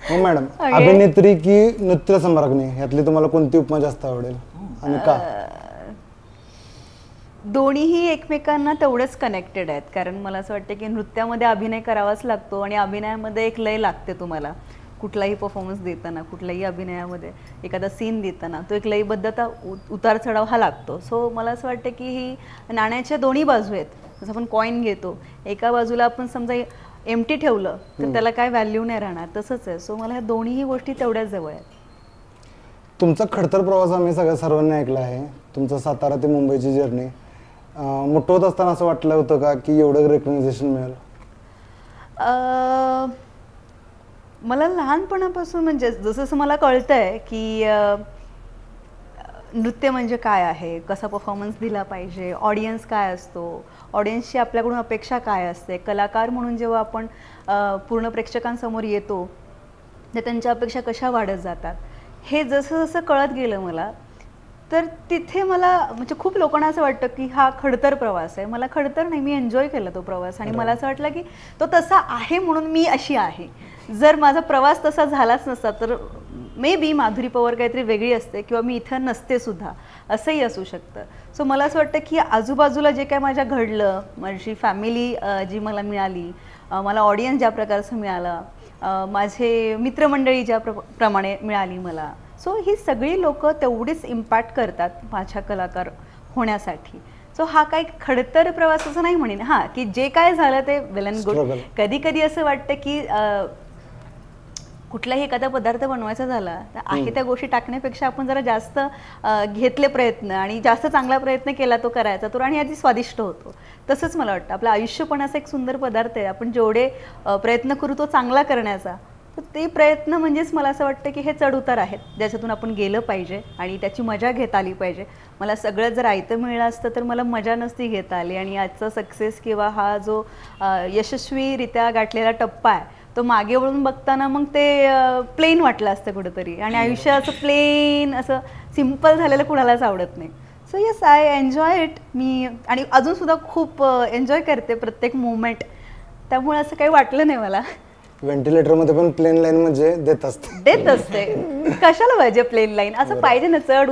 हो मॅडम, अभिनेत्री की नृत्य सम्राज्ञी यातली तुम्हाला कोणती उपमा जास्त आवडेल आणि का? दोन्हीही एकमेकांना तेवढेच कनेक्टेड आहेत, कारण मला असं वाटतं की नृत्यामध्ये अभिनय करावाच लागतो आणि अभिनयामध्ये एक लय लागते तुम्हाला. कुठलाही परफॉर्मन्स देताना, कुठल्याही अभिनयामध्ये एखादा सीन देताना तो एक लयबद्धता, उतार चढाव हा लागतो. सो मला असं वाटतं की ही नाण्याच्या दोन्ही बाजू आहेत. जसं आपण कॉईन घेतो, एका बाजूला आपण समजा एम्प्टी ठेवलं तर त्याला काय व्हॅल्यू नाही राहणार, तसंच आहे. सो मला ह्या दोन्हीही गोष्टी तेवढ्याच जवळ आहेत. तुमचा खडतर प्रवास आम्ही सर्वांनी ऐकला आहे, तुमचा सातारा ते मुंबईची जर्नी. मोठं होत असताना असं वाटलं होतं का की एवढं रेकग्नायझेशन मिळेल? मला लहानपणापासून म्हणजे जसं मला कळतंय की नृत्य म्हणजे काय आहे, कसा परफॉर्मन्स दिला पाहिजे, ऑडियन्स काय असतो, ऑडियन्सची आपल्याकडून अपेक्षा काय असते, कलाकार म्हणून जेव्हा आपण पूर्ण प्रेक्षकांसमोर येतो तर त्यांच्या अपेक्षा कशा वाढत जातात, हे जसं जसं कळत गेलं मला, तर तिथे मला म्हणजे खूप लोकांना असं वाटतं की हा खडतर प्रवास आहे. मला खडतर नाही, मी एन्जॉय केला तो प्रवास आणि मला असं वाटलं की तो तसा आहे म्हणून मी अशी आहे. जर माझा प्रवास तसा झालाच नसता तर मे बी माधुरी पवार काहीतरी वेगळी असते किंवा मी इथं नसते सुद्धा, असंही असू शकतं. सो मला असं वाटतं की आजूबाजूला जे काय माझ्या घडलं, माझी फॅमिली जी मला मिळाली, मला ऑडियन्स ज्या प्रकारचं मिळालं, माझे मित्रमंडळी ज्या प्रमाणे मिळाली मला, सो ही सगळी लोक तेवढीच इम्पॅक्ट करतात माझ्या कलाकार होण्यासाठी. सो हा काही खडतर प्रवास असं नाही म्हणेन. हां, की जे काय झालं ते वेल अँड गुड. कधी कधी असं वाटतं की कुठलाही एखादा पदार्थ बनवायचा झाला तर आहे त्या गोष्टी टाकण्यापेक्षा आपण जरा जास्त घेतले प्रयत्न आणि जास्त चांगला प्रयत्न केला तो करायचा तो आणि आधी स्वादिष्ट होतो. तसंच मला वाटतं आपलं आयुष्य पण असं एक सुंदर पदार्थ आहे. आपण जेवढे प्रयत्न करू तो चांगला करण्याचा, तर ते प्रयत्न म्हणजेच मला असं वाटतं की हे चढ उतार आहेत ज्याच्यातून आपण गेलं पाहिजे आणि त्याची मजा घेता आली पाहिजे. मला सगळं जर आयतं मिळलं असतं तर मला मजा नसती घेता आली आणि आजचा सक्सेस किंवा हा जो यशस्वीरित्या गाठलेला टप्पा आहे तो मागे वळून बघताना मग ते प्लेन वाटलं असतं कुठंतरी आणि आयुष्य असं प्लेन असं सिम्पल झालेलं कुणालाच आवडत नाही. So yes, I enjoy it. मी आणि अजूनसुद्धा खूप एन्जॉय करते प्रत्येक मोमेंट, त्यामुळे असं काही वाटलं नाही मला. व्हेंटिलेटर मध्ये पण प्लेन लाईन म्हणजे देत असते. कशाला पाहिजे प्लेन लाईन, असं पाहिजे ना चढ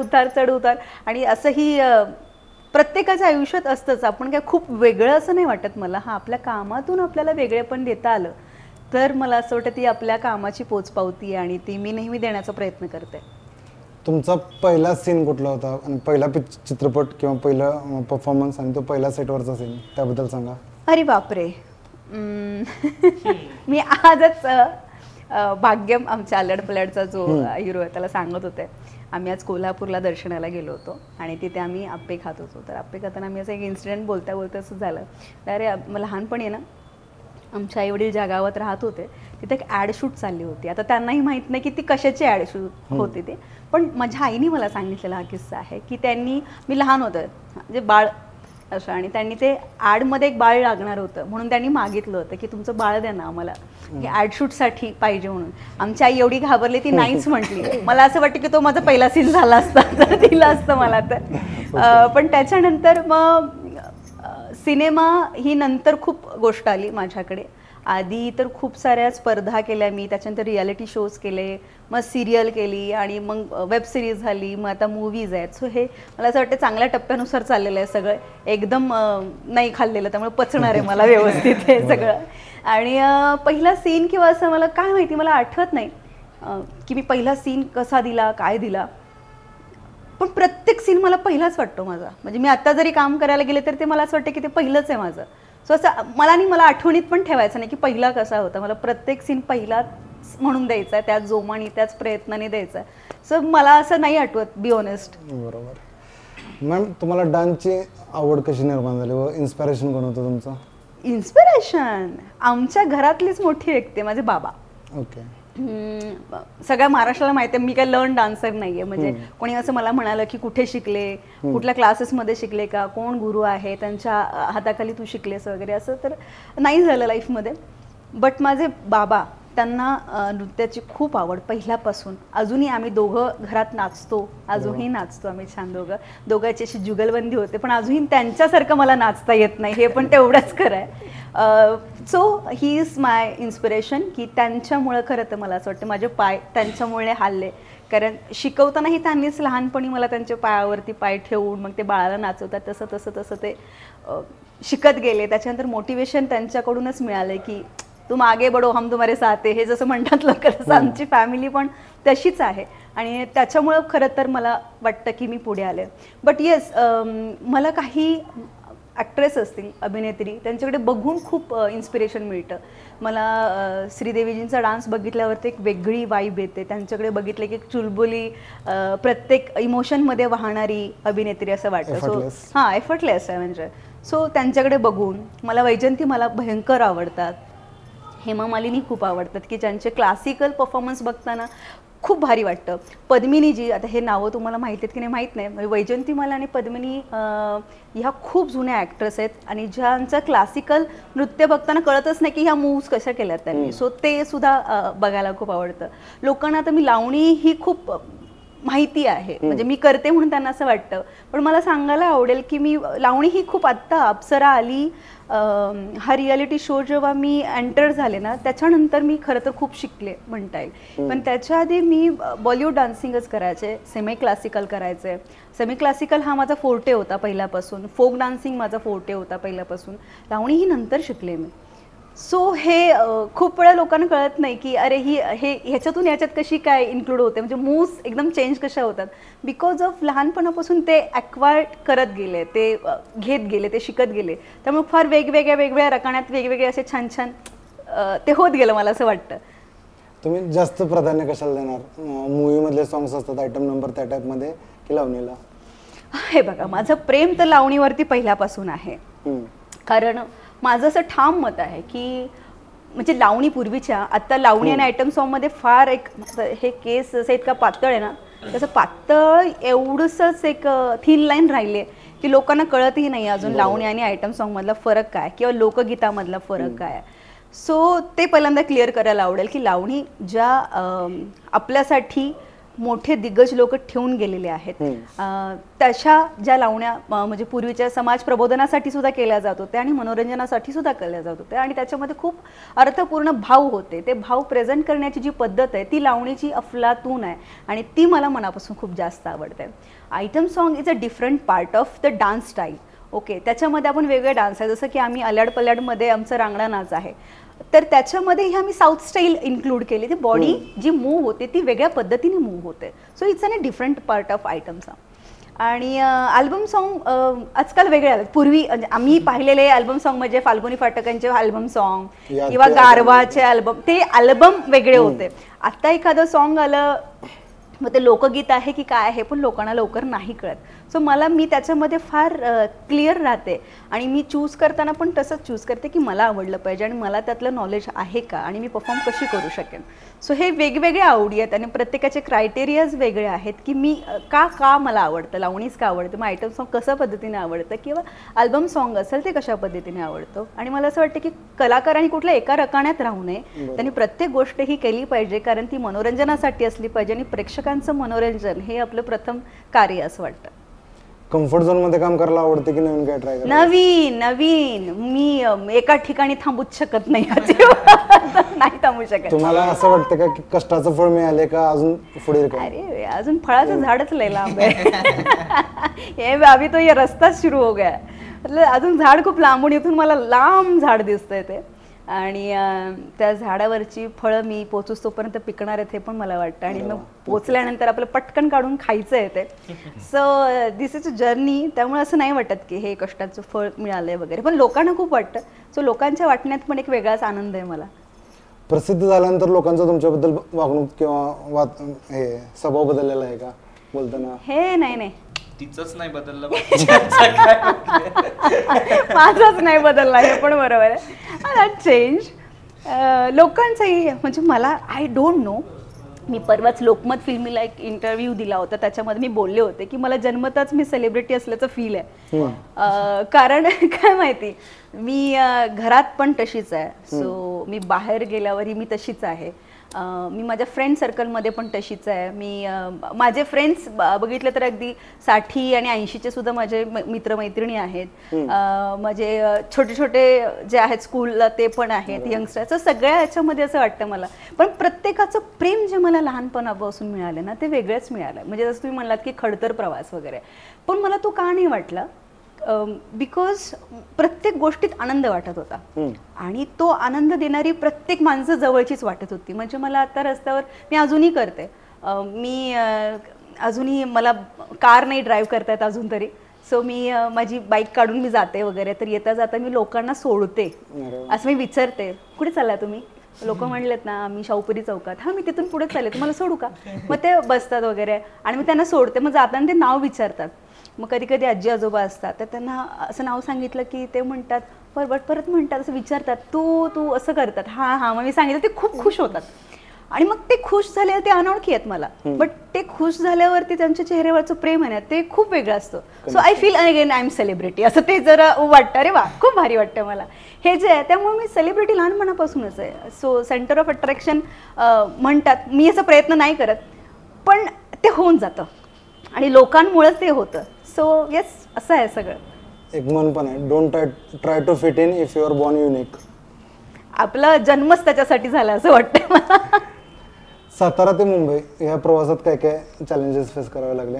उतार. आणि असंही प्रत्येकाच्या आयुष्यात असतंच. आपण काय खूप वेगळं असं नाही वाटत मला. हा, आपल्या कामातून आपल्याला वेगळेपण देता आलं तर मला असं वाटतं ती आपल्या कामाची पोचपावती आणि ती मी नेहमी देण्याचा प्रयत्न करते. तुमचा पहिला सीन कुठला होता आणि पहिला चित्रपट किंवा पहिला परफॉर्मन्स आणि तो पहिला सेटवरचा सीन, त्याबद्दल सांगा. अरे बापरे, मी आजच भाग्यम आमच्या अल्लड-पल्लडचा जो हिरो आहे त्याला सांगत होते. आम्ही आज कोल्हापूरला दर्शनाला गेलो होतो आणि तिथे आम्ही आप्पे खात होतो. तर आप्पे खाताना आम्ही असं एक इन्सिडेंट बोलता असं झालं. अरे लहानपणी आहे ना, आमच्या आईवडील ज्या गावात राहत होते तिथे एक ॲड शूट चालली होती. आता त्यांनाही माहीत नाही की ती कशाची ॲड शूट होती ते, पण माझ्या आईने मला सांगितलेला हा किस्सा आहे की त्यांनी, मी लहान होतं म्हणजे बाळ असं, आणि त्यांनी ते ॲडमध्ये एक बाळ लागणार होतं म्हणून त्यांनी मागितलं होतं की तुमचं बाळ द्या ना आम्हाला, हे ॲड शूटसाठी पाहिजे म्हणून. आमची आई एवढी घाबरली, ती नाहीच म्हटली. मला असं वाटतं की तो माझा पहिला सीन झाला असता तर दिलं असतं मला तर. पण त्याच्यानंतर मग सिनेमा ही नंतर खूप गोष्ट आली माझ्याकडे. आधी तर खूप साऱ्या स्पर्धा केल्या मी, त्याच्यानंतर रियालिटी शोज केले, मग सिरियल केली आणि मग वेब सिरीज झाली, मग आता मूवीज आहेत. सो हे मला असं वाटतं चांगल्या टप्प्यानुसार चाललेलं आहे सगळं. एकदम नाही खाल्लेलं त्यामुळे पचणार आहे मला व्यवस्थित हे सगळं. आणि पहिला सीन किंवा असं मला काय माहिती, मला आठवत नाही की मी पहिला सीन कसा दिला, काय दिला, पण प्रत्येक सीन मला पहिलाच वाटतो माझा. म्हणजे मी आता जरी काम करायला गेले तर ते मला असं वाटतं की ते पहिलंच आहे माझं. सो असं मला आठवणीत पण ठेवायचं नाही की पहिला कसा होता. मला प्रत्येक सीन पहिलाच म्हणून द्यायचा आहे, त्याच जोमाने त्याच प्रयत्नाने द्यायचा आहे. सो मला असं नाही आठवत, बी ऑनेस्ट. बरोबर. मॅम, तुम्हाला डान्सची आवड कशी निर्माण झाली व इन्स्पिरेशन कोण होतं तुमचं? इन्स्पिरेशन आमच्या घरातलीच मोठी व्यक्ती, माझे बाबा. ओके. सगळ्या महाराष्ट्राला माहिती आहे मी काय लर्न डान्सर नाही आहे. म्हणजे कोणी असं मला म्हणालं की कुठे शिकले, कुठल्या क्लासेसमध्ये शिकले का, कोण गुरु आहे, त्यांच्या हाताखाली तू शिकलेस वगैरे, असं तर नाही झालं लाईफमध्ये. बट माझे बाबा त्यांना नृत्याची खूप आवड पहिल्यापासून. अजूनही आम्ही दोघं घरात नाचतो, अजूनही नाचतो आम्ही छान दोघांची अशी जुगलबंदी होते. पण अजूनही त्यांच्यासारखं मला नाचता येत नाही, हे पण तेवढंच खरं आहे. So he is my inspiration, की त्यांच्यामुळं खरं तर मला असं वाटतं माझे पाय त्यांच्यामुळे हल्ले. कारण शिकवतानाही त्यांनीच लहानपणी मला त्यांच्या पायावरती पाय ठेवून मग ते बाळाला नाचवतात तसं तसं तसं ते शिकत गेले. त्याच्यानंतर मोटिवेशन त्यांच्याकडूनच मिळालं, की तुम आगे बढो हम तुम्हारे साथ है, हे जसं म्हणतात लोक, तसं आमची फॅमिली पण तशीच आहे. आणि त्याच्यामुळं खरं तर मला वाटतं की मी पुढे आले. बट येस, मला काही ॲक्ट्रेस असतील, अभिनेत्री, त्यांच्याकडे बघून खूप इन्स्पिरेशन मिळतं. मला श्रीदेवीजींचा डान्स बघितल्यावरती एक वेगळी वाईब येते. त्यांच्याकडे बघितलं की एक चुलबुली, प्रत्येक इमोशनमध्ये वाहणारी अभिनेत्री असं वाटतं. सो हां, एफर्टलेस आहे म्हणजे. सो त्यांच्याकडे बघून मला वैजंती मला भयंकर आवडतात. हेमा मालिनी खूप आवडतात, की ज्यांचे क्लासिकल परफॉर्मन्स बघताना खूप भारी वाटतं. पद्मिनीजी, आता हे नावं तुम्हाला माहिती आहेत की नाही माहीत नाही, म्हणजे वैजंतीमाला आणि पद्मिनी ह्या खूप जुन्या ॲक्ट्रेस आहेत आणि ज्यांचं क्लासिकल नृत्य बघताना कळतच नाही की ह्या मूव्स कशा केल्यात त्यांनी. सो ते सुद्धा बघायला खूप आवडतं. लोकांना आता मी लावणी ही खूप माहिती आहे, म्हणजे मी करते म्हणून त्यांना असं वाटतं. पण मला सांगायला आवडेल की मी लावणी ही खूप आत्ता अप्सरा आली, हा रियालिटी शो जेव्हा मी एंटर झाले ना, त्याच्यानंतर मी खरं तर खूप शिकले म्हणता येईल. पण त्याच्या आधी मी बॉलिवूड डान्सिंगच करायचे, सेमी क्लासिकल करायचे. सेमी क्लासिकल हा माझा फोर्टे होता पहिल्यापासून, फोक डान्सिंग माझा फोर्टे होता पहिल्यापासून, लावणी ही नंतर शिकले मी. सो हे खूप वेळा लोकांना कळत नाही की अरे ह्याच्यातून ह्याच्यात कशी काय इन्क्लूड होते, म्हणजे मूव्स एकदम चेंज कशा होतात. बिकॉज ऑफ लहानपणापासून ते ॲक्वायर्ड करत गेले, ते घेत गेले, ते शिकत गेले. त्यामुळे फार वेगवेगळ्या रकान्यात वेगवेगळे असे छान छान ते होत गेलं मला असं वाटतं. तुम्ही जास्त प्राधान्य कशाला देणार? मूवीमधले सॉंग्स असतात आयटम नंबर त्या टाईपमध्ये की लावणीला? हे बघा, माझं प्रेम तर लावणीवरती पहिल्यापासून आहे. कारण माझं असं ठाम मत आहे की म्हणजे लावणी पूर्वीच्या, आत्ता लावणी आणि आयटम सॉन्गमध्ये फार एक हे केस जसं इतका पातळ आहे ना, तसं पातळ एवढंसंच एक थिन लाईन राहिली आहे की लोकांना कळतही नाही अजून लावणी आणि आयटम सॉन्गमधला फरक काय किंवा लोकगीतामधला फरक काय. सो ते पहिल्यांदा क्लिअर करायला आवडेल की लावणी ज्या आपल्यासाठी मोठे दिग्गज लोक ठेवून गेलेले आहेत, तशा ज्या लावण्या म्हणजे पूर्वीच्या समाज प्रबोधनासाठी सुद्धा केल्या जात होत्या आणि मनोरंजनासाठी सुद्धा केल्या जात होत्या आणि त्याच्यामध्ये खूप अर्थपूर्ण भाव होते. ते भाव प्रेझेंट करण्याची जी पद्धत आहे ती लावणीची अफलातून आहे आणि ती मला मनापासून खूप जास्त आवडते. Item song is a different part of the dance style. Okay, त्याच्यामध्ये आपण वेगळे डान्स आहे, जसं की आम्ही अल्याड पल्याडमध्ये आमचं रांगडा नाच आहे, तर त्याच्यामध्ये आम्ही साऊथ स्टाईल इन्क्लूड केली. ती बॉडी जी मूव्ह होते ती वेगळ्या पद्धतीने मूव्ह होते. So it's an a different part of item song. आणि अल्बम सॉन्ग आजकाल वेगळे आले. पूर्वी आम्ही पाहिलेले अल्बम सॉन्ग म्हणजे फाल्गुनी फाटकांचे अल्बम सॉन्ग किंवा गारवाचे अल्बम, ते अल्बम वेगळे होते. आत्ता एखादं सॉन्ग आलं मग ते लोकगीत आहे की काय आहे पण लोकांना लवकर नाही कळत. सो मी त्याच्यामध्ये फार क्लिअर राहते आणि मी चूज करताना पण तसंच चूज करते की मला आवडलं पाहिजे आणि मला त्यातलं नॉलेज आहे का आणि मी परफॉर्म कशी करू शकेन. सो हे वेगवेगळे आवडी आहेत आणि प्रत्येकाचे क्रायटेरियाज वेगळे आहेत की मी का मला आवडतं, लावणीच का आवडतं, मग आयटम सॉन्ग कशा पद्धतीने आवडतं किंवा अल्बम सॉन्ग असेल ते कशा पद्धतीने आवडतं. आणि मला असं वाटतं की कलाकारांनी कुठल्या एका रकान्यात राहू नये, त्यांनी प्रत्येक गोष्ट ही केली पाहिजे कारण ती मनोरंजनासाठी असली पाहिजे आणि प्रेक्षकांचं मनोरंजन हे आपलं प्रथम कार्य असं वाटतं. कम्फर्ट झोन मध्ये काम करायला आवडते की नवीन काय ट्राय करायला? नवीन मी एका ठिकाणी थांबूच शकत नाही. नाही थांबू शकत. तुम्हाला असं वाटतं का की कष्टाचं फळ मिळाले का अजून पुढे काय? अरे अजून फळाचं झाडच लय लांब आहे. हे अभी तो ये रस्ता सुरू हो गया, मतलब अजून झाड खूप लांबून, इथून मला लांब झाड दिसतंय ते आणि त्या झाडावरची फळं मी पोचूस तोपर्यंत पिकणार आहेत हे पण मला वाटतं आणि मग पोचल्यानंतर आपलं पटकन काढून खायचं आहे ते. So this is a journey. त्यामुळे असं नाही वाटत की हे कष्टाचं फळ मिळालंय वगैरे, पण लोकांना खूप वाटतं. सो लोकांच्या वाटण्यात पण एक वेगळाच आनंद आहे मला. प्रसिद्ध झाल्यानंतर लोकांचा तुमच्याबद्दल वागणूक किंवा हे स्वभाव बदललेला आहे का बोलताना? हे नाही, तिचंच नाही बदललं, माझंच नाही बदलला हे पण बरोबर आहे. चेंज लोकांचंही म्हणजे मला आय डोंट नो मी परवाच लोकमत फिल्मीला एक इंटरव्ह्यू दिला होता, त्याच्यामध्ये मी बोलले होते की मला जन्मताच मी सेलिब्रिटी असल्याचं फील आहे. कारण काय माहिती, मी घरात पण तशीच आहे, सो मी बाहेर गेल्यावरही मी तशीच आहे. मी माझ्या फ्रेंड सर्कलमध्ये पण तशीच आहे. मी माझे फ्रेंड्स बघितलं तर अगदी 60 आणि 80चे सुद्धा माझे मित्रमैत्रिणी आहेत. माझे छोटे छोटे जे आहेत स्कूलला ते पण आहेत, यंगस्टर्स. सगळ्या ह्याच्यामध्ये असं वाटतं मला. पण प्रत्येकाचं प्रेम जे मला लहानपणापासून मिळालं ना, ते वेगळंच मिळालं. म्हणजे जसं तुम्ही म्हणलात की खडतर प्रवास वगैरे, पण मला तो का नाही वाटला, बिकॉज प्रत्येक गोष्टीत आनंद वाटत होता आणि तो आनंद देणारी प्रत्येक माणसं जवळचीच वाटत होती. म्हणजे मला आता रस्त्यावर, मी अजूनही करते, मी अजूनही मला कार नाही ड्राईव्ह करता येत अजून तरी, सो मी माझी बाईक काढून मी जाते वगैरे, तर येता जाता मी लोकांना सोडते. असं मी विचारते, कुठे चालला तुम्ही? लोक म्हणलेत ना मी शाहूपुरी चौकात. हां, मी तिथून पुढे चालले, तुम्हाला सोडू का? मग ते बसतात वगैरे आणि मी त्यांना सोडते. मग जाताना ते नाव विचारतात. मग कधी कधी आजी आजोबा असतात, तर त्यांना असं नाव सांगितलं की ते म्हणतात परत म्हणतात, असं विचारतात, तू तू असं करतात. हां हां, मग मी सांगितलं, ते खूप खुश होतात. आणि मग ते खुश झाल्यावर ते अनोळखी आहेत मला, बट ते खुश झाल्यावरती त्यांच्या चेहऱ्यावरचं प्रेम आहे ना, ते खूप वेगळं असतं. So I feel again I am celebrity, असं ते जरा वाटतं. अरे वा, खूप भारी वाटतं मला हे जे आहे. त्यामुळे मी सेलिब्रिटी लहानपणापासूनच आहे. सो सेंटर ऑफ अट्रॅक्शन म्हणतात, मी याचा प्रयत्न नाही करत, पण ते होऊन जातं आणि लोकांमुळेच ते होतं. सो येस, असं आहे सगळं. एक मन पण आहे, don't try to fit in if you are born unique. आपला जन्मच त्याच्यासाठी झाला असं वाटतंय मला. सातारा ते मुंबई या प्रवासात काय काय चॅलेंजेस फेस करावे लागले?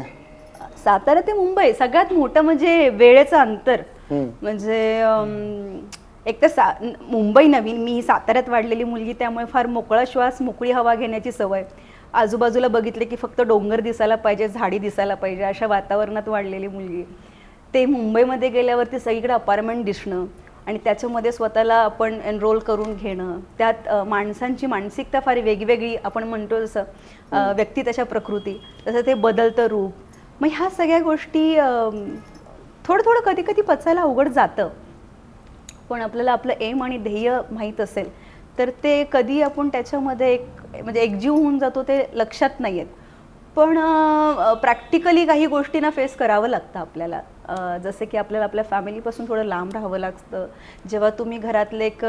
सातारा ते मुंबई सगळ्यात मोठं म्हणजे वेळेचं अंतर. म्हणजे एक तर मुंबई नवीन, मी साताऱ्यात वाढलेली मुलगी, त्यामुळे फार मोकळा श्वास, मोकळी हवा घेण्याची सवय. आजूबाजूला बघितले की फक्त डोंगर दिसायला पाहिजे, झाडी दिसायला पाहिजे, अशा वातावरणात वाढलेली मुलगी. ते मुंबईमध्ये गेल्यावरती सगळीकडे अपार्टमेंट दिसणं आणि त्याच्यामध्ये स्वतःला आपण एनरोल करून घेणं, त्यात माणसांची मानसिकता फार वेगवेगळी, आपण म्हणतो जसं व्यक्ती तशा प्रकृती, तसं ते बदलतं रूप. मग ह्या सगळ्या गोष्टी थोडं थोडं कधी कधी पचायला अवघड जातं. पण आपल्याला आपलं एम आणि ध्येय माहीत असेल तर ते कधी आपण त्याच्यामध्ये एक म्हणजे एकजीव होऊन जातो ते लक्षात नाही येत. पण प्रॅक्टिकली काही गोष्टींना फेस करावं लागतं आपल्याला. जसं की आपल्याला आपल्या फॅमिलीपासून थोडं लांब राहावं लागतं. जेव्हा तुम्ही घरातले एक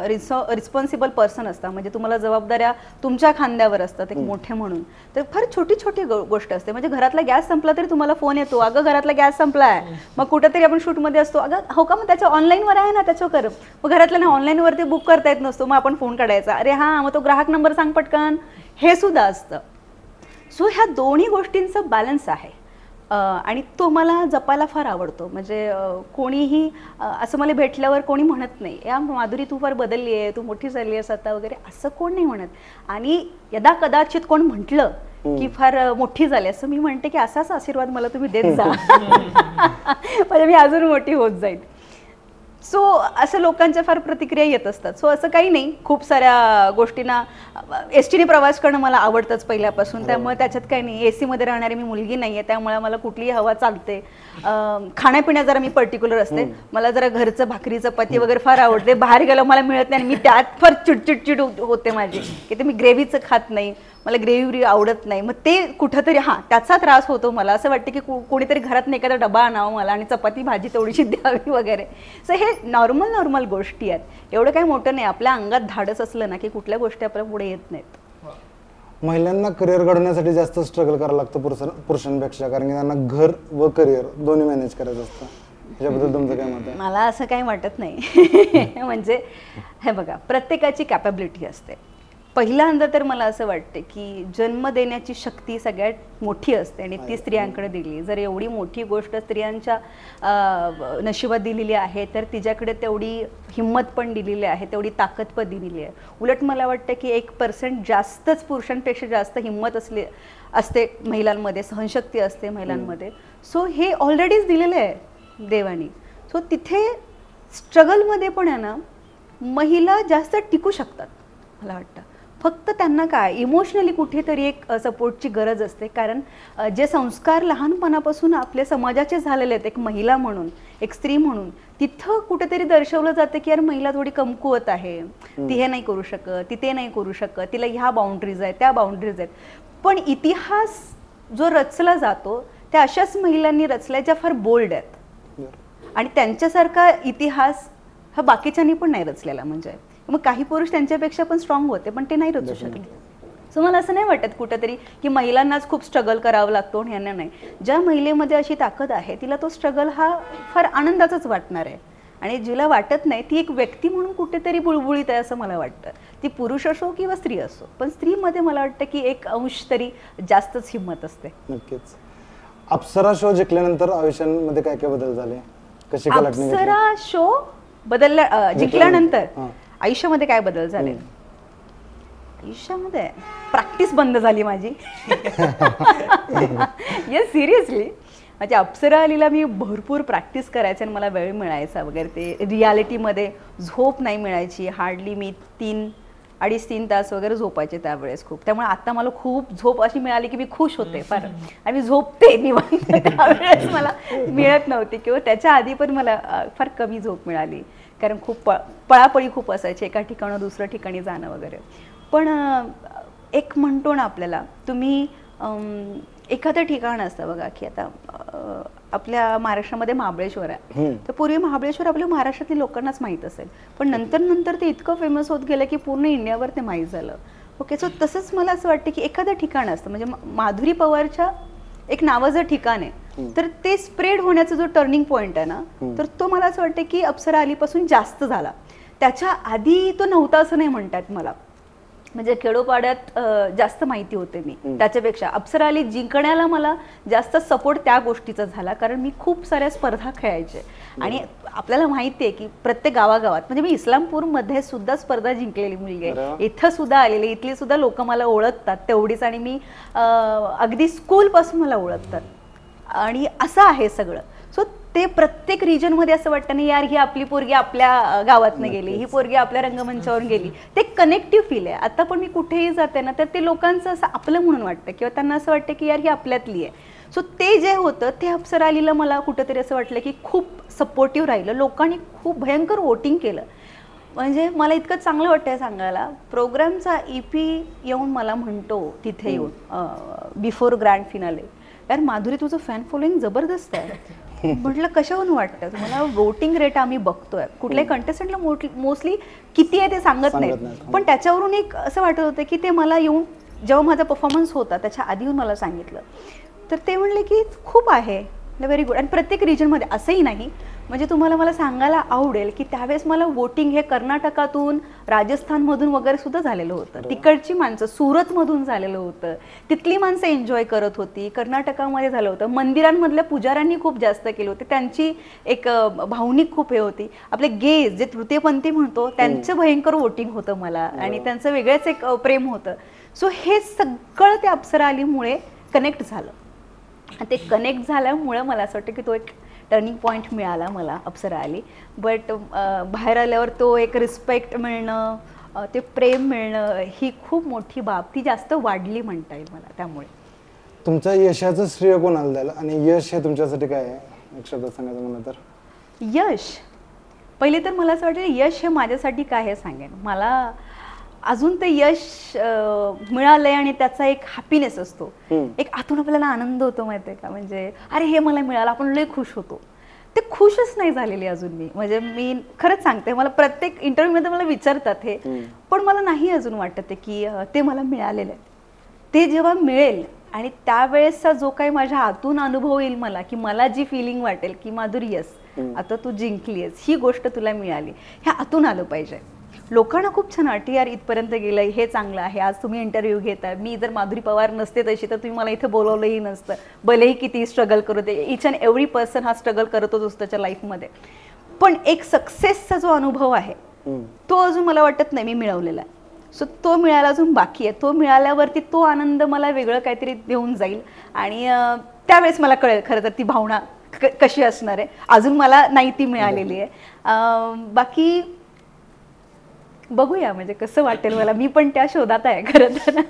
रिस्पॉन्सिबल पर्सन असता, म्हणजे तुम्हाला जबाबदाऱ्या तुमच्या खांद्यावर असतात एक मोठे म्हणून, तर फार छोटी छोटी गोष्ट असते. म्हणजे घरातला गॅस संपला तरी तुम्हाला फोन येतो, अगं घरातला गॅस संपला आहे. मग कुठेतरी आपण शूटमध्ये असतो, अगं हो का, मग त्याच्या ऑनलाईनवर आहे ना, त्याच्यावर कर. मग घरातल्या ना ऑनलाईनवरती बुक करता येत नसतो, मग आपण फोन काढायचा, अरे हां मग तो ग्राहक नंबर सांग पटकन, हे सुद्धा असतं. सो ह्या दोन्ही गोष्टींचं बॅलन्स आहे आणि तो मला जपायला फार आवडतो. म्हणजे कोणीही असं मला भेटल्यावर कोणी म्हणत नाही, या माधुरी तू फार बदलली आहे, तू मोठी झाली आहेस आता वगैरे, असं कोण नाही म्हणत. आणि यदा कदाचित कोण म्हटलं की फार मोठी झाली, असं मी म्हणते की असाच आशीर्वाद मला तुम्ही देत जा, म्हणजे मी अजून मोठी होत जाईल. सो असं लोकांच्या फार प्रतिक्रिया येत असतात. सो असं काही नाही, खूप साऱ्या गोष्टींना एस टीने प्रवास करणं मला आवडतंच पहिल्यापासून, त्यामुळे त्याच्यात काही नाही. AC मध्ये राहणारी मी मुलगी नाही आहे, त्यामुळे मला कुठलीही हवा चालते. खाण्यापिण्यात जरा मी पर्टिक्युलर असते, मला जरा घरचं भाकरी चपाती वगैरे फार आवडते. बाहेर गेलं मला मिळत नाही आणि मी त्यात फार चिडचिडचिड होते माझी, की ते मी ग्रेव्हीचं खात नाही, मला ग्रेव्ही आवडत नाही. मग ते कुठंतरी हां त्याचा त्रास होतो मला. असं वाटतं की कोणीतरी घरात नाही एखादा डबा आणावं मला आणि चपाती भाजी तेवढीशी द्यावी वगैरे. सो हे नॉर्मल गोष्टी आहेत, एवढं काही मोठं नाही. आपल्या अंगात धाडस असलं ना की कुठल्या गोष्टी आपल्या पुढे येत नाहीत. महिलांना करिअर घडवण्यासाठी जास्त स्ट्रगल करावं लागतं पुरुषांपेक्षा, कारण की त्यांना घर व करिअर दोन्ही मॅनेज करायचं असतं. याच्याबद्दल तुमचं काय मत आहे? मला असं काही वाटत नाही. म्हणजे हे बघा, प्रत्येकाची कॅपॅबिलिटी असते. पहिल्यांदा तर मला असं वाटतं की जन्म देण्याची शक्ती सगळ्यात मोठी असते आणि ती स्त्रियांकडे दिली. जर एवढी मोठी गोष्ट स्त्रियांच्या नशिबात दिलेली आहे तर तिच्याकडे तेवढी हिंमत पण दिलेली आहे, तेवढी ताकद पण दिलेली आहे. उलट मला वाटतं की 1% जास्तच पुरुषांपेक्षा जास्त हिंमत असते महिलांमध्ये, सहनशक्ती असते महिलांमध्ये. सो हे ऑलरेडीच दिलेलं आहे देवानी. सो तिथे स्ट्रगलमध्ये पण आहे ना महिला जास्त टिकू शकतात मला वाटतं. फक्त त्यांना काय इमोशनली कुठेतरी एक सपोर्टची गरज असते. कारण जे संस्कार लहानपणापासून आपल्या समाजाचे झालेले आहेत, एक महिला म्हणून, एक स्त्री म्हणून, तिथं कुठेतरी दर्शवलं जातं की यार महिला थोडी कमकुवत आहे, ती हे नाही करू शकत, ती ते नाही करू शकत, तिला ह्या बाउंड्रीज आहेत, त्या बाउंड्रीज आहेत. पण इतिहास जो रचला जातो त्या अशाच महिलांनी रचलाय ज्या फार बोल्ड आहेत, आणि त्यांच्यासारखा इतिहास हा बाकीच्यांनी पण नाही रचलेला. म्हणजे मग काही पुरुष त्यांच्यापेक्षा पण स्ट्रॉंग होते पण ते नाही रचू शकले. सो मला असं नाही वाटत कुठेतरी की महिलांनाच खूप स्ट्रगल करावं लागतो आणि यांना नाही. ज्या महिलेमध्ये अशी ताकद आहे तिला तो स्ट्रगल हा फार आनंदाचाच वाटणार आहे, आणि जिला वाटत नाही ती एक व्यक्ती म्हणून कुठेतरी बुळबुळीत आहे असं मला वाटतं. ती पुरुष असो किंवा स्त्री असो, पण स्त्रीमध्ये मला वाटतं की एक अंश तरी जास्तच हिंमत असते. नक्कीच. अप्सरा शो जिंकल्यानंतर आयुष्यामध्ये काय काय बदल झाले, कशी कलाटणी घेतली? अप्सरा शो जिंकल्यानंतर आयुष्यामध्ये काय बदल झाले? आयुष्यामध्ये प्रॅक्टिस बंद झाली माझी. Yes, seriously. म्हणजे अप्सरा आलीला मी भरपूर प्रॅक्टिस करायचे आणि मला वेळ मिळायचा वगैरे. ते रियालिटीमध्ये झोप नाही मिळायची हार्डली. मी 3-3.5 तास वगैरे झोपायचे त्यावेळेस खूप. त्यामुळे आता मला खूप झोप अशी मिळाली की मी खुश होते फार, आणि मी झोपते निवांत. त्यावेळेस मला मिळत नव्हती, किंवा त्याच्या आधी पण मला फार कमी झोप मिळाली, कारण खूप पळापळी खूप असायची, एका ठिकाणं दुसऱ्या ठिकाणी जाणं वगैरे. पण एक म्हणतो ना आपल्याला, तुम्ही एखादं ठिकाण असतं बघा की आता आपल्या महाराष्ट्रामध्ये महाबळेश्वर आहे, तर पूर्वी महाबळेश्वर आपल्या महाराष्ट्रातील लोकांनाच माहीत असेल, पण नंतर ते इतकं फेमस होत गेलं की पूर्ण इंडियावर ते माहीत झालं. ओके, सो तसंच मला असं वाटतं की एखादं ठिकाण असतं, म्हणजे माधुरी पवारच्या एक नावाचं ठिकाण आहे, तर ते स्प्रेड होण्याचा जो टर्निंग पॉईंट आहे ना, तर तो मला असं वाटतं की अप्सरा अलीपासून जास्त झाला. त्याच्या आधी तो नव्हता असं नाही म्हणतात मला. म्हणजे खेडोपाड्यात जास्त माहिती होते मी त्याच्यापेक्षा. अप्सरा अली जिंकण्याला मला जास्त सपोर्ट त्या गोष्टीचा झाला, कारण मी खूप साऱ्या स्पर्धा खेळायचे, आणि आपल्याला माहिती आहे की प्रत्येक गावागावात, म्हणजे मी इस्लामपूरमध्ये सुद्धा स्पर्धा जिंकलेली मुलगी आहे, इथं सुद्धा आलेली, इथली सुद्धा लोक मला ओळखतात तेवढीच, आणि मी अगदी स्कूलपासून मला ओळखतात, आणि असं आहे सगळं. सो ते प्रत्येक रिजनमध्ये असं वाटतं नाही यार ही आपली पोरगी आपल्या गावातनं गेली, ही पोरगी आपल्या रंगमंचावरून गेली. ते कनेक्टिव्ह फील आहे. आता पण मी कुठेही जाते ना, तर ते लोकांचं असं आपलं म्हणून वाटतं, किंवा त्यांना असं वाटतं की यार ही आपल्यातली आहे. सो ते जे होतं ते अप्सरा अलीला मला कुठंतरी असं वाटलं की खूप सपोर्टिव्ह राहिलं. लोकांनी खूप भयंकर वोटिंग केलं. म्हणजे मला इतकं चांगलं वाटतंय सांगायला, प्रोग्रामचा EP येऊन मला म्हणतो तिथे येऊन बिफोर ग्रँड फिनाले, यार माधुरी तुझं फॅन फॉलोईंग जबरदस्त आहे. म्हटलं कशावरून वाटतं तुम्हाला? वोटिंग रेट आम्ही बघतोय, कुठल्याही कंटेस्टंटला मोस्टली किती आहे ते सांगत नाही, पण त्याच्यावरून एक असं वाटत होतं की ते मला येऊन जेव्हा माझा परफॉर्मन्स होता त्याच्या आधी येऊन मला सांगितलं, तर ते म्हणले की खूप आहे, व्हेरी गुड. आणि प्रत्येक रिजनमध्ये असंही नाही, म्हणजे तुम्हाला मला सांगायला आवडेल की त्यावेळेस मला वोटिंग हे कर्नाटकातून, राजस्थानमधून वगैरे सुद्धा झालेलं होतं. तिकडची माणसं सुरतमधून झालेलं होतं, तिथली माणसं एन्जॉय करत होती. कर्नाटकामध्ये झालं होतं, मंदिरांमधल्या पुजाऱ्यांनी खूप जास्त केलं होतं, त्यांची एक भावनिक खूप हे होती. आपले गेज जे तृतीयपंथी म्हणतो त्यांचं भयंकर वोटिंग होतं मला, आणि त्यांचं वेगळंच एक प्रेम होतं. सो हे सगळं ते अप्सरा अलीमुळे कनेक्ट झालं, आणि ते कनेक्ट झाल्यामुळं मला असं वाटतं की तो एक टर्निंग पॉईंट मिळाला मला अप्सरा अली. बट बाहेर आल्यावर तो एक रिस्पेक्ट मिळणं, ते प्रेम मिळणं, ही खूप मोठी बाब, ती जास्त वाढली म्हणता येईल मला. त्यामुळे तुमच्या यशाचं श्रेय कोणाला द्याल, आणि यश हे तुमच्यासाठी काय आहे, एक शब्दात सांगायचं म्हणलं तर? यश, पहिले तर मला असं वाटतं यश हे माझ्यासाठी काय हे सांगेन. मला अजून ते यश मिळालंय आणि त्याचा एक हॅपीनेस असतो, एक आतून आपल्याला आनंद होतो माहितीये का, म्हणजे अरे हे मला मिळालं, आपण लय खुश होतो. ते खुशच नाही झालेली अजून मी, म्हणजे मी खरंच सांगते, मला प्रत्येक इंटरव्ह्यूमध्ये मला विचारतात हे, पण मला नाही अजून वाटत की ते मला मिळालेलं आहे. ते जेव्हा मिळेल आणि त्यावेळेसचा जो काही माझ्या आतून अनुभव येईल मला, की मला जी फिलिंग वाटेल की माधुरी यस आता तू जिंकलीयस, ही गोष्ट तुला मिळाली, ह्या आतून आलं पाहिजे. लोकांना खूप छान वाटतं यार इथपर्यंत गेलंय, हे चांगलं आहे, आज तुम्ही इंटरव्ह्यू घेताय, मी जर माधुरी पवार नसते तशी तर तुम्ही मला इथे बोलवलंही नसतं, भलेही किती स्ट्रगल करू दे. इच अँड एव्हरी पर्सन हा स्ट्रगल करतच असतो त्याच्या लाईफमध्ये, पण एक सक्सेसचा जो अनुभव आहे तो अजून मला वाटत नाही मी मिळवलेला आहे. सो तो मिळायला अजून बाकी आहे. तो मिळाल्यावरती तो आनंद मला वेगळं काहीतरी देऊन जाईल, आणि त्यावेळेस मला कळेल खरं तर ती भावना कशी असणार आहे. अजून मला नाही ती मिळालेली आहे. बाकी बघूया म्हणजे कसं वाटेल मला, मी पण त्या शोधात आहे खरं तर.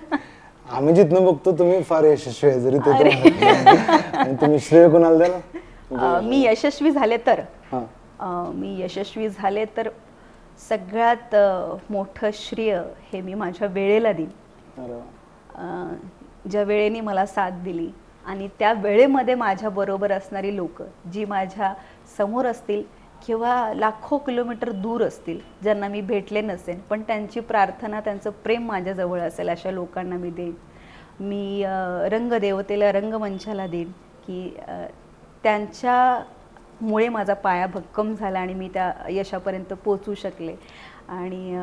आम्ही जिथनं बघतो तुम्ही फार यशस्वी आहे, जरी ते आणि तुम्ही श्रेय कोणाला द्याल? मी यशस्वी झाले तर हां मी यशस्वी झाले तर सगळ्यात मोठं श्रेय हे मी माझ्या वेळेला देईन. अरे वा. ज्या वेळेने मला साथ दिली आणि त्या वेळेमध्ये माझ्याबरोबर असणारी लोक जी माझ्या समोर असतील किंवा लाखो किलोमीटर दूर असतील, ज्यांना मी भेटले नसेन पण त्यांची प्रार्थना, त्यांचं प्रेम माझ्याजवळ असेल, अशा लोकांना मी देईन. मी रंगदेवतेला, रंगमंचाला देईन की त्यांच्यामुळे माझा पाया भक्कम झाला आणि मी त्या यशापर्यंत पोचू शकले. आणि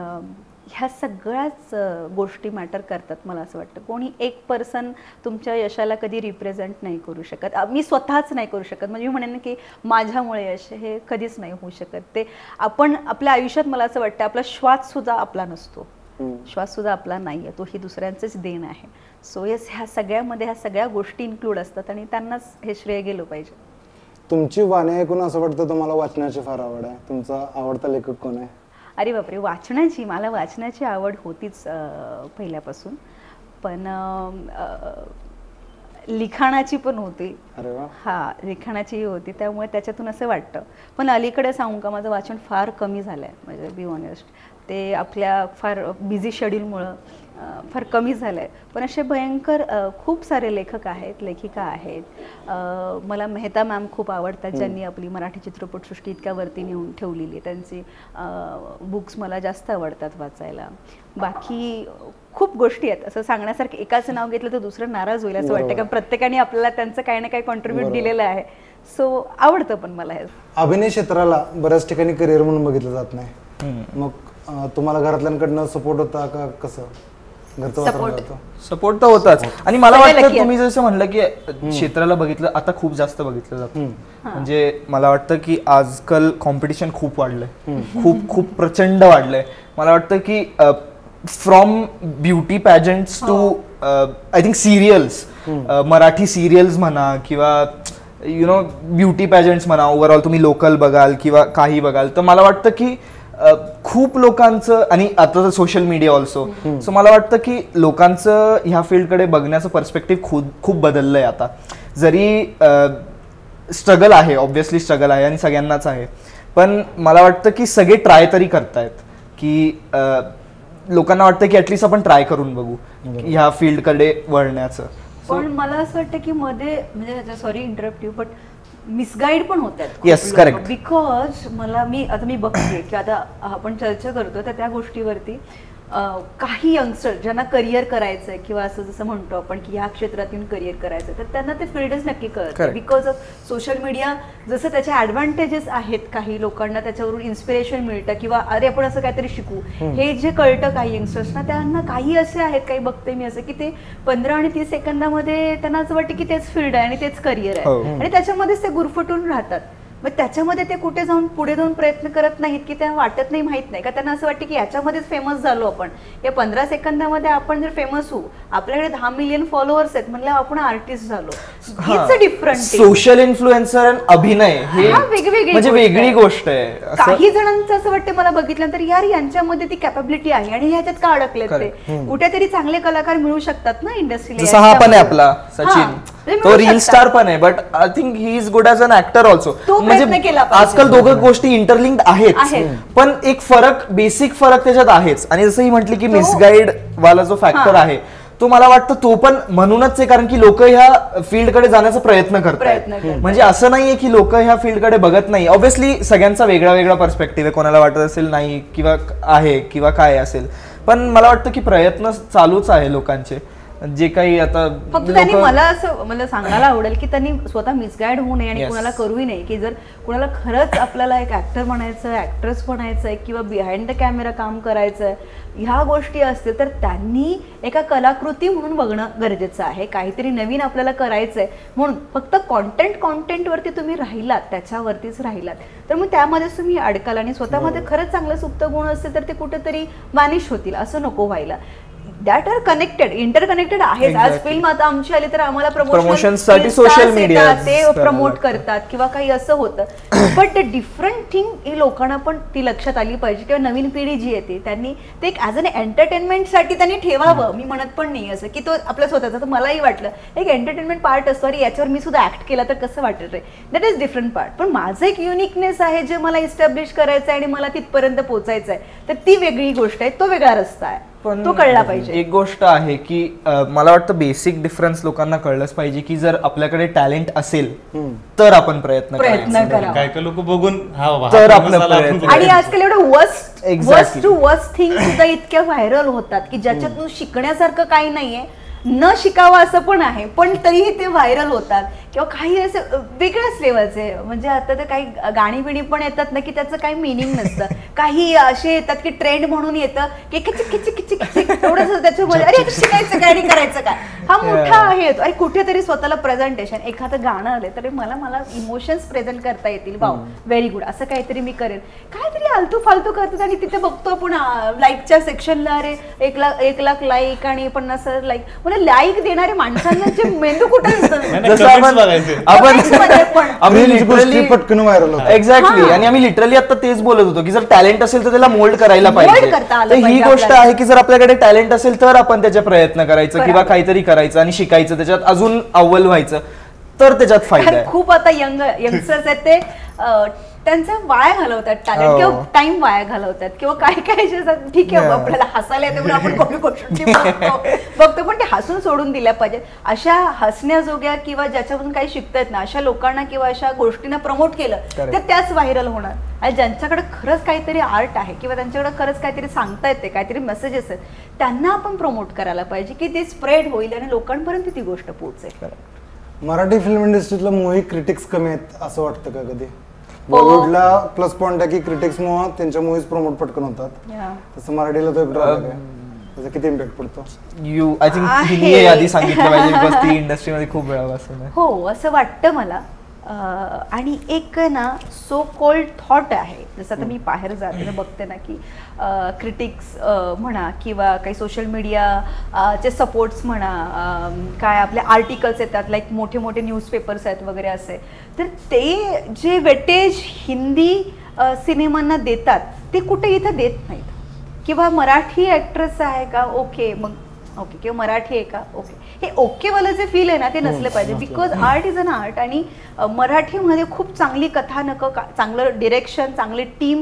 ह्या सगळ्याच गोष्टी मॅटर करतात मला असं वाटतं. कोणी एक पर्सन तुमच्या यशाला कधी रिप्रेझेंट नाही करू शकत. मी स्वतःच नाही करू शकत. म्हणजे मी म्हणेन की माझ्यामुळे यश हे कधीच नाही होऊ शकत. ते आपण आपल्या आयुष्यात, मला असं वाटतं, आपला श्वाससुद्धा आपला नसतो, श्वाससुद्धा आपला नाही आहे, तो ही दुसऱ्यांचंच देण आहे. सो येस, ह्या सगळ्यामध्ये ह्या सगळ्या गोष्टी इन्क्लूड असतात आणि त्यांनाच हे श्रेय गेलं पाहिजे. तुमची वाणी ऐकून असं वाटतं तुम्हाला वाचनाची फार आवड आहे. तुमचा आवडता लेखक कोण आहे? अरे बापरे, मला वाचनाची आवड होतीच पहिल्यापासून, पण लिखाणाची पण होती. अरे वा. हां, लिखाणाचीही होती, त्यामुळे त्याच्यातून असं वाटतं. पण अलीकडे सांगू का, माझं वाचन फार कमी झालं आहे, म्हणजे बी ऑनेस्ट. ते आपल्या फार बिझी शेड्यूलमुळं फार कमी झालं आहे. पण असे भयंकर खूप सारे लेखक आहेत, लेखिका आहेत. मला मेहता मॅम खूप आवडतात, ज्यांनी आपली मराठी चित्रपटसृष्टी इतक्या वरती नेऊन ठेवलेली आहे. त्यांची बुक्स मला जास्त आवडतात वाचायला. बाकी खूप गोष्टी आहेत, असं सांगण्यासारखं एकाचं नाव घेतलं तर दुसरं नाराज होईल असं वाटतं, कारण प्रत्येकाने आपल्याला त्यांचं काही ना काही कॉन्ट्रीब्यूट दिलेलं आहे. सो आवडतं पण मला हे. अभिनय क्षेत्राला बऱ्याच ठिकाणी करिअर म्हणून बघितलं जात नाही, मग तुम्हाला घरातल्यांकडनं सपोर्ट होता का? कसं सपोर्ट तर होताच. आणि मला वाटतं तुम्ही जसं म्हणलं की क्षेत्राला बघितलं, आता खूप जास्त बघितलं जातं. म्हणजे मला वाटतं की आजकाल कॉम्पिटिशन खूप वाढलंय, खूप खूप प्रचंड वाढलंय. मला वाटतं की from beauty pageants to I think serials, Marathi serials म्हणा किंवा यु नो ब्युटी पॅजंट्स म्हणा, ओव्हरऑल तुम्ही लोकल बघाल किंवा काही बघाल, तर मला वाटतं की खूप लोकांचं, आणि आता तर सोशल मीडिया ऑल्सो, सो मला वाटतं की लोकांचं ह्या फील्डकडे बघण्याचं पर्स्पेक्टिव्ह खूप बदललंय आता. जरी स्ट्रगल आहे, ऑब्व्हियसली स्ट्रगल आहे आणि सगळ्यांनाच आहे, पण मला वाटतं की सगळे ट्राय तरी करतायत, की लोकांना वाटतं की ॲटलिस्ट आपण ट्राय करून बघू ह्या फील्डकडे वळण्याचं. पण मला असं वाटतं की मध्ये, म्हणजे सॉरी इंटरप्टिव्ह, बट मिसगाईड पण होत आहेत. Yes, correct. बिकॉज मी बघते की आता आपण चर्चा करतो तर त्या गोष्टीवरती काही यंगस्टर ज्यांना करिअर करायचंय किंवा असं जसं म्हणतो आपण की ह्या क्षेत्रातून करिअर करायचं, तर त्यांना ते फील्डच नक्की कळतं. बिकॉज ऑफ सोशल मीडिया, जसं त्याचे ॲडव्हान्टेजेस आहेत, काही लोकांना त्याच्यावरून इन्स्पिरेशन मिळतं किंवा अरे आपण असं काहीतरी शिकू, हे जे कळतं काही यंगस्टर्सना, त्यांना काही असे आहेत, काही बघते मी असं की ते 15 आणि 30 सेकंदामध्ये त्यांना असं वाटतं की तेच फील्ड आहे आणि तेच करिअर आहे आणि त्याच्यामध्येच ते गुरफटून राहतात. मग त्याच्यामध्ये ते कुठे जाऊन पुढे जाऊन प्रयत्न करत नाहीत की त्यांना वाटत नाही, माहित नाही का, त्यांना असं वाटतं की याच्यामध्येच फेमस झालो आपण, या 15 सेकंदामध्ये आपण जर फेमस होऊ, आपल्याकडे 10 मिलियन फॉलोअर्स आहेत म्हणजे आपण आर्टिस्ट झालो. It's a different social influencer आणि अभिनय हे म्हणजे वेगळी गोष्ट आहे. काही जणांचं असं वाटतं मला बघितल्यानंतर, यार यांच्यामध्ये ती कॅपॅबिलिटी आहे आणि ह्याच्यात का अडकलेत ते, कुठेतरी चांगले कलाकार मिळू शकतात ना इंडस्ट्रीला. जसा हा पण आहे आपला सचिन, तो रील स्टार पण आहे, but I think he is good as an actor also. म्हणजे आजकाल दोघं गोष्टी इंटरलिंक्ड आहेत, पण एक फरक, बेसिक फरक त्याच्यात आहेच. आणि जसं ही म्हटली की मिसगाईड वाला जो फॅक्टर आहे, तो मला वाटतं तो पण म्हणूनच आहे, कारण की लोक ह्या फील्डकडे जाण्याचा प्रयत्न करतात. म्हणजे असं नाहीये की लोक ह्या फील्डकडे बघत नाही. ऑब्व्हियसली सगळ्यांचा वेगळा वेगळा पर्स्पेक्टिव्ह आहे, कोणाला वाटत असेल नाही किंवा आहे किंवा काय असेल, पण मला वाटतं की प्रयत्न चालूच आहे लोकांचे. जे काही आता फक्त त्यांनी मला सांगायला आवडेल की त्यांनी स्वतः मिसगाईड होऊ नये आणि कुणाला करूही नाही, की जर कुणाला खरंच आपल्याला एक ऍक्टर बनायचं, ऍक्ट्रेस बनायचंय किंवा बिहाइंड द कॅमेरा काम करायचंय, ह्या गोष्टी असतील तर त्यांनी एका कलाकृती म्हणून बघणं गरजेचं आहे. काहीतरी नवीन आपल्याला करायचंय म्हणून फक्त कॉन्टेंटवरती तुम्ही राहिलात, त्याच्यावरतीच राहिलात, तर मग त्यामध्येच तुम्ही अडकाल आणि स्वतःमध्ये खरंच चांगलं सुप्त गुण असतील तर ते कुठेतरी वॅनिश होतील. असं नको व्हायला. दॅट आर कनेक्टेड, इंटरकनेक्टेड आहेत. आज फिल्म आता आमची आली तर आम्हाला प्रमोशनसाठी social media ते प्रमोट करतात किंवा काही असं होतं. बट डिफरंट थिंग ही लोकांना पण ती लक्षात आली पाहिजे किंवा नवीन पिढी जी येते त्यांनी ते एक ॲज अन एंटरटेनमेंटसाठी त्यांनी ठेवावं. मी म्हणत पण नाही असं की तो आपल्या स्वतःचा, तर मलाही वाटलं एक एंटरटेनमेंट पार्ट असतो, अरे याच्यावर मी सुद्धा ऍक्ट केला तर कसं वाटेल रे, दॅट इज डिफरंट पार्ट. पण माझं एक युनिकनेस आहे जे मला इस्टॅब्लिश करायचं आहे आणि मला तिथपर्यंत पोहोचायचं आहे, तर ती वेगळी गोष्ट आहे, तो वेगळा रस्ता आहे, पण तो कळला पाहिजे. एक गोष्ट आहे की मला वाटतं बेसिक डिफरन्स लोकांना कळलंच पाहिजे की जर आपल्याकडे टॅलेंट असेल तर आपण प्रयत्न करा. काय काय लोक बघून तर आपलं प्रयत्न. आणि आजकाल एवढं वर्स्ट टू वर्स्ट थिंग सुद्धा इतक्या व्हायरल होतात की ज्याच्यातून शिकण्यासारखं काही नाहीये, न शिकावं असं पण आहे, पण तरीही ते व्हायरल होतात किंवा काही असे वेगळ्याच लेवलचे. म्हणजे आता तर काही गाणी बिणी पण येतात ना की त्याचं काही मिनिंग नसतं. काही असे येतात की ट्रेंड म्हणून येतं की किचिक किचिक किचिक किचिक थोडंसं त्याच्यामध्ये अरे शिकायचं काय आणि करायचं काय, हा मोठा आहे येतो. अरे कुठेतरी स्वतःला प्रेझेंटेशन, एखादं गाणं आलं तर मला इमोशन्स प्रेझेंट करता येतील, वाव व्हेरी गुड, असं काहीतरी मी करेन. काहीतरी आलतू फालतू करतात आणि तिथे बघतो आपण लाईकच्या सेक्शनला अरे 1 लाख लाईक आणि 50,000 लाईक. म्हणजे लाईक देणारे माणसांना मेंदू कुठे पटकन व्हायरल होतं. एक्झॅक्टली. आणि आम्ही लिटरली आता तेच बोलत होतो की जर टॅलेंट असेल तर त्याला मोल्ड करायला पाहिजे. तर ही गोष्ट आहे की जर आपल्याकडे टॅलेंट असेल तर आपण त्याचे प्रयत्न करायचं किंवा काहीतरी करायचं आणि शिकायचं, त्याच्यात अजून अव्वल व्हायचं, तर त्याच्यात फायदा आहे. खूप आता यंगस्टर्स आहेत ते त्यांचा वाया घालवतात, टॅलेंट किंवा टाइम वाया घालवतात किंवा काही काही ठीक आहे आपल्याला हसायला येते म्हणून आपण कोणी गोष्टी बघतो, पण ते हसून सोडून दिल्या पाहिजेत. अशा हसण्याजोग्या किंवा ज्याच्यापासून काही शिकता येत ना अशा लोकांना किंवा अशा गोष्टींना प्रमोट केलं तर त्याच व्हायरल होणार. आणि ज्यांच्याकडे खरंच काहीतरी आर्ट आहे किंवा त्यांच्याकडे खरंच काहीतरी सांगता येते, काहीतरी मेसेजेस आहेत, त्यांना आपण प्रमोट करायला पाहिजे की ते स्प्रेड होईल आणि लोकांपर्यंत ती गोष्ट पोहोचेल. मराठी फिल्म इंडस्ट्रीतला मूवी क्रिटिक्स कमी आहेत असं वाटतं का कधी? बॉलिवूडला प्लस पॉइंट आहे की क्रिटिक्स मुळे त्यांच्या मूवीज प्रमोट पटकन होतात, तसं मराठीला तो एक ड्रॉबॅक आहे. त्याचा किती इम्पॅक्ट पडतो? आय थिंक हिने आधी सांगितलं पाहिजे बिकॉज ती इंडस्ट्रीमध्ये खूप वेळा असं. हो असं वाटतं मला. आणि एक ना सो कॉल्ड थॉट आहे, जसं आता मी बाहेर जाते बघते ना की क्रिटिक्स म्हणा किंवा काही सोशल मीडियाचे सपोर्ट्स म्हणा, काय आपले आर्टिकल्स येतात लाईक मोठे मोठे न्यूजपेपर्स आहेत वगैरे असे, तर ते जे वेटेज हिंदी सिनेमांना देतात ते कुठे इथं देत नाहीत. किंवा मराठी ॲक्ट्रेस आहे का, ओके मग ओके, किंवा मराठी आहे का, ओके, हे ओकेवालं जे फील आहे ना ते नसलं पाहिजे. Because art is an art. आणि मराठीमध्ये खूप चांगली कथानकं, चांगलं डिरेक्शन, चांगली टीम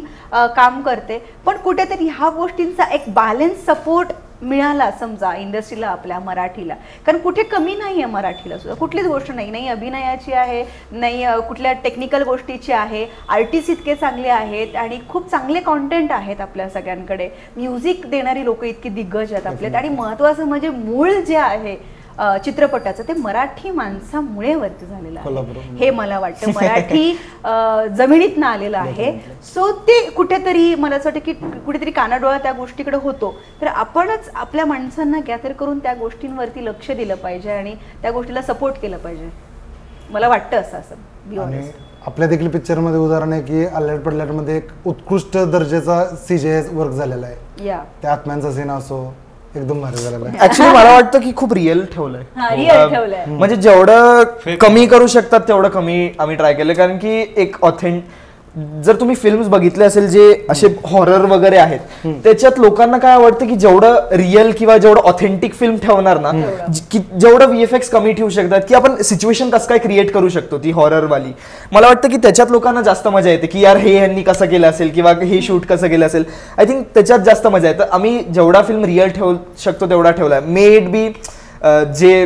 काम करते, पण कुठेतरी ह्या गोष्टींचा एक बॅलन्स सपोर्ट मिळाला समजा इंडस्ट्रीला आपल्या मराठीला, कारण कुठे कमी नाही आहे मराठीला सुद्धा, कुठलीच गोष्ट नाही, नाही अभिनयाची आहे, नाही कुठल्या टेक्निकल गोष्टीची आहे, आर्टिस्ट इतके चांगले आहेत आणि खूप चांगले कॉन्टेंट आहेत आपल्या सगळ्यांकडे, म्युझिक देणारी लोक इतकी दिग्गज आहेत आपल्यात. आणि महत्त्वाचं म्हणजे मूळ जे आहे चित्रपटाचं ते मराठी माणसामुळे वरती झालेलं आहे हे मला वाटतं. मराठी जमिनीतनं आलेलं आहे. सो ते कुठेतरी मला असं वाटतं की कुठेतरी कानाडोळा त्या गोष्टीकडे होतो, तर आपणच आपल्या माणसांना गॅदर करून त्या गोष्टींवरती लक्ष दिलं पाहिजे आणि त्या गोष्टीला सपोर्ट केलं पाहिजे. मला वाटतं असं. आणि आपल्या देखील पिक्चरमध्ये उदाहरण आहे की अल्लड पडल्यामध्ये एक उत्कृष्ट दर्जाचा CGI वर्क झालेला आहे. त्या आत्म्यांचा सीन असो एकदम भारी झालेला आहे. ऍक्च्युली मला वाटतं की खूप रिअल ठेवलंय. म्हणजे जेवढं कमी करू शकतात तेवढं कमी आम्ही ट्राय केलं, कारण की एक जर तुम्ही फिल्म्स बघितले असेल जे असे हॉरर वगैरे आहेत, त्याच्यात लोकांना काय आवडतं की जेवढं रिअल किंवा जेवढं ऑथेंटिक फिल्म ठेवणार ना, जेवढं VFX कमी ठेवू शकतात की आपण सिच्युएशन कसं काय क्रिएट करू शकतो ती हॉररवाली, मला वाटतं की त्याच्यात लोकांना जास्त मजा येते की यार हे ह्यांनी कसं केलं असेल किंवा हे शूट कसं केलं असेल. आय थिंक त्याच्यात जास्त मजा येते. आम्ही जेवढा फिल्म रिअल ठेवू शकतो तेवढा ठेवलाय. मेड बी जे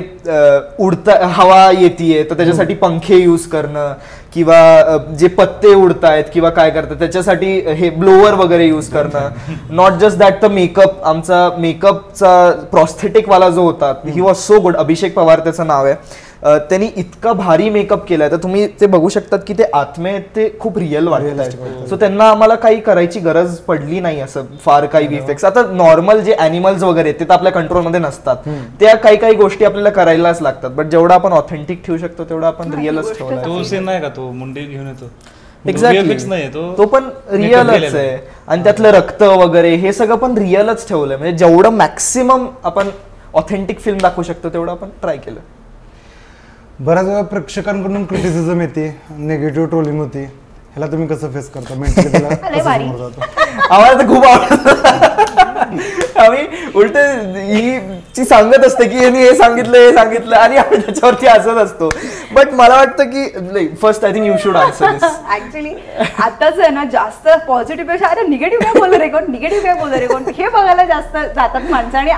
उडता हवा येते तर त्याच्यासाठी पंखे यूज करणं किंवा जे पत्ते उडतायत किंवा काय करतात त्याच्यासाठी हे ब्लोअर वगैरे यूज करणं. Not just that the makeup, आमचा मेकअपचा प्रॉस्थेटिक वाला जो होता ही वॉज सो गुड. अभिषेक पवार त्याचं नाव आहे. त्यांनी इतका भारी मेकअप केलाय तर तुम्ही ते बघू शकतात की ते आत्मे ते खूप रिअल वाटतात. सो त्यांना आम्हाला काही करायची गरज पडली नाही असं फार काही VFX. आता नॉर्मल जे अॅनिमल्स वगैरे ते तर आपल्या कंट्रोलमध्ये नसतात, त्या काही काही गोष्टी आपल्याला करायलाच लागतात, बट जेवढं आपण ऑथेंटिक ठेवू शकतो तेवढं आपण रिअलच ठेवलं. तो सीन नाही का तो मुंडी घेऊन येतो एक्झॅक्टली तो पण रिअलच आहे आणि त्यातलं रक्त वगैरे हे सगळं पण रिअलच ठेवलंय म्हणजे जेवढं मॅक्सिमम आपण ऑथेंटिक फिल्म दाखवू शकतो तेवढं आपण ट्राय केलं. बऱ्याच वेळा प्रेक्षकांकडून क्रिटिसिझम येते, निगेटिव्ह ट्रोलिंग होती, ह्याला तुम्ही कसं फेस करता? मेंटली त्याला कसं समोर जातो? आम्हाला तर खूप आवडतं. आम्ही उलट ही सांगत असते की हे सांगितलं आणि आम्ही त्याच्यावरती हसत असतो. बट मला वाटतं की first I think you should answer this. Actually आताच आहे ना जास्त पॉझिटिव्ह पेक्षा अरे निगेटिव्ह काय बोललं रे कोण, निगेटिव्ह काय बोललं रे कोण, हे बघायला जास्त जातात माणसं आणि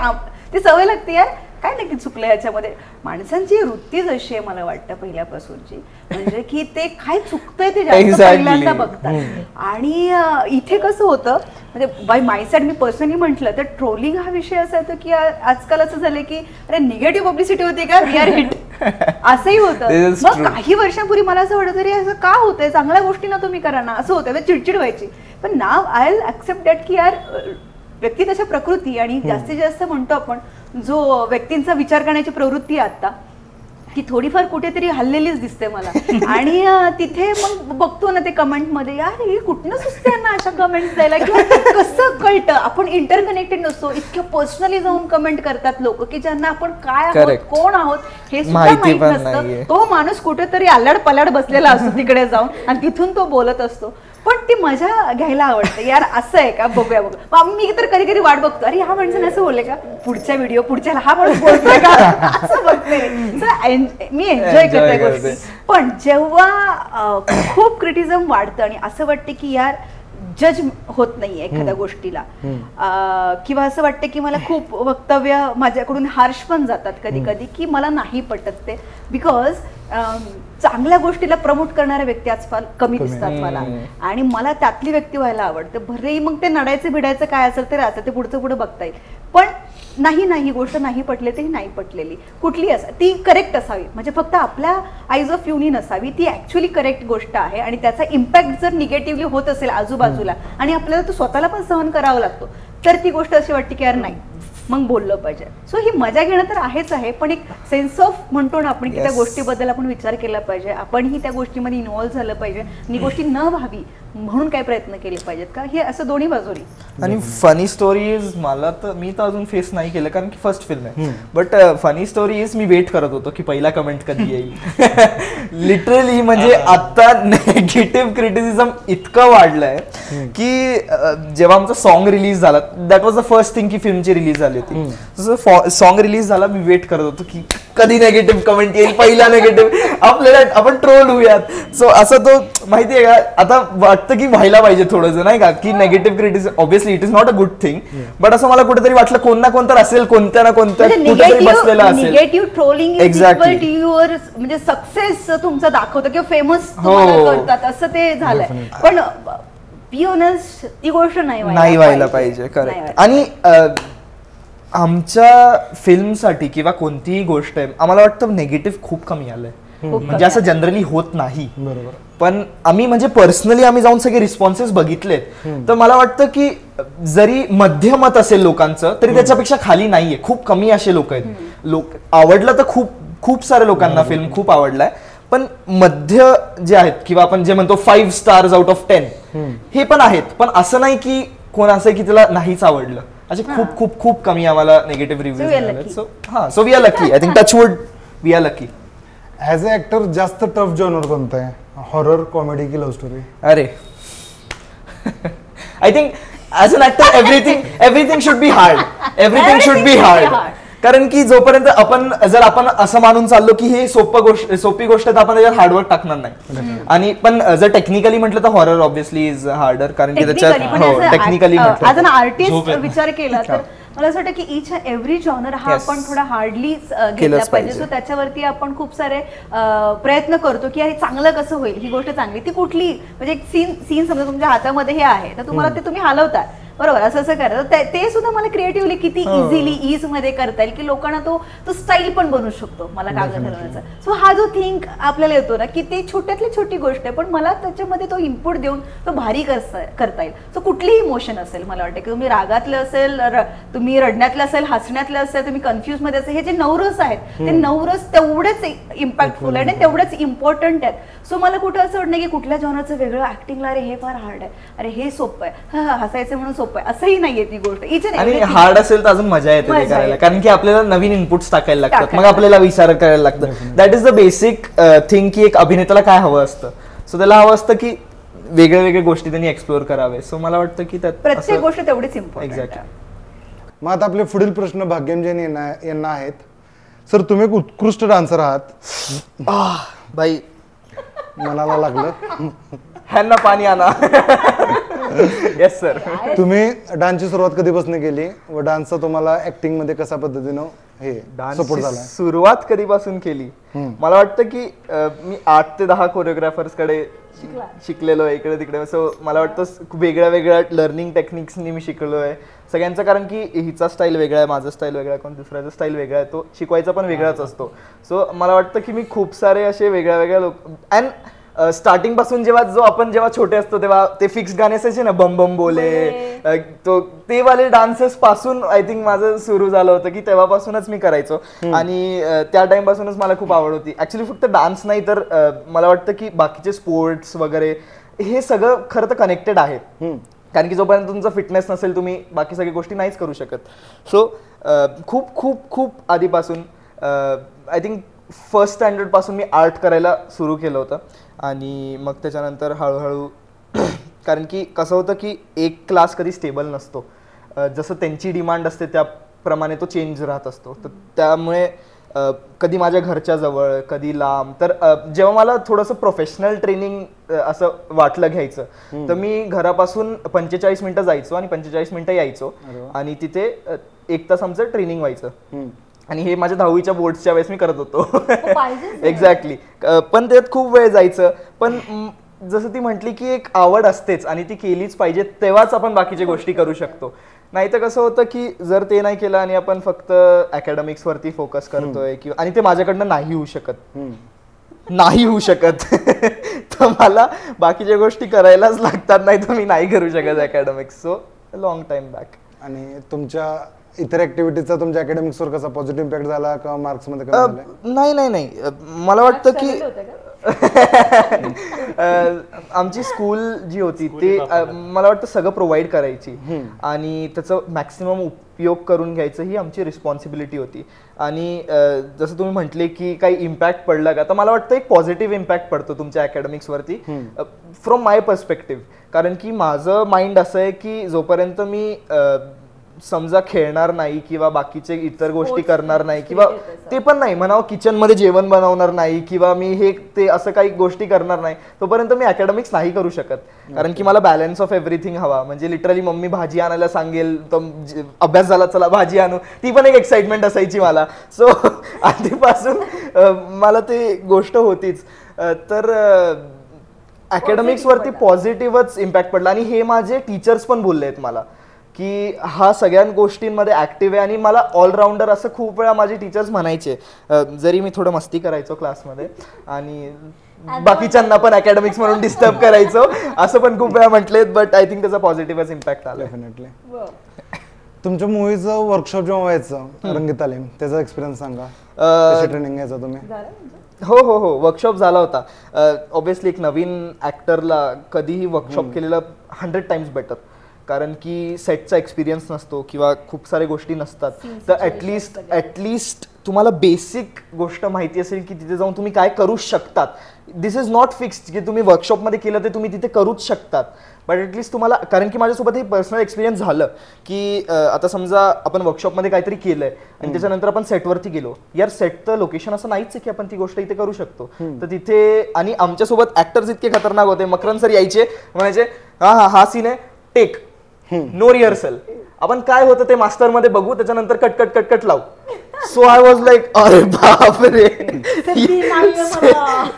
ती सवय लागते यार काय नक्की चुकलं ह्याच्यामध्ये. माणसांची वृत्तीच अशी आहे मला वाटतं पहिल्यापासूनची, म्हणजे की ते काय चुकतंय ते जास्त पहिल्यांदा बघतात. आणि इथे कसं होतं म्हणजे बाय माय साईड मी पर्सनली म्हटलं तर ट्रोलिंग हा विषय असा येतो की आजकाल असं झालं की अरे निगेटिव्ह पब्लिसिटी होती का वी आर हिट असंही होतं. मग काही वर्षांपूर्वी मला असं वाटत अरे असं का होतंय, चांगल्या गोष्टी ना तुम्ही करा ना, असं होतं चिडचिड व्हायची. पण नाव आय विल ऍक्सेप्ट दॅट की यार व्यक्ती तशा प्रकृती आणि जास्तीत जास्त म्हणतो आपण जो व्यक्तींचा विचार करण्याची प्रवृत्ती आहे आता ती थोडीफार कुठेतरी हल्लेलीच दिसते मला. आणि तिथे मग बघतो ना ते कमेंटमध्ये यार हे कुठनं सुचते ना अशा कमेंट्स द्यायला किंवा कसं कळतं आपण इंटरकनेक्टेड नसतो, इतकं पर्सनली जाऊन कमेंट करतात लोक की ज्यांना आपण काय आहोत कोण आहोत हे सुद्धा माहित नसतं. तो माणूस कुठेतरी आल्याड पल्याड बसलेला असतो तिकडे जाऊन आणि तिथून तो बोलत असतो. पण ती मजा घ्यायला आवडते यार असं आहे का बघूया बघ. मी तर कधी कधी वाट बघतो अरे ह्या माणसाने असं बोलले का पुढच्या व्हिडिओ पुढच्याला हा माणूस बोलतोय का असं बघते. मी एन्जॉय करते गोष्टी. पण जेव्हा खूप क्रिटिझम वाढतं आणि असं वाटतं की यार जज होत नाहीये एखाद्या गोष्टीला किंवा असं वाटतं की मला खूप वक्तव्य माझ्याकडून हार्श पण जातात कधी कधी की मला नाही पटत ते. बिकॉज चांगल्या गोष्टीला प्रमोट करणाऱ्या व्यक्ती आजकाल कमी दिसतात मला आणि मला त्यातली व्यक्ती व्हायला आवडते. भलेही मग ते नडायचं भिडायचं काय असेल ते राहतं ते पुढचं पुढे बघता येईल. पण नाही गोष्ट नाही पटले ते नाही पटलेली कुठली ती करेक्ट असावी म्हणजे फक्त आपल्या आईज ऑफ व्ह्यूनी नसावी, ती ऍक्च्युअली करेक्ट गोष्ट आहे आणि त्याचा इम्पॅक्ट जर निगेटिव्हली होत असेल आजूबाजूला आणि आपल्याला तो स्वतःला पण सहन करावा लागतो तर ती गोष्ट अशी वाटते की यार नाही मग बोललं पाहिजे. सो ही मजा घेणं तर आहेच आहे पण एक सेन्स ऑफ म्हणतो ना आपण की त्या गोष्टीबद्दल आपण विचार केला पाहिजे, आपणही त्या गोष्टीमध्ये इन्व्हॉल्व्ह झालं पाहिजे आणि गोष्टी न व्हावी म्हणून काय प्रयत्न केले पाहिजेत का हे असं दोन्ही बाजूनी. आणि फनी स्टोरीज मला तर मी तर अजून फेस नाही केलं कारण की फर्स्ट फिल्म आहे. बट फनी स्टोरीज मी वेट करत होतो की पहिला कमेंट कधी येईल. लिटरली म्हणजे आता नेगेटिव्ह क्रिटिसिझम इतकं वाढलंय की जेव्हा आमचा सॉन्ग रिलीज झाला that was the first thing की फिल्मची रिलीज झाली होती. जसं सॉन्ग रिलीज झाला मी वेट करत होतो की कधी नेगेटिव्ह कमेंट येईल, पहिला नेगेटिव्ह आपल्याला आपण ट्रोल होऊयात. सो असं तो माहितीये का आता वाटतं की व्हायला पाहिजे थोडंसं नाही का की negative criticism obviously it is not a good thing but असं मला कुठेतरी वाटलं कोण ना कोणतर असेल कोणत्या ना कोणत्या कुठेतरी बसलेला असेल. निगेटिव्ह ट्रोलिंग एक्झॅक्टली युअर म्हणजे सक्सेस तुमचा दाखवतं किंवा फेमस करतात असं ते झालंय. पण बी ऑनेस्ट ती गोष्ट नाही व्हायला पाहिजे. करेक्ट. आणि आमच्या फिल्मसाठी किंवा कोणतीही गोष्ट आहे आम्हाला वाटतं निगेटिव्ह खूप कमी आलंय म्हणजे असं जनरली होत नाही. बरोबर. पण आम्ही म्हणजे पर्सनली आम्ही जाऊन सगळे रिस्पॉन्सेस बघितलेत तर मला वाटतं की जरी मध्यमत असेल लोकांचं तरी त्याच्यापेक्षा खाली नाहीये. खूप कमी असे लोक आहेत. लोक आवडलं तर खूप साऱ्या लोकांना फिल्म खूप आवडलाय पण मध्य जे आहेत किंवा आपण जे म्हणतो 5 stars आउट ऑफ 10 हे पण आहेत. पण असं नाही की कोण असं की त्याला नाहीच आवडलं. असे खूप खूप खूप कमी आम्हाला निगेटिव्ह रिव्ह्यूज मिळाले. So we are lucky. I think touch wood we are lucky. As a actor जास्त टफ जॉनर कोणता आहे, हॉरर, कॉमेडी की लव्ह स्टोरी? अरे I think as an actor everything should be hard. Everything should be hard. कारण की जोपर्यंत आपण जर आपण असं मानून चाललो की हे सोपी गोष्ट तर आपण त्याच्यात हार्डवर्क टाकणार नाही. आणि पण जर टेक्निकली म्हटलं तर हॉरर ऑब्व्हियसली इज हार्डर कारण की त्याच्यात टेक्निकली ऍज अन आर्टिस्ट विचार केला तर मला असं वाटतं की इच अँड एव्हरी जॉनर हा आपण थोडा हार्डली घेतला पाहिजे. सो त्याच्यावरती आपण खूप सारे प्रयत्न करतो की अरे चांगलं कसं होईल, ही गोष्ट चांगली ती कुठली म्हणजे एक सीन समजा तुमच्या हातामध्ये हे आहे तर तुम्हाला ते तुम्ही हलवता बरोबर असं असं करायचं ते सुद्धा मला क्रिएटिव्हली किती इझिली ईज मध्ये करता येईल की लोकांना तो स्टाईल पण बनवू शकतो मला कागद हलवण्याचा. सो हा जो थिंक आपल्याला येतो ना की ते छोट्यातली छोटी गोष्ट आहे पण मला त्याच्यामध्ये तो इनपुट देऊन तो भारी करता येईल. सो कुठलीही इमोशन असेल मला वाटतं की तुम्ही रागातलं असेल, तुम्ही रडण्यातलं असेल, हसण्यातलं असेल, तुम्ही कन्फ्युज मध्ये असेल, हे जे नवरस आहेत ते नवरस तेवढेच इम्पॅक्टफुल आहे आणि तेवढेच इम्पॉर्टंट आहेत. सो मला कुठं असं वाटतं की कुठल्या जॉनरचं वेगळं ऍक्टिंगला अरे हे फार हार्ड आहे, अरे हे सोपं आहे, हसायचं म्हणून सोपं आहे, असंही नाहीये ती गोष्ट. आणि हार्ड असेल तर अजून मजा येते ते करायला, कारण की आपल्याला नवीन इनपुट्स टाकायला लागतात, मग आपल्याला विचार करायला लागतं. That is the basic thing की एक अभिनेत्याला काय हवं असतं. सो त्याला हवं असतं की वेगळ्या वेगळ्या गोष्टी त्यांनी एक्सप्लोर करावे. सो मला वाटतं की त्यात प्रत्येक गोष्ट तेवढीच इम्पॉर्टंट. एक्झॅक्टली. मग आता आपले पुढील प्रश्न भाग्यम जैन यांना आहेत. सर तुम्ही एक उत्कृष्ट डान्सर आहात. भाई मनाला लागलं. ह्यांना पाणी आणा. Yes sir. तुम्ही डान्सची सुरुवात कधीपासून केली व डान्सचा तुम्हाला ऍक्टिंग मध्ये कशा पद्धतीनं हे सपोर्ट झाला? सुरुवात कधीपासून केली? मला वाटतं की मी 8 ते 10 कोरिओग्राफर्स कडे शिकलेलो आहे इकडे तिकडे. सो मला वाटतं वेगळ्या वेगळ्या लर्निंग टेक्निक्सनी मी शिकलो आहे सगळ्यांचं, कारण की हिचा स्टाईल वेगळा आहे, माझा स्टाईल वेगळा आहे, कोण दुसऱ्याचा स्टाईल वेगळा आहे, तो शिकवायचा पण वेगळाच असतो. सो मला वाटतं की मी खूप सारे असे वेगळ्या वेगळ्या लोक अँड स्टार्टिंग पासून जेव्हा छोटे असतो तेव्हा ते फिक्स गाणे असायचे ना, बम बम बोले, तो ते वाले डान्सेस पासून आय थिंक माझं सुरू झालं होतं की तेव्हापासूनच मी करायचो. आणि त्या टाइम पासूनच मला खूप आवड होती. ऍक्च्युली फक्त डान्स नाही तर मला वाटतं की बाकीचे स्पोर्ट्स वगैरे हे सगळं खरं तर कनेक्टेड आहेत, कारण की जोपर्यंत तुमचा फिटनेस नसेल तुम्ही बाकी सगळी गोष्टी नाहीच करू शकत. सो खूप खूप खूप आधीपासून आय थिंक फर्स्ट स्टँडर्ड पासून मी आर्ट करायला सुरू केलं होतं. आणि मग त्याच्यानंतर हळूहळू कारण की कसं होतं की एक क्लास कधी स्टेबल नसतो, जसं त्यांची डिमांड असते त्याप्रमाणे तो चेंज राहत असतो. तर त्यामुळे कधी माझ्या घरच्या जवळ कधी लांब. तर जेव्हा मला थोडंसं प्रोफेशनल ट्रेनिंग असं वाटलं घ्यायचं तर मी घरापासून 45 मिनिटं जायचो आणि 45 मिनिटं यायचो आणि तिथे 1 तास आमचं ट्रेनिंग व्हायचं. आणि हे माझ्या 10वीच्या बोर्ड्सच्या वेळेस मी करत होतो. एक्झॅक्टली. पण त्यात खूप वेळ जायचं. पण जसं ती म्हटली की एक आवड असतेच आणि ती केलीच पाहिजे, तेव्हाच आपण बाकीच्या गोष्टी करू शकतो. नाही तर कसं होतं की जर ते नाही केलं आणि आपण फक्त अकॅडमिक्स वरती फोकस करतोय किंवा आणि ते माझ्याकडनं नाही होऊ शकत तर मला बाकीच्या गोष्टी करायलाच लागतात, नाही तर मी नाही करू शकत academics. So long time back. आणि तुमच्या इतर ऍक्टिव्हिटीजचा तुमच्या अकॅडमिक्सवर कसा पॉझिटिव्ह इम्पॅक्ट झाला का मार्क्स मध्ये कमी झाला? नाही मला वाटतं की आमची स्कूल जी होती ते मला वाटतं सगळं प्रोव्हाइड करायची आणि त्याचं मॅक्सिमम उपयोग करून घ्यायचं ही आमची रिस्पॉन्सिबिलिटी होती. आणि जसं तुम्ही म्हटले की काही इम्पॅक्ट पडला का, तर मला वाटतं एक पॉझिटिव्ह इम्पॅक्ट पडतो तुमच्या अकॅडमिक्सवरती फ्रॉम माय पर्स्पेक्टिव्ह. कारण की माझं माइंड असं आहे की जोपर्यंत मी समजा खेळणार नाही किंवा बाकीचे इतर गोष्टी करणार नाही किंवा ते पण नाही म्हणावं किचनमध्ये जेवण बनवणार नाही किंवा मी हे ते असं काही गोष्टी करणार नाही तोपर्यंत मी अकॅडमिक्स नाही करू शकत. कारण की मला बॅलन्स ऑफ एव्हरीथिंग हवा. म्हणजे लिटरली मम्मी भाजी आणायला सांगेल तर अभ्यास झाला चला भाजी आणू, ती पण एक एक्साइटमेंट असायची मला. सो आधीपासून मला ते गोष्ट होतीच. तर अकॅडमिक्स वरती पॉझिटिव्हच इम्पॅक्ट पडला. आणि हे माझे टीचर्स पण बोलले आहेत मला की हा सगळ्या गोष्टींमध्ये ऍक्टिव्ह आहे. आणि मला ऑलराऊंडर असं खूप वेळा माझे टीचर्स म्हणायचे, जरी मी थोडं मस्ती करायचो क्लासमध्ये आणि बाकीच्यांना पण अकॅडमिक्स म्हणून डिस्टर्ब करायचो, असं पण खूप वेळा म्हटलेत. बट आय थिंक त्याचा पॉझिटिव्हच इम्पॅक्ट आला. डेफिनेटली. तुमच्या मूवीचं वर्कशॉप जेव्हा व्हायचं रंगीत तालीम, त्याचा एक्सपिरियन्स सांगा. ट्रेनिंग घ्यायचा तुम्ही? हो वर्कशॉप झाला होता. ऑब्व्हियसली एक नवीन ऍक्टरला कधीही वर्कशॉप केलेलं 100 टाइम्स बेटर, कारण की सेटचा एक्सपिरियन्स नसतो किंवा खूप साऱ्या गोष्टी नसतात. तर ॲटलिस्ट तुम्हाला बेसिक गोष्ट माहिती असेल की तिथे जाऊन तुम्ही काय करू शकतात. दिस इज नॉट फिक्स्ड की तुम्ही वर्कशॉपमध्ये केलं ते तुम्ही तिथे करूच शकतात, बट ॲटलिस्ट तुम्हाला, कारण की माझ्यासोबत हे पर्सनल एक्सपिरियन्स झालं की आता समजा आपण वर्कशॉपमध्ये काहीतरी केलंय आणि त्याच्यानंतर आपण सेटवरती गेलो, यार सेटचं लोकेशन असं नाहीच आहे की आपण ती गोष्ट इथे करू शकतो. तर तिथे आणि आमच्यासोबत ऍक्टर्स इतके खतरनाक होते. मकरन सर यायचे म्हणायचे हा सीन आहे, टेक, नो रिहर्सल, आपण काय होतं ते मास्टर मध्ये बघू, त्याच्यानंतर कट कट कट कट लावू. सो आय वॉज लाईक अरे बापरे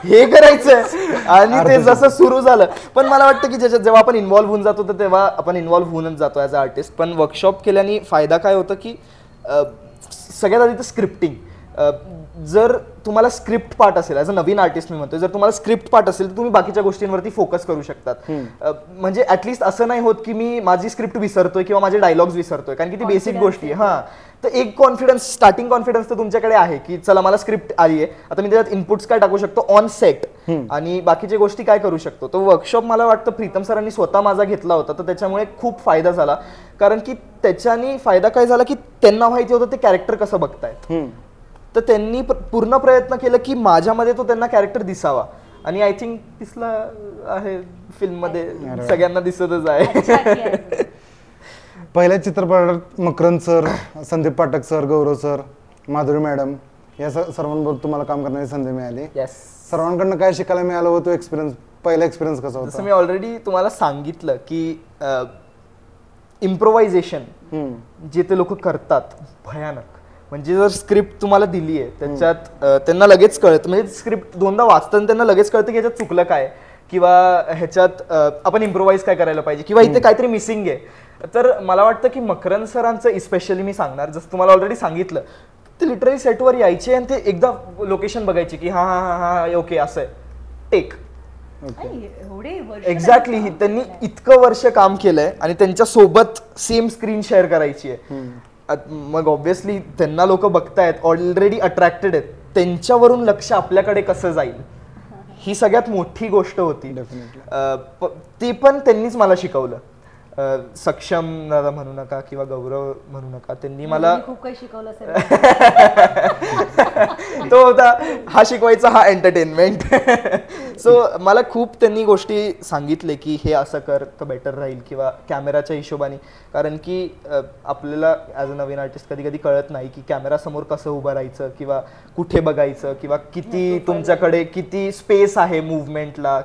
हे करायचंय. आणि ते जसं सुरू झालं, पण मला वाटतं की जेव्हा आपण इन्व्हॉल्व्ह होऊन जातो तर तेव्हा आपण इन्व्हॉल्व्ह होऊनच जातो ॲज अ आर्टिस्ट. पण वर्कशॉप केल्याने फायदा काय होतं की सगळ्यात आधी तर स्क्रिप्टिंग. जर तुम्हाला स्क्रिप्ट पार्ट असेल, ॲज अ नवीन आर्टिस्ट मी म्हणतोय, जर तुम्हाला स्क्रिप्ट पार्ट असेल तर तुम्ही बाकीच्या गोष्टींवरती फोकस करू शकतात. म्हणजे ऍटलीस्ट असं नाही होत की मी माझी स्क्रिप्ट विसरतोय किंवा माझे डायलॉग्स विसरतोय, कारण की ती बेसिक गोष्टी आहे. हां, तर एक कॉन्फिडन्स, स्टार्टिंग कॉन्फिडन्स तर तुमच्याकडे आहे की चला मला स्क्रिप्ट आली आहे, आता मी त्याच्यात इनपुट्स काय टाकू शकतो ऑन सेट आणि बाकीच्या गोष्टी काय करू शकतो. तो वर्कशॉप मला वाटतं प्रीतम सरांनी स्वतः माझा घेतला होता, तर त्याच्यामुळे खूप फायदा झाला. कारण की त्याच्याने फायदा काय झाला की त्यांना माहिती होतं ते कॅरेक्टर कसं बघतायत, तर त्यांनी पूर्ण प्रयत्न केला की माझ्यामध्ये तो त्यांना कॅरेक्टर दिसावा. आणि आय थिंक दिसला आहे फिल्म मध्ये, सगळ्यांना दिसतच आहे. पहिल्या चित्रपटात मकरंद सर, संदीप पाठक सर, गौरव सर, माधुरी मॅडम या सर्वांबरोबर तुम्हाला काम करण्याची संधी मिळाली. सर्वांकडनं काय शिकायला मिळालं होतं? एक्सपिरियन्स, पहिला एक्सपिरियन्स कसा होता? जसं मी ऑलरेडी तुम्हाला सांगितलं की इम्प्रोव्हायझेशन जे ते लोक करतात भयानक. म्हणजे जर स्क्रिप्ट तुम्हाला दिली आहे त्याच्यात त्यांना लगेच कळतं, म्हणजे स्क्रिप्ट दोनदा वाचताना त्यांना लगेच कळतं की ह्याच्यात चुकलं काय किंवा ह्याच्यात आपण इम्प्रोव्हाइज काय करायला पाहिजे किंवा इथे काहीतरी मिसिंग आहे. तर मला वाटतं की मकरंद सरांचं इस्पेशली मी सांगणार, जसं तुम्हाला ऑलरेडी सांगितलं, ते लिटरली सेटवर यायचे आणि ते एकदा लोकेशन बघायचे की हां हां हां ओके असं आहे टेक. एक्झॅक्टली, त्यांनी इतकं वर्ष काम केलंय आणि त्यांच्या सोबत सेम स्क्रीन शेअर करायची आहे. मग ऑब्व्हियसली त्यांना लोक बघतायत, ऑलरेडी अट्रॅक्टेड आहेत, त्यांच्यावरून लक्ष आपल्याकडे कसं जाईल ही सगळ्यात मोठी गोष्ट होती. ते पण त्यांनीच मला शिकवलं. सक्षम दादा म्हणू नका किंवा गौरव म्हणू नका, त्यांनी मला खूप काही शिकवलं. तो होता हा शिकवायचा, हा एंटरटेनमेंट. सो मला खूप त्यांनी गोष्टी सांगितले की हे असं कर तर बेटर राहील किंवा कॅमेराच्या हिशोबाने. कारण की आपल्याला ॲज अ नवीन आर्टिस्ट कधी कधी कळत नाही की कॅमेरासमोर कसं उभं राहायचं किंवा कुठे बघायचं किंवा किती तुमच्याकडे किती स्पेस आहे मुवमेंटला.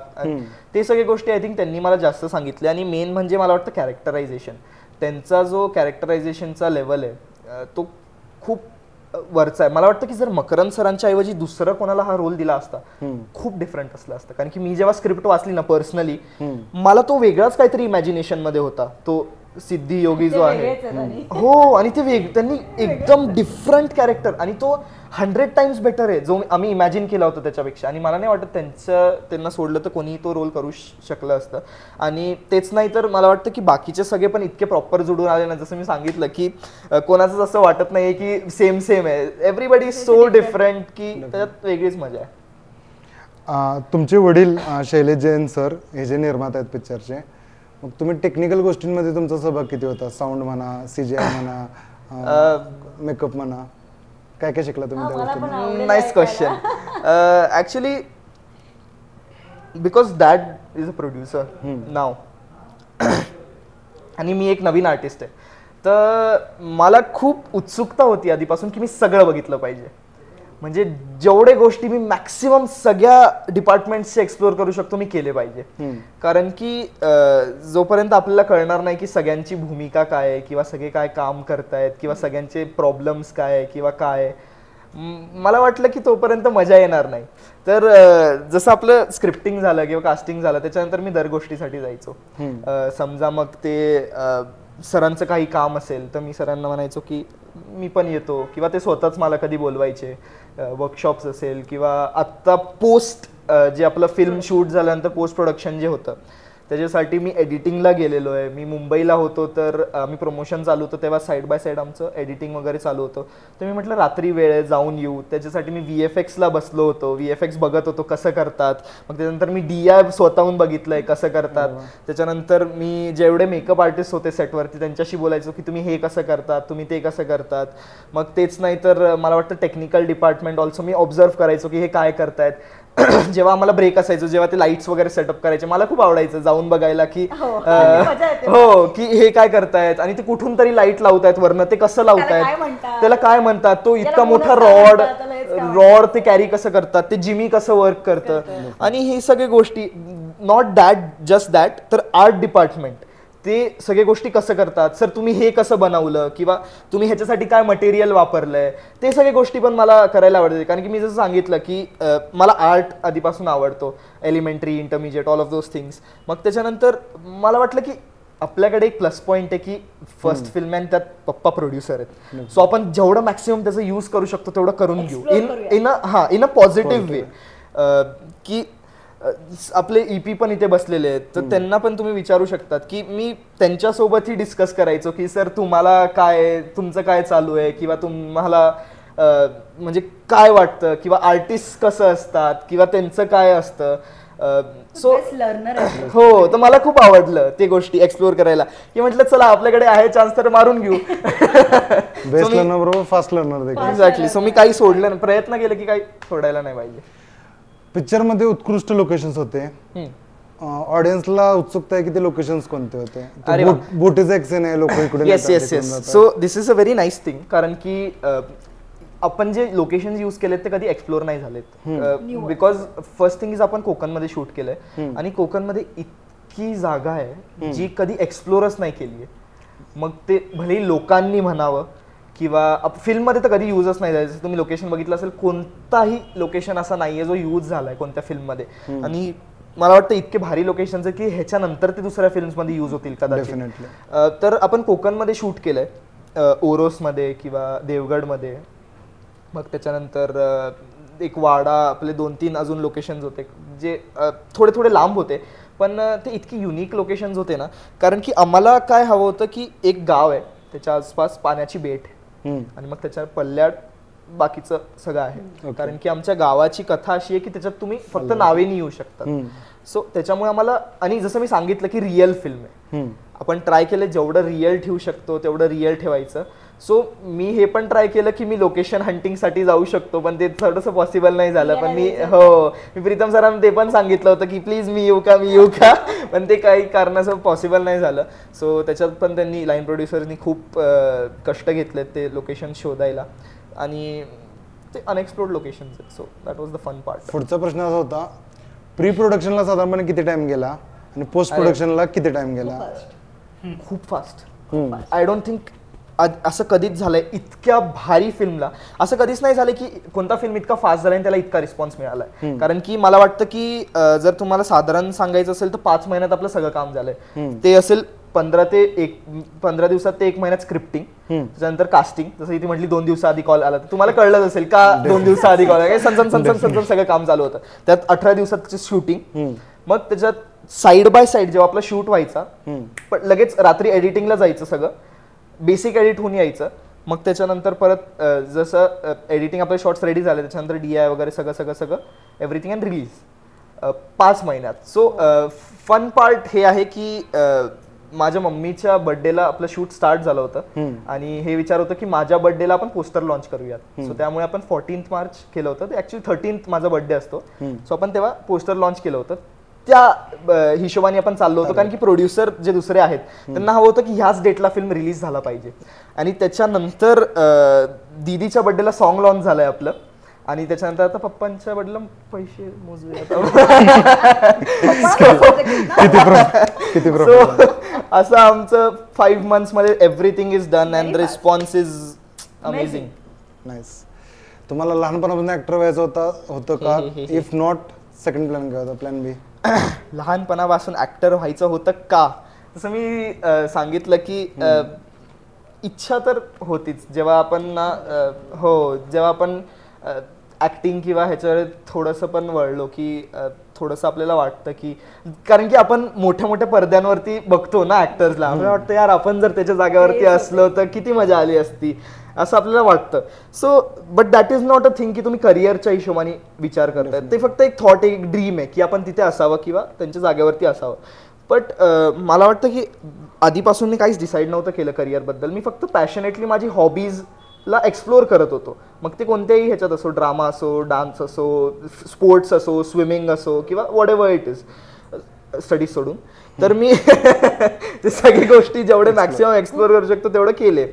ते सगळे गोष्टी आय थिंक त्यांनी मला जास्त सांगितले. आणि मेन म्हणजे मला वाटतं कॅरेक्टरायझेशन. त्यांचा जो कॅरेक्टरायझेशनचा लेवल आहे तो खूप वरचा आहे. मला वाटतं की जर मकरंद सरांच्या ऐवजी दुसरं कोणाला हा रोल दिला असता खूप डिफरंट असला असतं. कारण की मी जेव्हा स्क्रिप्ट वाचली ना पर्सनली, मला तो वेगळाच काहीतरी इमॅजिनेशन मध्ये होता. तो सिद्धी योगी जो आहे हो, आणि ते त्यांनी एकदम डिफरंट कॅरेक्टर, आणि तो 100 टाइम्स बेटर आहे जो आम्ही इमॅजिन केला होता त्याच्यापेक्षा. आणि मला नाही वाटत त्यांना सोडलं तर कोणी तो रोल करू शकलं असतं. आणि तेच नाही तर मला वाटतं की बाकीचे सगळे पण इतके प्रॉपर जुडून आले ना, जसं मी सांगितलं की कोणाचं असं वाटत नाही की सेम सेम आहे. एव्हरीबडी इज सो डिफरंट की त्याच्यात वेगळीच मजा आहे. तुमचे वडील शैलेश जैन सर हे जे निर्माता आहेत पिक्चरचे, मग तुम्ही टेक्निकल गोष्टींमध्ये तुमचा सहभाग किती होता? साऊंड म्हणा, CGI म्हणा, मेकअप म्हणा, काय काय शिकला तुम्ही त्या गोष्टी? Nice question. Actually because that is a producer नाव आणि मी एक नवीन आर्टिस्ट आहे, तर मला खूप उत्सुकता होती आधीपासून की मी सगळं बघितलं पाहिजे. म्हणजे जेवढे गोष्टी मी मॅक्सिमम सगळ्या डिपार्टमेंट्सचे एक्सप्लोर करू शकतो मी केले पाहिजे. कारण की जोपर्यंत आपल्याला कळणार नाही की सगळ्यांची भूमिका काय आहे किंवा सगळे काय काम करतायत किंवा सगळ्यांचे प्रॉब्लेम्स काय आहे किंवा काय, मला वाटलं की तोपर्यंत मजा येणार नाही. तर जसं आपलं स्क्रिप्टिंग झालं किंवा कास्टिंग झालं त्याच्यानंतर मी दर गोष्टीसाठी जायचो. समजा मग ते सरांचं काही काम असेल तर मी सरांना म्हणायचो की मी पण येतो, किंवा ते स्वतःच मला कधी बोलवायचे. वर्कशॉप्स असेल किंवा आत्ता पोस्ट जे आपलं फिल्म शूट झाल्यानंतर पोस्ट प्रोडक्शन जे होतं त्याच्यासाठी मी एडिटिंगला गेलेलो आहे. मी मुंबईला होतो तर मी प्रमोशन चालू होतं तेव्हा साईड बाय साईड आमचं एडिटिंग वगैरे चालू होतं. तर मी म्हटलं रात्री वेळ आहे जाऊन येऊ. त्याच्यासाठी मी VFXला बसलो होतो, VFX बघत होतो कसं करतात. मग त्याच्यानंतर मी DI स्वतःहून बघितलंय कसं करतात. त्याच्यानंतर मी जेवढे मेकअप आर्टिस्ट होते सेटवरती त्यांच्याशी बोलायचो की तुम्ही हे कसं करतात, तुम्ही ते कसं करतात. मग तेच नाही तर मला वाटतं टेक्निकल डिपार्टमेंट ऑल्सो मी ऑब्झर्व करायचो की हे काय करतायत. जेव्हा आम्हाला ब्रेक असायचो, जेव्हा ते लाईट्स वगैरे सेटअप करायचे, मला खूप आवडायचं जाऊन बघायला की हो की हे काय करतायत आणि ते कुठून तरी लाईट लावतायत वरनं, ते कसं लावतायत, त्याला काय म्हणतात, तो इतका मोठा रॉड ते कॅरी कसं करतात, ते जिमी कसं वर्क करतं. आणि हे सगळे गोष्टी नॉट दॅट जस्ट दॅट, तर आर्ट डिपार्टमेंट ते सगळे गोष्टी कसं करतात, सर तुम्ही हे कसं बनवलं किंवा तुम्ही ह्याच्यासाठी काय मटेरियल वापरलंय, ते सगळे गोष्टी पण मला करायला आवडते. कारण की मी जसं सांगितलं की मला आर्ट आधीपासून आवडतो, elementary, intermediate, all of those things. मग त्याच्यानंतर मला वाटलं की आपल्याकडे एक प्लस पॉईंट आहे की फर्स्ट फिल्म आहे, त्यात पप्पा प्रोड्युसर आहेत. सो आपण जेवढं मॅक्सिमम त्याचा यूज करू शकतो तेवढं करून घेऊ इन अ पॉझिटिव्ह वे. की आपले EP पण इथे बसलेले आहेत, तर त्यांना पण तुम्ही विचारू शकतात की मी त्यांच्यासोबतही डिस्कस करायचो की सर तुम्हाला काय, तुमचं काय चालू आहे किंवा तुम्हाला म्हणजे काय वाटतं किंवा आर्टिस्ट कसं असतात किंवा त्यांचं काय असतं. सो हो, तर मला खूप आवडलं ते गोष्टी एक्सप्लोर करायला की म्हटलं चला आपल्याकडे आहे चान्स तर मारून घेऊ. बेस्ट लर्नर बरोबर फास्ट लर्नर. एक्झॅक्टली. सो मी काही सोडलं, प्रयत्न केले की काही सोडायला नाही पाहिजे. पिक्चर मध्ये उत्कृष्ट लोकेशन्स होते. ऑडियन्सला उत्सुकता आहे की ते लोकेशन्स कोणते होते. बोटीचा एक सीन आहे, लोक इकडे. Yes yes yes. So this is a very nice thing. कारण की आपण जे लोकेशन यूज केलेत ते कधी एक्सप्लोर नाही झालेत. बिकॉज फर्स्ट थिंग इज आपण कोकणमध्ये शूट केलंय आणि कोकणमध्ये इतकी जागा आहे जी कधी एक्सप्लोरच नाही केली आहे. मग ते भलेही लोकांनी म्हणावं किंवा फिल्ममध्ये तर कधी यूजच नाही झाला. तुम्ही लोकेशन बघितलं असेल, कोणताही लोकेशन असा नाहीये जो यूज झालाय कोणत्या फिल्ममध्ये. आणि मला वाटतं इतके भारी लोकेशन्स आहे की ह्याच्यानंतर ते दुसऱ्या फिल्म्समध्ये यूज होतील कदाचित. तर आपण कोकणमध्ये शूट केलंय, ओरोसमध्ये किंवा देवगडमध्ये. मग त्याच्यानंतर एक वाडा, आपले 2-3 अजून लोकेशन्स होते जे थोडे थोडे लांब होते, पण ते इतकी युनिक लोकेशन्स होते ना. कारण की आम्हाला काय हवं होतं की एक गाव आहे, त्याच्या आसपास पाण्याची बेट आणि मग त्याच्या पल्ल्यात बाकीचं सगळं आहे. कारण की आमच्या गावाची कथा अशी आहे की त्याच्यात तुम्ही फक्त नावेनी येऊ शकतात. सो त्याच्यामुळे आम्हाला, आणि जसं मी सांगितलं की रिअल फिल्म आहे, आपण ट्राय केलं जेवढं रिअल ठेवू शकतो तेवढं रिअल ठेवायचं. सो मी हे पण ट्राय केलं की मी लोकेशन हंटिंगसाठी जाऊ शकतो, पण ते थोडंसं पॉसिबल नाही झालं. पण मी प्रीतम सरांना ते पण सांगितलं होतं की प्लीज मी येऊ का, पण ते काही कारणाचं पॉसिबल नाही झालं. सो त्याच्यात पण त्यांनी, लाईन प्रोड्युसरनी खूप कष्ट घेतलेत ते लोकेशन शोधायला, आणि ते अनएक्सप्लोर्ड लोकेशन्स आहेत. So that was the fun part. पुढचा प्रश्न असा होता, प्री प्रोडक्शनला साधारणपणे किती टाइम गेला आणि पोस्ट प्रोडक्शनला किती टाइम गेला? खूप फास्ट. आय डोंट थिंक असं कधीच झालंय इतक्या भारी फिल्मला. असं कधीच नाही झालं की कोणता फिल्म इतका फास्ट झाला आणि त्याला इतका रिस्पॉन्स मिळालाय. कारण की मला वाटतं की जर तुम्हाला साधारण सांगायचं असेल तर 5 महिन्यात आपलं सगळं काम झालंय. ते असेल 15 दिवसात ते 1 महिन्यात स्क्रिप्टिंग, त्याच्यानंतर कास्टिंग, जसं इथे म्हटली 2 दिवसाआधी कॉल आला, तुम्हाला कळलंच असेल का 2 दिवसाआधी कॉल आला. सनसन सगळं काम चालू होतं. त्यात 18 दिवसाचं शूटिंग. मग त्याच्यात साईड बाय साईड जेव्हा आपला शूट व्हायचा, पण लगेच रात्री एडिटिंगला जायचं, सगळं बेसिक एडिट होऊन यायचं. मग त्याच्यानंतर परत जसं एडिटिंग आपले शॉर्ट्स रेडी झाले त्याच्यानंतर DI वगैरे सगळं एव्हरीथिंग अँड रिलीज 5 महिन्यात. सो फन पार्ट हे आहे की माझ्या मम्मीच्या बर्थडेला आपलं शूट स्टार्ट झालं होतं आणि हे विचार होतं की माझ्या बर्थडेला आपण पोस्टर लॉन्च करूयात. सो त्यामुळे आपण 14 मार्च केलं होतं. ऍक्च्युली 13 माझा बर्थडे असतो. सो आपण तेव्हा पोस्टर लॉन्च केलं होतं. त्या हिशोबाने आपण चाललो होतो, कारण की प्रोड्युसर जे दुसरे आहेत त्यांना हवं होतं की ह्याच डेटला फिल्म रिलीज झाला पाहिजे. आणि त्याच्यानंतर दीदीच्या बर्थडेला सॉन्ग लॉन्च झालंय आपलं, आणि त्याच्यानंतर आता पप्पांच्या बर्थडेला पैसे मोजले. असं आमचं 5 months मध्ये everything is done and response is amazing. Nice. तुम्हाला लहानपणापासून ऍक्टर व्हायचं होतं का? इफ नॉट, सेकंड प्लॅन काय होता, प्लॅन बी? लहानपणापासून ऍक्टर व्हायचं होतं का? जसं मी सांगितलं की इच्छा तर होतीच. जेव्हा आपण जेव्हा आपण ऍक्टिंग किंवा ह्याच्यावर थोडंसं पण वळलो की थोडंसं आपल्याला वाटतं की, कारण की आपण मोठ्या मोठ्या पडद्यांवरती बघतो ना ऍक्टर्सला, आपल्याला वाटतं यार आपण जर त्याच्या जागेवरती असलो तर किती मजा आली असती, असं आपल्याला वाटतं. So but that is not a thing की तुम्ही करिअरच्या हिशोबाने विचार करताय. ते फक्त एक थॉट, एक ड्रीम आहे की आपण तिथे असावं किंवा त्यांच्या जागेवरती असावं. बट मला वाटतं की आधीपासून मी काहीच डिसाईड नव्हतं केलं करिअरबद्दल. मी फक्त पॅशनेटली माझी हॉबीजला एक्सप्लोअर करत होतो. मग ते कोणत्याही ह्याच्यात असो, ड्रामा असो, डान्स असो, स्पोर्ट्स असो, स्विमिंग असो किंवा what ever it is, studies सोडून. तर मी ते सगळी गोष्टी जेवढे मॅक्सिमम एक्सप्लोर करू शकतो तेवढं केले.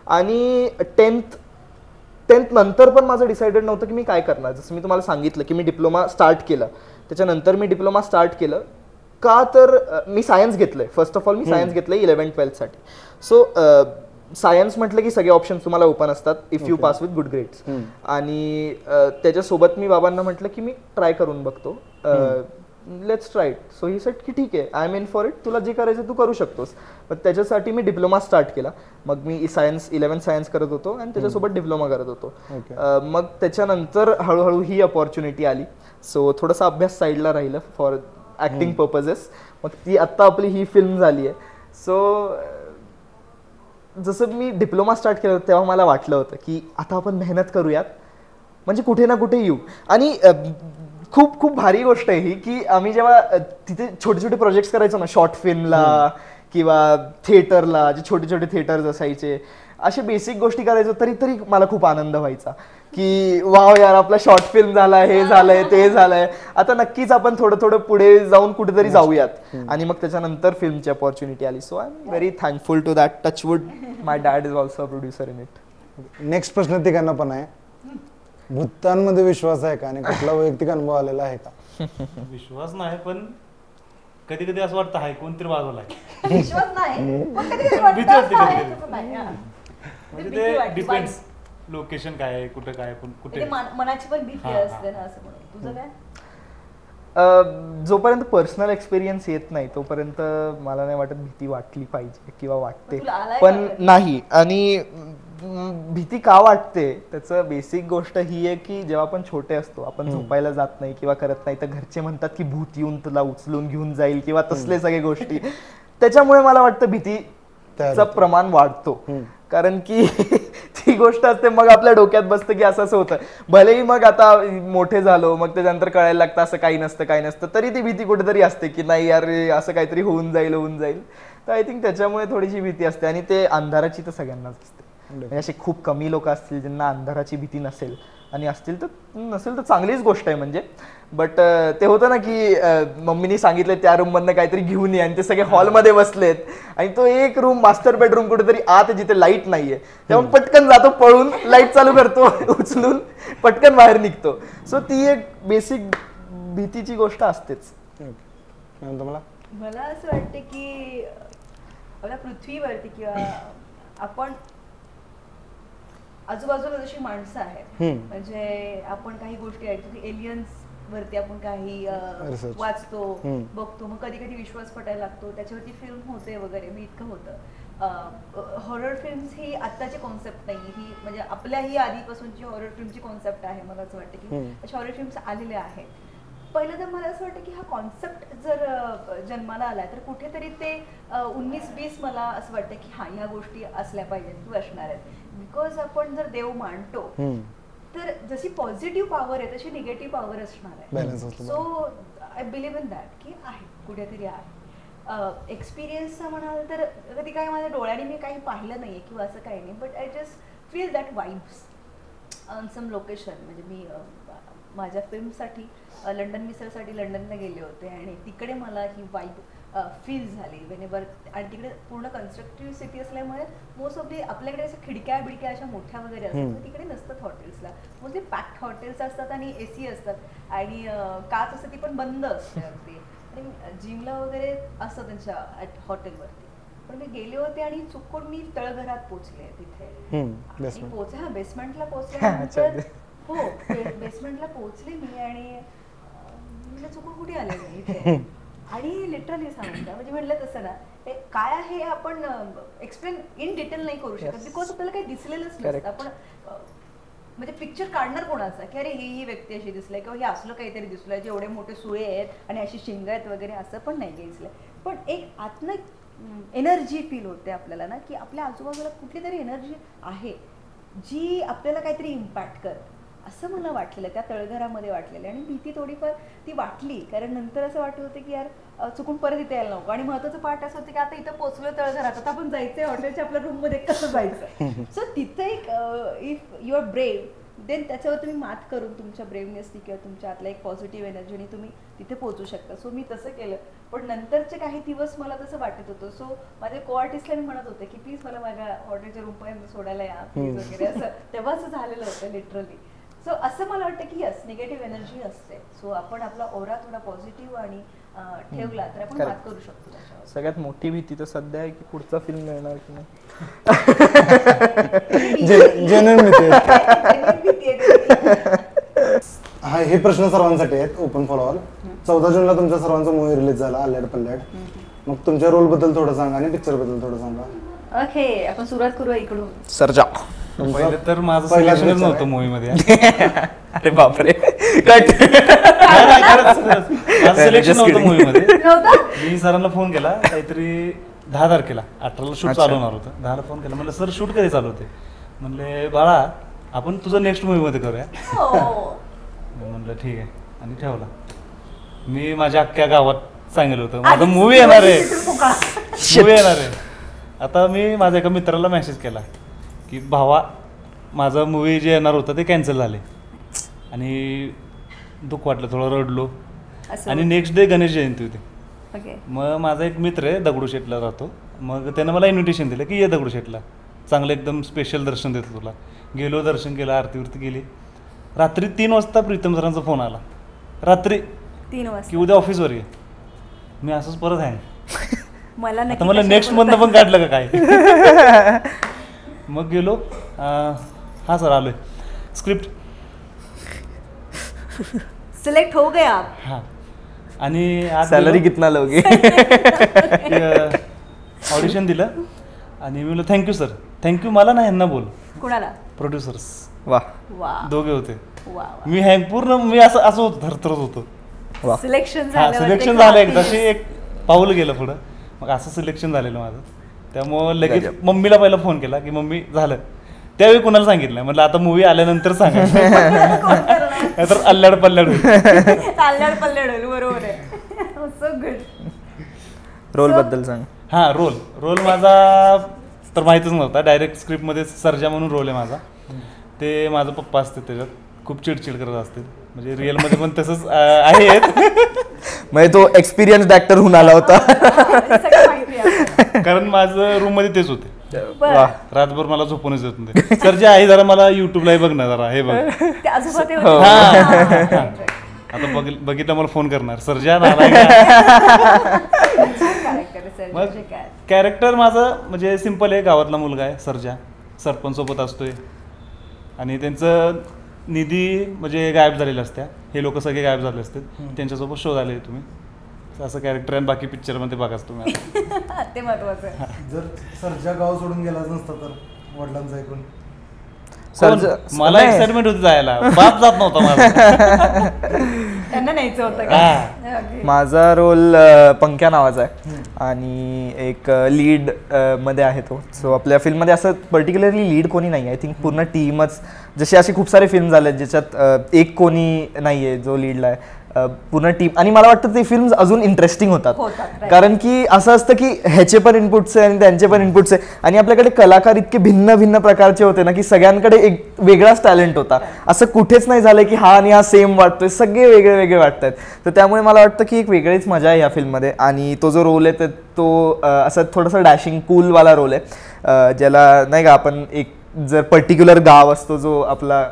आणि 10th नंतर पण माझं डिसाइडेड नव्हतं की मी काय करणार. जसं मी तुम्हाला सांगितलं की मी डिप्लोमा स्टार्ट केलं, त्याच्यानंतर मी डिप्लोमा स्टार्ट केलं का तर मी सायन्स घेतलंय. First of all me science घेतलंय 11th-12th साठी. सो सायन्स म्हटलं की सगळे ऑप्शन्स तुम्हाला ओपन असतात if you pass with good grades. आणि त्याच्यासोबत मी बाबांना म्हटलं की मी ट्राय करून बघतो, let's try it. So he said की ठीक आहे, I am in for it, तुला जे करायचं तू करू शकतोस. पण त्याच्यासाठी मी डिप्लोमा स्टार्ट केला. मग मी 11th सायन्स करत होतो आणि त्याच्यासोबत डिप्लोमा करत होतो. मग त्याच्यानंतर हळूहळू ही अपॉर्च्युनिटी आली. सो थोडासा अभ्यास साईडला राहिलं फॉर ऍक्टिंग पर्पजेस. मग ती आत्ता आपली ही फिल्म झाली आहे. सो जसं मी डिप्लोमा स्टार्ट केलं तेव्हा मला वाटलं होतं की आता आपण मेहनत करूयात, म्हणजे कुठे ना कुठे येऊ. आणि खूप खूप भारी गोष्ट आहे ही की आम्ही जेव्हा तिथे छोटे छोटे प्रोजेक्ट्स करायचो ना, शॉर्ट फिल्मला किंवा थिएटरला, जे छोटे छोटे थिएटर्स असायचे, अशा बेसिक गोष्टी करायचो, तरी मला खूप आनंद व्हायचा की वाव यार, आपला शॉर्ट फिल्म झालाय, हे झालंय, ते झालंय, आता नक्कीच आपण थोडं थोडं पुढे जाऊन कुठेतरी जाऊयात. आणि मग त्याच्यानंतर फिल्मची अपॉर्च्युनिटी आली. So I am very thankful to that. Touch wood, my dad is also a producer in it. Next प्रश्न तिघांना पण आहे, भूतांमध्ये विश्वास आहे का आणि कुठला वैयक्तिक अनुभव आलेला आहे का? विश्वास नाही, पण कधी कधी असं वाटतं आहे कोणतरी बाजूला आहे. विश्वास नाही, पण कधी-कधी भीती वाटतं वाटते असं आहे, कधी-कधी. तसं नाही. हा. म्हणजे भीती ते वाटते, डिपेंड्स लोकेशन काय आहे, कुठं काय, पण कुठे. म्हणजे मनाची पण भीती हा, हा. असते ना, असं म्हणून. तुझं काय? जोपर्यंत पर्सनल एक्सपिरियन्स येत नाही तोपर्यंत मला नाही वाटत भीती वाटली पाहिजे किंवा वाटते, तुला आलाय पण का? नाही. आणि भीती का वाटते त्याचं बेसिक गोष्ट ही आहे की जेव्हा आपण छोटे असतो, आपण झोपायला जात नाही किंवा करत नाही, तर घरचे म्हणतात की भूत येऊन तुला उचलून घेऊन जाईल किंवा तसले सगळे गोष्टी. त्याच्यामुळे मला वाटतं भीतीचं प्रमाण वाढतो. कारण की ती गोष्ट असते, मग आपल्या डोक्यात बसतं की असं होतं. भलेही मग आता मोठे झालो, मग त्याच्यानंतर कळायला लागतं असं काही नसतं, तरी ती भीती कुठेतरी असते की नाही यार असं काहीतरी होऊन जाईल. तर आय थिंक त्याच्यामुळे थोडीशी भीती असते. आणि ते अंधाराची तर सगळ्यांनाच असते. म्हणजे असे खूप कमी लोक असतील ज्यांना अंधाराची भीती नसेल, आणि असतील तर नसेल तर चांगलीच गोष्ट आहे म्हणजे. बट ते होतं ना की मम्मीनी सांगितलं त्या रूम मधनं काहीतरी घेऊन ये, आणि ते सगळे हॉलमध्ये बसलेत, आणि तो एक रूम मास्टर बेडरूम कुठेतरी आत जिथे लाईट नाहीये, तेव्हा पटकन जातो पळून, लाईट चालू करतो, उचलून पटकन बाहेर निघतो. सो ती एक बेसिक भीतीची गोष्ट असतेच. मला असं वाटतं की आपल्या पृथ्वीवरती किंवा आपण आजूबाजूला जशी माणसं आहेत, म्हणजे आपण काही गोष्टी ऐकतो, एलियन्स वरती आपण काही वाचतो, बघतो, मग कधी कधी विश्वास पटायला लागतो, त्याच्यावरती फिल्म होते वगैरे. मी इतकं होतं. हॉरर फिल्म्स ही आत्ताची कॉन्सेप्ट नाही, ही म्हणजे आपल्याही आधीपासूनची हॉरर फिल्मची कॉन्सेप्ट आहे. मला असं वाटतं की अशा हॉरर फिल्म्स आलेल्या आहेत. पहिलं तर मला असं वाटतं की हा कॉन्सेप्ट जर जन्माला आला तर कुठेतरी ते 19-20 मला असं वाटतं की हा ह्या गोष्टी असल्या पाहिजेत किंवा असणार आहेत. बिकॉज आपण जर देव मानतो तर जशी पॉझिटिव्ह पॉवर आहे तशी निगेटिव्ह पॉवर असणार आहे. So I believe in that की आहे, कुठेतरी आहे. एक्सपिरियन्सचा म्हणाल तर कधी काही माझ्या डोळ्याने मी काही पाहिलं नाहीये किंवा असं काही नाही, but I just feel that vibes on some location. म्हणजे मी माझ्या फिल्मसाठी लंडन मिसळसाठी लंडनला गेले होते, आणि तिकडे मला ही वाईब फील झाली वेनेवर. आणि तिकडे पूर्ण कन्स्ट्रक्टिव्ह सिटी असल्यामुळे मोस्ट ऑफ दी आपल्याकडे असं खिडक्या बिडक्या अशा मोठ्या वगैरे असतात, तिकडे नसतात हॉटेल्सला. मोस्टली पॅक्ड हॉटेल्स असतात आणि AC असतात, आणि काच असते ती पण बंद असते अगदी, आणि जिमला वगैरे असतं त्यांच्या हॉटेलवरती. पण मी गेले होते आणि चुकून मी तळघरात पोहोचले तिथे, बेसमेंटला पोहोचल्यानंतर हो बेसमेंटला पोहोचले मी, आणि चुकून कुठे आले मी इथे. आणि लिटरली सांगता म्हणजे म्हटलं तसं ना, हे काय आहे आपण एक्सप्लेन इन डिटेल नाही करू शकत, बिकॉज आपल्याला काही दिसलेलंच नसतं. आपण म्हणजे पिक्चर काढणार कोणाचा की अरे ही व्यक्ती अशी दिसलाय किंवा हे असलं काहीतरी दिसलंय, जे एवढे मोठे सुळे आहेत आणि अशी शिंग आहेत वगैरे, असं पण नाही दिसलंय. पण एक आतनं एनर्जी फील होते आपल्याला ना, की आपल्या आजूबाजूला कुठली तरी एनर्जी आहे जी आपल्याला काहीतरी इम्पॅक्ट करते, असं मला वाटलेलं त्या तळघरामध्ये वाटलेलं. आणि भीती थोडीफार ती वाटली, कारण नंतर असं वाटत होतं की यार चुकून परत इथे यायला नको. आणि महत्वाचं पार्ट असं होतं की आता इथं पोहोचलोय तळघरात, आता आपण जायचंय हॉटेलच्या आपल्या रूम मध्ये, कसं जायचं. सो तिथे एक if you are brave then त्याच्यावर तुम्ही मात करून तुमच्या ब्रेवनेसनी किंवा तुमच्या आतल्या एक पॉझिटिव्ह एनर्जीने तुम्ही तिथे पोहोचू शकता. सो मी तसं केलं. पण नंतरचे काही दिवस मला तसं वाटत होतं. सो माझे को आर्टिस्टला मी म्हणत होते की प्लीज मला माझ्या हॉटेलच्या रूमपर्यंत सोडायला या प्लीज वगैरे, असं तेव्हा असं झालेलं होतं लिटरली. सो असं मला वाटतं की यस निगेटिव्ह एनर्जी असते. सो आपण आपला ओरा थोडा पॉझिटिव्ह आणि ठेवला तर आपण मात करू शकतो त्याच्यावर. सगळ्यात मोठी भीती तर सध्या आहे की पुढचा फिल्म मिळणार की नाही. जेन्युइन भीती हा हे प्रश्न सर्वांसाठी आहेत ओपन फॉर ऑल. 14 जूनला तुमच्या सर्वांचा मूवी रिलीज झाला अल्लड पल्लड. मग तुमच्या रोल बद्दल थोडं सांगा आणि पिक्चर बद्दल थोडं सांगा. ओके आपण सुरुवात करूया इकडून. सर्जा. पहिले तर माझं सिलेक्शनच नव्हतं मूवी मध्ये. अरे बापरे कट. माझं सिलेक्शन नव्हतं मूवी मध्ये. मी सरांना फोन केला काहीतरी 10 तारखेला 18ला शूट चालू होणार होतं. 10ला फोन केला म्हणलं सर शूट कधी चालू होते. म्हणले बाळा आपण तुझं नेक्स्ट मूवी मध्ये करूया. म्हणलं ठीक आहे आणि ठेवला. मी माझ्या अख्ख्या गावात सांगितलं होतं माझा मूवी येणार आहे मूवी येणार आहे. आता मी माझ्या एका मित्राला मेसेज केला की भावा माझं मूवी जे येणार होतं ते कॅन्सल झाले आणि दुःख वाटलं थोडं रडलो. आणि नेक्स्ट डे गणेश जयंती होती. मग माझा एक मित्र आहे दगडूशेठला राहतो. मग त्यानं मला इन्व्हिटेशन दिलं की ये दगडूशेठला चांगलं एकदम स्पेशल दर्शन देतो तुला. गेलो दर्शन केलं आरतीवरती गेली. रात्री 3 वाजता प्रीतम सरांचा फोन आला रात्री 3 वाजता की उद्या ऑफिसवर ये. मी असंच परत आहे मला नेक्स्ट मधनं पण काढलं का काय. मग गेलो हा सर आलोय स्क्रिप्ट सिलेक्ट हो गया आप. हां आणि सॅलरी कितना लोगे. ऑडिशन दिलं आणि मी बोललो थँक्यू सर. थँक्यू मला ना ह्यांना बोल. कुणाला. प्रोड्युसर्स. वा दोघे होते. वा मी मी असं होतो थरथरत होतो. सिलेक्शन सिलेक्शन झालं एकदाशी एक पाऊल गेलं पुढं. मग असं सिलेक्शन झालेलं माझं. त्यामुळं लगेच मम्मीला पहिला फोन केला की मम्मी झालं. त्यावेळी कुणाला सांगितलं म्हटलं आता मूवी आल्यानंतर सांगा नाहीतर अल्लड पल्लड होईल. अल्लड पल्लड होईल बरोबर आहे. So good. रोल बद्दल सांग. हां रोल माझा तर माहितच नव्हता. डायरेक्ट स्क्रिप्टमध्ये सर्जा म्हणून रोल आहे माझा. ते माझं पप्पा असते त्याच्यात खूप चिडचिड करत असते. म्हणजे रिअलमध्ये पण तसंच आहेत. म्हणजे तो एक्सपिरियन्स्ड ऍक्टर होऊन आला होता. कारण माझं रूम मध्ये तेच होते. रातभर मला झोपूनच देत नाही. सर्जा आहे जरा मला युट्यूबला बघ ना जरा हे बघ. आता बघितलं मला फोन करणार सर्जा. मग कॅरेक्टर माझं म्हणजे सिम्पल आहे. गावातला मुलगा आहे सर्जा. सरपंच सोबत असतोय आणि त्यांचं निधी म्हणजे गायब झालेल्या असत्या. हे लोक सगळे गायब झाले असतात. त्यांच्यासोबत शोध आले तुम्ही असं कॅरेक्टर आहे. बाकी पिक्चरमध्ये बघाच तुम्ही. ते महत्वाचं आहे. जर सर्जा गाव सोडून गेलाच नसता तर वडिलांचं ऐकून मला एक्साइटमेंट होती जायला. बाप जात नव्हता माझा. त्यांना न्यायचं होतं का. माझा रोल पंक्या नावाचा आहे आणि एक लीड मध्ये आहे तो. सो आपल्या फिल्ममध्ये असं पर्टिक्युलरली लीड कोणी नाही. आय थिंक पूर्ण टीमच. जसे असे खूप सारे फिल्म झाले ज्याच्यात एक कोणी नाही आहे जो लीडला आहे. पूर्ण टीम. आणि मला वाटतं ते फिल्म्स अजून इंटरेस्टिंग होतात. कारण की असं असतं की ह्याचे पण इनपुट्स आहे आणि त्यांचे पण इनपुट्स आहे. आणि आपल्याकडे कलाकार इतके भिन्न भिन्न प्रकारचे होते ना की सगळ्यांकडे एक वेगळाच टॅलेंट होता. असं कुठेच नाही झालं की हा आणि हा सेम वाटतोय. सगळे वेगळे वेगळे वाटत आहेत. तर त्यामुळे मला वाटतं की एक वेगळीच मजा आहे या फिल्ममध्ये. आणि तो जो रोल आहे तो असा थोडासा डॅशिंग कूलवाला रोल आहे. ज्याला नाही का आपण एक जर पर्टिक्युलर गाव असतो जो आपला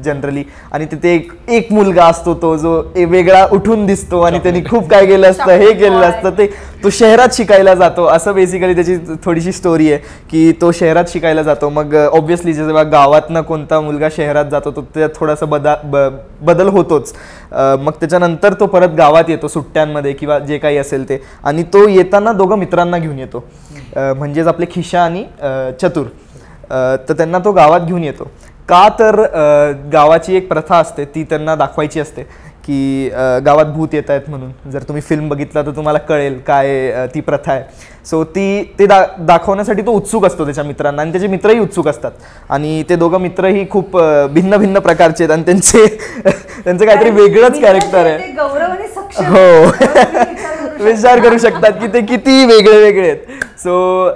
जनरली आणि तिथे एक मुलगा असतो तो जो वेगळा उठून दिसतो आणि त्यांनी खूप काय केलं असतं हे केलेलं असतं. ते तो शहरात शिकायला जातो. असं बेसिकली त्याची थोडीशी स्टोरी आहे की तो शहरात शिकायला जातो. मग ऑब्व्हियसली जेव्हा गावातनं कोणता मुलगा शहरात जातो तो त्यात थोडासा बदल होतोच. मग त्याच्यानंतर तो परत गावात येतो सुट्ट्यांमध्ये किंवा जे काही असेल ते. आणि तो येताना दोघं मित्रांना घेऊन येतो. म्हणजेच आपले खिशा आणि चतुर. तर त्यांना तो गावात घेऊन येतो का तर गावाची एक प्रथा असते ती त्यांना दाखवायची असते की गावात भूत येत आहेत म्हणून. जर तुम्ही फिल्म बघितला तर तुम्हाला कळेल काय ती प्रथा आहे. सो ते दाखवण्यासाठी तो उत्सुक असतो त्याच्या मित्रांना आणि त्याचे मित्रही उत्सुक असतात. आणि ते दोघं मित्रही खूप भिन्न भिन्न प्रकारचे आहेत आणि त्यांचं काहीतरी वेगळंच कॅरेक्टर आहे. हो विचार करू शकतात की ते किती वेगळे वेगळे आहेत. सो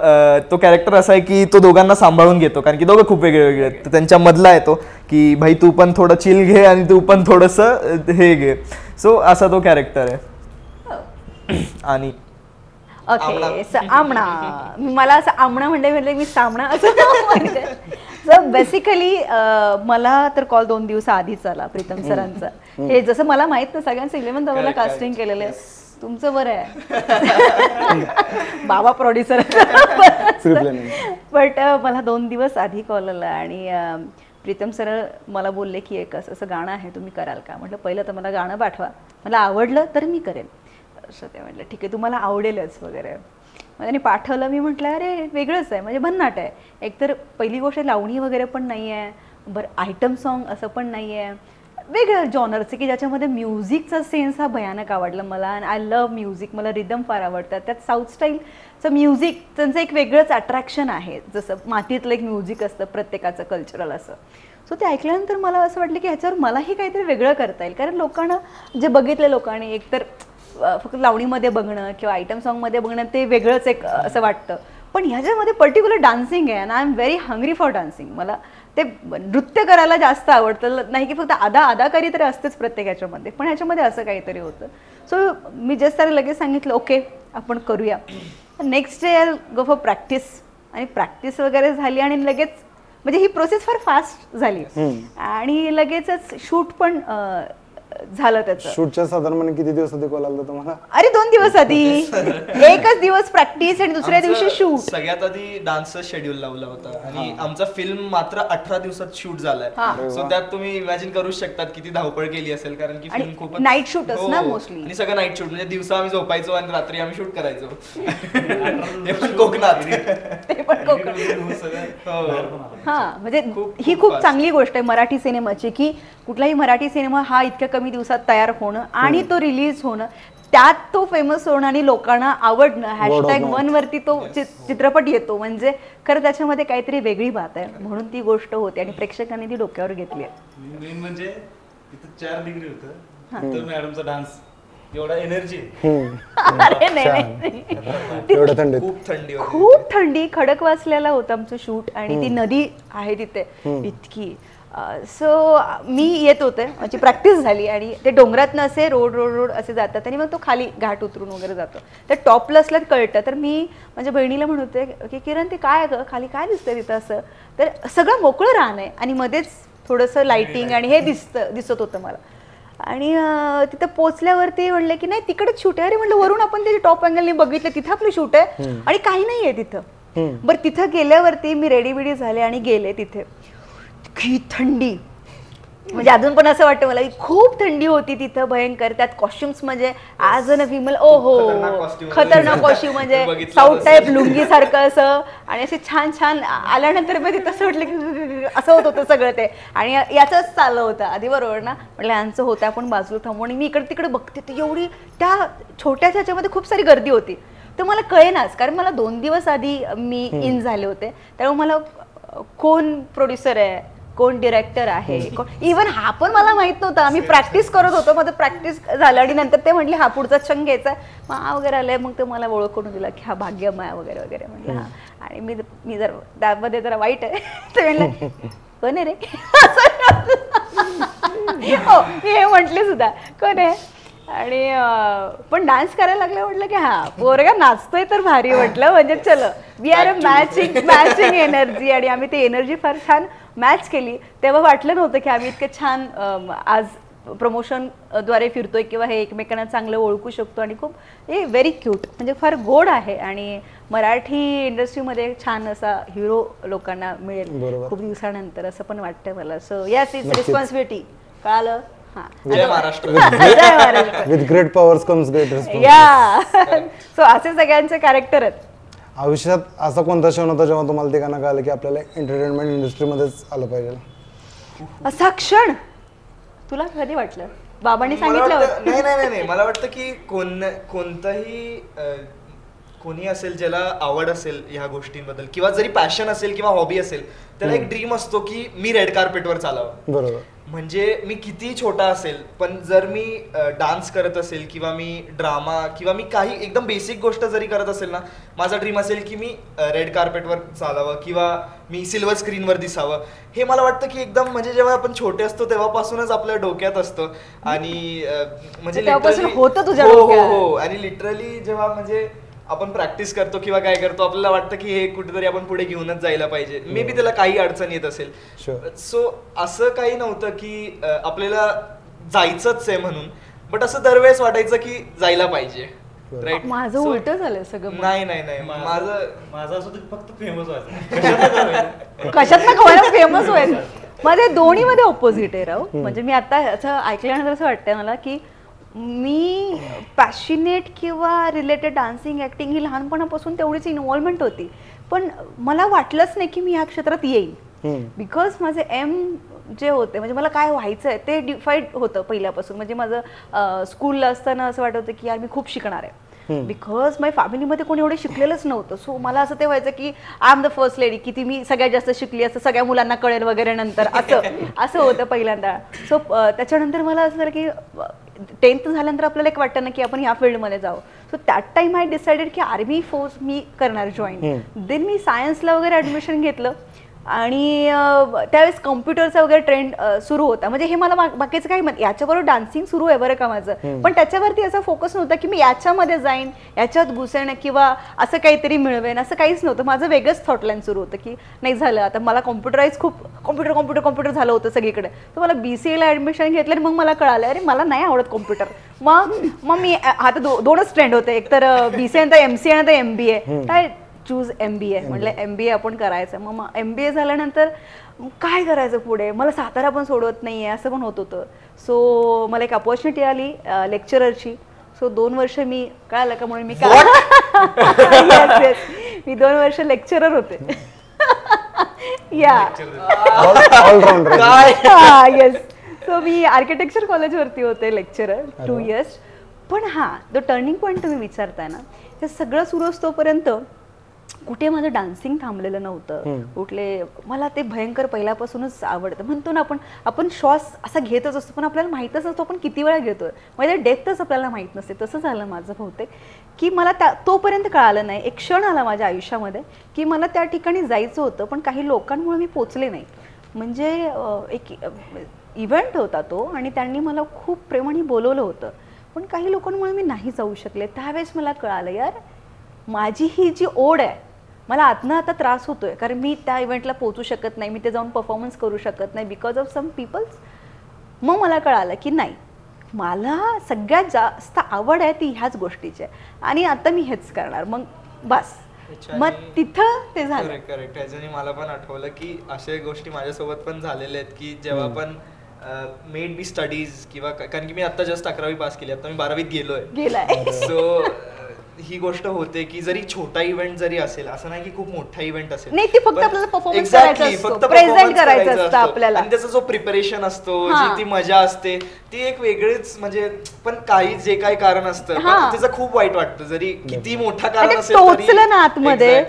तो कॅरेक्टर असा आहे की तो दोघांना सांभाळून घेतो कारण की दोघं खूप वेगळे वेगळे आहेत. तर त्यांच्या मधला येतो की भाई तू पण थोडं चिल घे आणि तू पण थोडंसं हे घे. सो असा तो कॅरेक्टर आहे. आणि ओके आमणा. मला असं आमणा म्हणले मी सामणा असं म्हणते. सो बेसिकली मला तर कॉल 2 दिवस आधीच आला प्रीतम सरांचा. हे जसं मला माहित ना सगळ्यांचं 11th आवर्सला कास्टिंग केलेलं आहे. तुमचं बरं आहे बाबा प्रोड्युसर. बट मला 2 दिवस आधी कॉल आला आणि प्रीतम सर मला बोलले की एक असं गाणं आहे तुम्ही कराल का. म्हटलं पहिलं तर मला गाणं पाठवा, मला आवडलं तर मी करेन. असं ते म्हटलं ठीक आहे तुम्हाला आवडेलच वगैरे. मग त्यांनी पाठवलं. मी म्हटलं अरे वेगळंच आहे म्हणजे भन्नाट आहे. एकतर पहिली गोष्ट लावणी वगैरे पण नाही आहे, बरं आयटम सॉन्ग असं पण नाही आहे, वेगळं जॉनरचं की ज्याच्यामध्ये म्युझिकचा सेन्स हा भयानक आवडला मला. आणि आय लव्ह म्युझिक, मला रिदम फार आवडतात. त्यात साऊथ स्टाईलचं म्युझिक त्यांचं एक वेगळंच अट्रॅक्शन आहे, जसं मातीतलं एक म्युझिक असतं प्रत्येकाचं कल्चरल असं. सो ते ऐकल्यानंतर मला असं वाटलं की ह्याच्यावर मलाही काहीतरी वेगळं करता येईल. कारण लोकांना जे बघितलं लोकांनी एकतर फक्त लावणीमध्ये बघणं किंवा आयटम सॉन्गमध्ये बघणं ते वेगळंच एक असं वाटतं. पण ह्याच्यामध्ये पर्टिक्युलर डान्सिंग आहे आणि I am very hungry for dancing. मला ते नृत्य करायला जास्त आवडतं. नाही की फक्त अदाकारी तर असतेच प्रत्येक ह्याच्यामध्ये, पण ह्याच्यामध्ये असं काहीतरी होतं. सो मी जस्ट त्याला लगेच सांगितलं ओके आपण करूया. Next day go for practice. आणि प्रॅक्टिस वगैरे झाली आणि लगेच म्हणजे ही प्रोसेस फार फास्ट झाली आणि लगेचच शूट पण झालं. त्याचं शूटच्या साधारणपणे किती दिवस आधी कॉल आला तुम्हाला? अरे 2 दिवस आधी. एकच दिवस प्रॅक्टिस आणि दुसऱ्या दिवशी शूट. सगळ्यात आधी डान्सचा शेड्यूल लावला होता आणि आमचा फिल्म मात्र 18 दिवसात शूट झालाय. सो त्यात तुम्ही इमॅजिन करू शकतात किती धावपळ केली असेल, कारण की फिल्म खूप नाईट शूट ना मोस्टली. आणि सगळं नाईट शूट म्हणजे दिवसा आम्ही झोपायचो आणि रात्री आम्ही शूट करायचो. ते पण कोकणात. ते पण हा म्हणजे ही खूप चांगली गोष्ट आहे मराठी सिनेमाची की कुठलाही मराठी सिनेमा हा इतक्या कमी दिवसात तयार होणं आणि तो रिलीज होणं, त्यात तो फेमस होणं आणि लोकांना आवडणं. #1 वरती तो चित्रपट येतो म्हणजे खरं त्याच्यामध्ये काहीतरी वेगळी बात आहे. म्हणून ती गोष्ट होते आणि प्रेक्षकांनी ती डोक्यावर घेतली आहे. मेन म्हणजे तिथं 4 डिग्री होतं तर मॅडमचा डान्स एवढा एनर्जी. खूप थंडी खडकवासल्याला होतं आमचं शूट आणि ती नदी आहे तिथे इतकी. सो मी येत होते, माझी प्रॅक्टिस झाली आणि ते डोंगरातनं असे रोड असे जातात आणि मग तो खाली घाट उतरून वगैरे जातो. तर टॉपला असल्यात कळतं. तर मी माझ्या बहिणीला म्हणते की किरण ते काय ग खाली काय दिसतंय तिथं असं. तर सगळं मोकळं रान आहे आणि मध्येच थोडंसं लाइटिंग आणि हे दिसत होतं मला. आणि तिथं पोचल्यावरती म्हणले की नाही तिकडेच शूट आहे. अरे म्हणलं वरून आपण त्याची टॉप अँगलनी बघितलं तिथं आपलं शूट आहे आणि काही नाही आहे तिथं. बरं तिथं गेल्यावरती मी रेडी झाले आणि गेले तिथे. की थंडी म्हणजे अजून पण असं वाटतं मला खूप थंडी होती तिथं भयंकर. त्यात कॉस्ट्युम्स म्हणजे ॲज अ विमल ओहो खतरनाक कॉस्ट्युम म्हणजे साऊथ टाईप लुंगी सारखं असं आणि असे छान आल्यानंतर मग तिथं असं वाटलं की असं होत होतं सगळं ते. आणि याचंच चाललं होतं आधी बरोबर ना. म्हटलं यांचं होतं आपण बाजूला थांबून मी इकडे तिकडे बघते तर एवढी त्या छोट्याशा ह्याच्यामध्ये खूप सारी गर्दी होती. तर मला कळेनाच कारण मला 2 दिवस आधी मी इन झाले होते. त्यामुळे मला कोण प्रोड्युसर आहे कोण डिरेक्टर आहे इव्हन हा पण मला माहित नव्हतं. आम्ही प्रॅक्टिस करत होतो. माझं प्रॅक्टिस झालं आणि नंतर ते म्हटले हा पुढचा छंग घ्यायचा मग हा वगैरे आलाय. मग ते मला ओळख करून दिला की हा भाग्यमय वगैरे वगैरे म्हटलं हा. आणि मी जर त्यामध्ये जरा वाईट आहे तर म्हणलं कोण आहे रे हो मी हे म्हटले सुद्धा कोण आहे. आणि पण डान्स करायला लागलं म्हटलं की हा पोरगा नाचतोय तर भारी म्हटलं म्हणजे चलो we are a matching energy. आणि आम्ही ती एनर्जी फार छान मॅच केली. तेव्हा वाटलं नव्हतं की आम्ही इतकं छान आज प्रमोशन द्वारे फिरतोय किंवा हे एकमेकांना चांगलं ओळखू शकतो. आणि खूप हे व्हेरी क्यूट म्हणजे फार गोड आहे आणि मराठी इंडस्ट्रीमध्ये छान असा हिरो लोकांना मिळेल खूप दिवसानंतर असं पण वाटतं मला. So yes it's responsibility. कळालं. जय Maharashtra. With great powers comes great responsibility. Yeah so असे सगळ्यांचे कॅरेक्टर आहेत. आयुष्यात असा कोणता क्षण होता जेव्हा तुम्हाला ते गाणं कळलं की आपल्याला एंटरटेनमेंट इंडस्ट्रीमध्येच आलं पाहिजे? असा क्षण तुला कधी वाटलं? बाबांनी सांगितलं? नाही मला वाटतं की कोणी असेल ज्याला आवड असेल ह्या गोष्टींबद्दल किंवा जरी पॅशन असेल किंवा हॉबी असेल त्याला एक ड्रीम असतो की मी रेड कार्पेटवर चालावं. बरोबर. म्हणजे मी किती छोटा असेल पण जर मी डान्स करत असेल किंवा मी ड्रामा किंवा मी काही एकदम बेसिक गोष्ट जरी करत असेल ना माझा ड्रीम असेल की मी रेड कार्पेटवर चालावं किंवा मी सिल्वर स्क्रीनवर दिसावं. हे मला वाटतं की एकदम म्हणजे जेव्हा आपण छोटे असतो तेव्हापासूनच आपल्या डोक्यात असतं. आणि म्हणजे हो. आणि लिटरली जेव्हा म्हणजे आपण प्रॅक्टिस करतो किंवा काय करतो, आपल्याला वाटतं की हे कुठेतरी आपण पुढे घेऊनच जायला पाहिजे, मे बी त्याला काही अडचण येत असेल. सो असं काही नव्हतं की आपल्याला जायचंच आहे म्हणून, बट असं दरवेळेस वाटायचं की जायला पाहिजे. राईट, माझं उलट झालं सगळं. नाही माझं असं फक्त फेमस व्हायचं, कशात ना खवयला फेमस व्हायचं. माझे दोन्ही मध्ये ऑपोजिट आहे राव. म्हणजे मी आता असं ऐकल्यानंतर असं वाटतंय मला की मी पॅशनेट किंवा रिलेटेड डान्सिंग ऍक्टिंग ही लहानपणापासून तेवढीच इन्व्हॉल्वमेंट होती, पण मला वाटलंच नाही की मी ह्या क्षेत्रात येईल. बिकॉज माझे एम जे होते, म्हणजे मला काय व्हायचं आहे ते डिफाईड होतं पहिल्यापासून. म्हणजे माझं स्कूलला असताना असं वाटत होतं की यार मी खूप शिकणार आहे, बिकॉज माझ्या फॅमिलीमध्ये कोणी एवढं शिकलेलंच नव्हतं. सो मला असं ते व्हायचं की I am the first lady, की ती मी सगळ्यात जास्त शिकली असं सगळ्या मुलांना कळेल वगैरे नंतर, असं होतं पहिल्यांदा. सो त्याच्यानंतर मला असं झालं की 10th झाल्यानंतर आपल्याला एक वाटतं ना की आपण ह्या फील्डमध्ये जावं. So that time I decided की आर्मी फोर्स मी करणार जॉईन. देन मी सायन्सला वगैरे ॲडमिशन घेतलं आणि त्यावेळेस कम्प्युटरचा वगैरे ट्रेंड सुरू होता. म्हणजे हे मला बाकीचं काही याच्याबरोबर डान्सिंग सुरू आहे बरं का माझं, पण त्याच्यावरती असा फोकस नव्हता की मी याच्यामध्ये जाईन, याच्यात घुसेन किंवा असं काहीतरी मिळवेन, असं काहीच नव्हतं. माझं वेगळंच थॉटलाईन सुरू होतं की नाही झालं आता मला कॉम्प्युटराईज खूप कॉम्प्युटर झालं होतं सगळीकडे. तर मला BCA ला ॲडमिशन घेतलं आणि मग मला कळालं अरे मला नाही आवडत कॉम्प्युटर. मग मी आता दोनच ट्रेंड होते, एक तर BCA नंतर MCA नंतर MBA. काय चूज MBA म्हटलं, MBA आपण करायचं. मग MBA झाल्यानंतर काय करायचं पुढे, मला सातारा पण सोडवत नाहीये असं पण होत होतं. सो मला एक अपॉर्च्युनिटी आली लेक्चररची. सो 2 वर्ष मी कळालं का म्हणून मी मी 2 वर्ष लेक्चरर होते. या येस. सो मी आर्किटेक्चर कॉलेजवरती होते लेक्चरर 2 years. पण हां, तो टर्निंग पॉईंट तुम्ही विचारताय ना, ते सगळं सुरू असतोपर्यंत कुठे माझं डान्सिंग थांबलेलं नव्हतं. कुठले मला ते भयंकर पहिल्यापासूनच आवडतं. म्हणतो ना आपण श्वास असा घेतच असतो, पण आपल्याला माहीतच नसतो आपण किती वेळा घेतोय, म्हणजे डेप्थच आपल्याला माहीत नसते. तसं झालं माझं बहुतेक की मला तोपर्यंत कळालं नाही. एक क्षण आला माझ्या आयुष्यामध्ये की मला त्या ठिकाणी जायचं होतं, पण काही लोकांमुळे मी पोचले नाही. म्हणजे एक इव्हेंट होता तो आणि त्यांनी मला खूप प्रेमाने बोलवलं होतं, पण काही लोकांमुळे मी नाही जाऊ शकले. त्यावेळेस मला कळालं यार माझी ही जी ओढ आहे, मला आतनं आता त्रास होतोय कारण मी त्या इव्हेंटला पोहोचू शकत नाही, मी ते जाऊन परफॉर्मन्स करू शकत नाही बिकॉज ऑफ सम पीपल्स. मग मला कळालं की नाही, मला सगळ्यात जास्त आवड आहे ती ह्याच गोष्टीची आहे आणि आता मी हेच करणार. मग बस, मग तिथं ते झालं. करेक्ट. त्याच्याने मला पण आठवलं की अशा गोष्टी माझ्यासोबत पण झालेल्या आहेत की जेव्हा पण मेड बी स्टडीज किंवा कारण की मी आता जस्ट 11वी पास केली, आता मी 12वीत गेलाय. सो ही गोष्ट होते की जरी छोटा इव्हेंट जरी असेल, असं नाही की खूप मोठा इव्हेंट असेल, नाही, ती फक्त आपल्याला परफॉर्मन्स करायचा असतो, प्रेझेंट करायचं असतं आपल्याला, आणि त्याचा जो प्रिपरेशन असतो, जी ती मजा असते ती एक वेगळीच. म्हणजे पण काही जे काही कारण असतं त्याचं खूप वाईट वाटतं, जरी किती मोठा कारण असेल तरी टोचलं ना आतमध्ये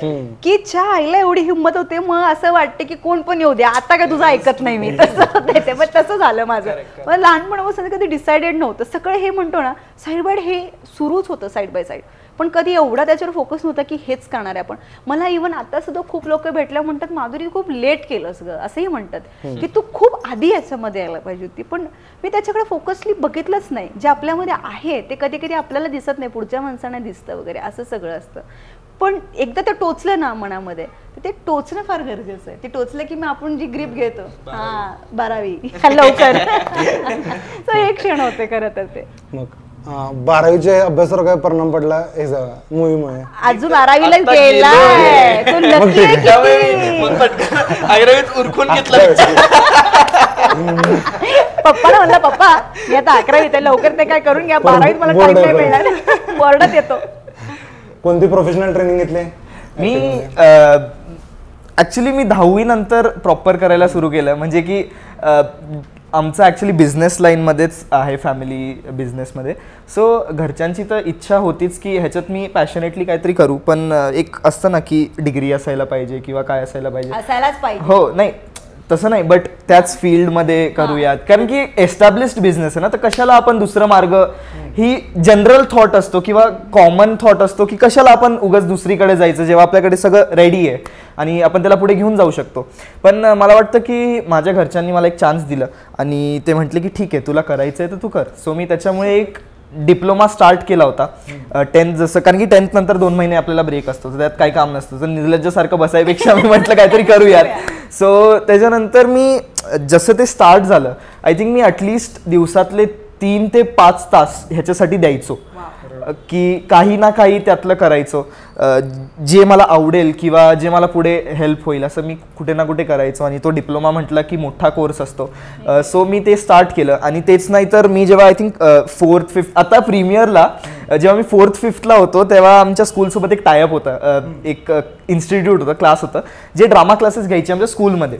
की च्या आईला एवढी हिंमत होते. मग असं वाटतं की कोण पण येऊ द्या, आता काय तुझं ऐकत नाही मी, तसं देते. पण तसं झालं माझं. मला लहानपणापासून कधी डिसाइडेड नव्हतं. सगळं हे म्हणतो ना साईड बाय हे सुरूच होतं साईड बाय साईड, पण कधी एवढा त्याच्यावर फोकस नव्हता की हेच करणार आहे आपण. मला इव्हन आता सुद्धा खूप लोक भेटल्या म्हणतात माधुरी खूप लेट केलंस ग, असंही म्हणतात की तू खूप आधी याच्यामध्ये यायला पाहिजे होती. पण मी त्याच्याकडे फोकसली बघितलंच नाही. जे आपल्यामध्ये आहे ते कधी कधी आपल्याला दिसत नाही, पुढच्या माणसांना दिसतं वगैरे, असं सगळं असतं. पण एकदा ते टोचलं ना मनामध्ये, तर ते टोचणं फार गरजेचं आहे. ते टोचलं की मग आपण जी ग्रीप घेतो, 12वी लवकर. तर एक क्षण होते खरं तर ते. मग 12वीच्या अभ्यासावर काय परिणाम पडला हे मूवीमुळे? अजून 12वीला गेलाय तो, नक्की आहे किती. उरकून घेतलं पप्पाला म्हणलं पप्पा मी आता 11वीत आहे, लवकर ते काय करून घ्या, 12वीत मला टाइम नाही मिळणार. बोर्डात येतो. कोणती प्रोफेशनल ट्रेनिंग घेतली? मी ऍक्च्युली मी 10वी नंतर प्रॉपर करायला सुरू केलं. म्हणजे की आमचं ॲक्च्युली बिझनेस लाईनमध्येच आहे, फॅमिली बिझनेसमध्ये. सो घरच्यांची तर इच्छा होतीच की ह्याच्यात मी पॅशनेटली काहीतरी करू, पण एक असतं ना की डिग्री असायला पाहिजे किंवा काय असायला पाहिजे, असायलाच पाहिजे. हो, नाही तसं नाही, बट त्याच फील्डमध्ये करूयात कारण की एस्टॅब्लिश्ड बिझनेस आहे ना, तर कशाला आपण दुसरा मार्ग, ही जनरल थॉट असतो किंवा कॉमन थॉट असतो की कशाला आपण उगाच दुसरीकडे जायचं जेव्हा आपल्याकडे सगळं रेडी आहे आणि आपण त्याला पुढे घेऊन जाऊ शकतो. पण मला वाटतं की माझ्या घरच्यांनी मला एक चान्स दिला आणि ते म्हटले की ठीक आहे तुला करायचं आहे तर तू कर. सो मी त्याच्यामुळे एक डिप्लोमा स्टार्ट केला होता 10th जसं, कारण की 10th नंतर 2 महिने आपल्याला ब्रेक असतो, त्यात काही काम नसतं, तर निर्लज्जासारखं बसायपेक्षा मी म्हटलं काहीतरी करूयात. सो त्याच्यानंतर मी जसं ते स्टार्ट झालं, आय थिंक मी ॲटलिस्ट दिवसातले 3 ते 5 तास ह्याच्यासाठी द्यायचो, की काही ना काही त्यातलं करायचो, जे मला आवडेल किंवा जे मला पुढे हेल्प होईल असं मी कुठे ना कुठे करायचो. आणि तो डिप्लोमा म्हटलं की मोठा कोर्स असतो, सो मी ते स्टार्ट केलं. आणि तेच नाही तर मी जेव्हा आय थिंक 4th 5th आता प्रीमियरला जेव्हा मी 4th 5thला होतो तेव्हा आमच्या स्कूलसोबत एक टायअप होतं, एक इन्स्टिट्यूट होतं, क्लास होतं, जे ड्रामा क्लासेस घ्यायचे आमच्या स्कूलमध्ये.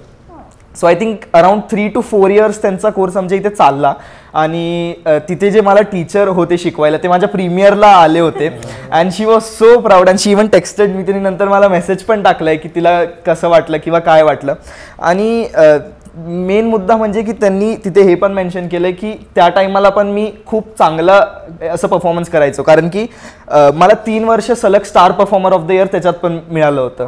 So I think around 3 to 4 years त्यांचा कोर्स आमच्या इथे चालला. आणि तिथे जे मला टीचर होते शिकवायला ते माझ्या प्रीमियरला आले होते, and she was so proud, and she even texted मी, तिने नंतर मला मेसेज पण टाकलाय की तिला कसं वाटलं किंवा काय वाटलं. आणि मेन मुद्दा म्हणजे की त्यांनी तिथे हे पण मेन्शन केलं की त्या टायमाला पण मी खूप चांगला असं परफॉर्मन्स करायचो, कारण की मला 3 वर्ष सलग star performer of the year त्याच्यात पण मिळालं होतं.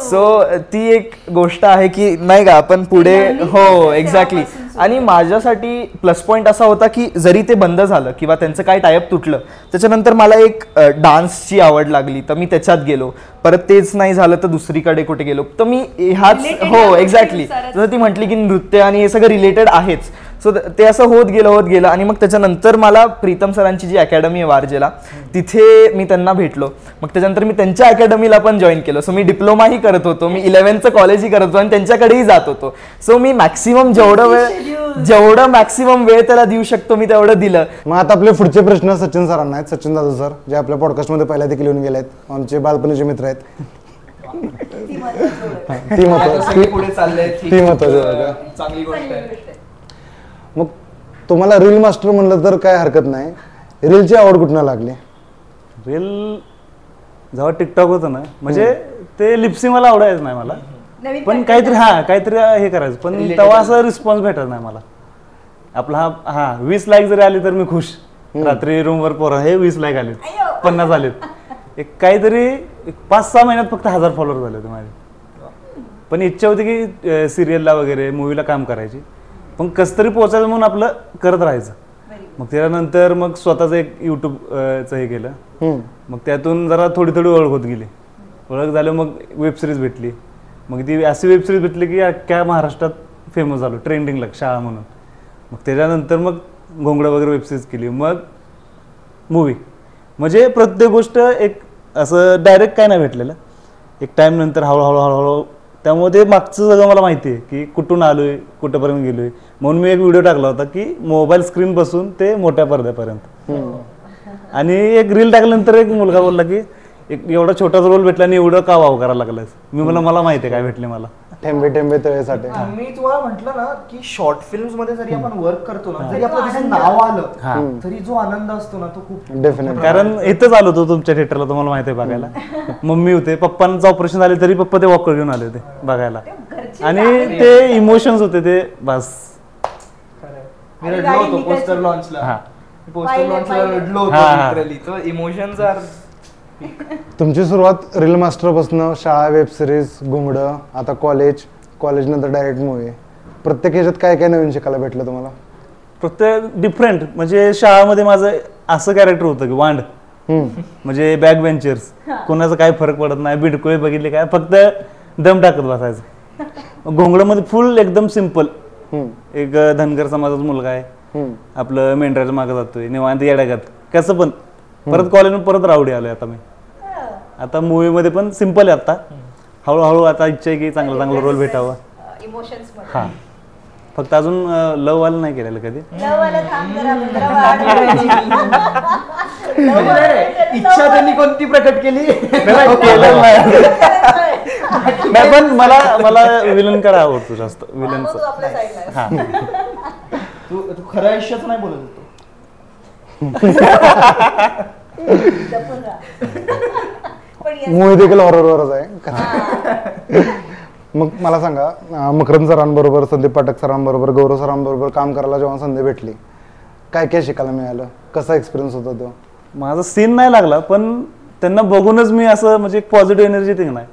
सो ती एक गोष्ट आहे की नाही का आपण पुढे, हो एक्झॅक्टली. आणि माझ्यासाठी प्लस पॉईंट असा होता की जरी ते बंद झालं किंवा त्यांचं काय टायअप तुटलं, त्याच्यानंतर मला एक डान्सची आवड लागली, तर मी त्याच्यात गेलो. परत तेच नाही झालं तर दुसरीकडे कुठे गेलो, तर मी ह्याच, हो एक्झॅक्टली, जसं ती म्हटली की नृत्य आणि हे सगळं रिलेटेड आहेच. सो ते असं होत गेलं. आणि मग त्याच्यानंतर मला प्रीतम सरांची जी अकॅडमी आहे वारजेला, तिथे मी त्यांना भेटलो. मग त्याच्यानंतर मी त्यांच्या अकॅडमीला पण जॉईन केलं. सो मी डिप्लोमाही करत होतो, मी 11th कॉलेजही करत होतो आणि त्यांच्याकडेही जात होतो. सो मी मॅक्सिमम जेवढं मॅक्सिमम वेळ त्याला देऊ शकतो मी तेवढं दिलं. मग आता आपले पुढचे प्रश्न सचिन सरांना आहेत. सचिन दादा सर जे आपल्या पॉडकास्टमध्ये पहिल्या देखील येऊन गेले आहेत, आमचे बालपणीचे मित्र आहेत. ती महत्वाची चांगली गोष्ट आहे. मग तुम्हाला रील मास्टर म्हणलं तर काय हरकत नाही, रीलची आवड कुठनं लागली? रील जेव्हा टिकटॉक होतं ना, म्हणजे ते लिपसिंग मला आवडायचं नाही मला, पण काहीतरी हे करायचं, पण तेव्हा असं रिस्पॉन्स भेटत नाही मला. आपला 20 लाईक जरी आले तर मी खुश. रात्री रूमवर पोरं हे 20 लाईक आले, 50 आलेत, एक काहीतरी 5-6 महिन्यात फक्त 1000 फॉलोअर झाले होते माझे. पण इच्छा होती की सिरियलला वगैरे मूवीला काम करायची, पण कसं तरी पोचायचं म्हणून आपलं करत राहायचं. मग त्यानंतर मग स्वतःचं एक यूट्यूबचं हे केलं, मग त्यातून जरा थोडी ओळख होत गेली. ओळख झालं मग वेबसिरीज भेटली, मग ती अशी वेबसिरीज भेटली की अख्ख्या महाराष्ट्रात फेमस झालो, ट्रेंडिंगला शाळा म्हणून. मग त्याच्यानंतर मग घोंगडं वगैरे वेबसिरीज केली, मग मूवी. म्हणजे प्रत्येक गोष्ट एक असं डायरेक्ट काय नाही भेटलेलं, एक टाईम नंतर हळूहळू. त्यामुळे ते मागचं सगळं मला माहिती आहे की कुठून आलोय, कुठंपर्यंत गेलोय. म्हणून मी एक व्हिडिओ टाकला होता की मोबाईल स्क्रीन पासून ते मोठ्या पडद्यापर्यंत. आणि एक रील टाकल्यानंतर एक मुलगा बोलला की एक एवढा छोटाच रोल भेटला आणि एवढं का वाव करायला लागलास. मी मला माहिती आहे काय भेटले मला. ठेंबे तळेसाठी. मी तुम्हाला म्हटलं ना की शॉर्ट फिल्म्स मध्ये जरी आपण वर्क करतो ना, जरी आपलं त्याचं नाव आलं तरी जो आनंद असतो ना तो खूप डेफिनेट. कारण इथंच आलो होतो तुमच्या थिएटरला, तुम्हाला माहिती आहे बघायला. मम्मी होते, पप्पांचं ऑपरेशन झाले तरी पप्पा ते वॉकर घेऊन आले होते बघायला. आणि ते इमोशन्स होते ते बस. मी रडलो होतो पोस्टर लॉन्चला. पोस्टर लॉन्चला रडलो होतो लिटरली. तो इमोशन्स आर. तुमची सुरुवात रील मास्टर पासून शाळा, वेब सिरीज, घुंगडं, आता कॉलेज नंतर डायरेक्ट मूवी. प्रत्येक ह्याच्यात काय काय नवीन शिकायला भेटलं तुम्हाला? प्रत्येक डिफरंट. म्हणजे शाळामध्ये माझं असं कॅरेक्टर होतं की वांड, म्हणजे बॅक बेंचर्स, कोणाचा काय फरक पडत नाही, बिडकुळे बघितले काय, फक्त दम टाकत बसायचं. घोंगडमध्ये फुल एकदम सिम्पल, एक धनगर समाजाचा मुलगा आहे, आपलं मेंढराच्या मागे जातोय निवांत येड्यागत कसं पण. परत कॉलेजमध्ये परत रावडी आलोय आता मी. आता मूवी मध्ये पण सिम्पल आहे. आता हळूहळू आता इच्छा आहे की चांगला रोल भेटावा. हा, फक्त अजून लव वाला नाही केलेलं कधी. इच्छा त्यांनी कोणती प्रकट केली नाही, पण मला विलन कडे आवडतो जास्त, विलनचं. हा, तू खऱ्या आयुष्यात नाही बोलत होतो. मूवी देखील हॉररवरच आहे. मग मला सांगा, मकरंद सरांबरोबर, संदीप पाठक सरांबरोबर, गौरव सरांबरोबर काम करायला जेव्हा संधी भेटली, काय काय शिकायला मिळालं? कसा एक्सपिरियन्स होता तो? माझा सीन नाही लागला, पण त्यांना बघूनच मी असं म्हणजे एक पॉझिटिव्ह एनर्जी थिंग नाही.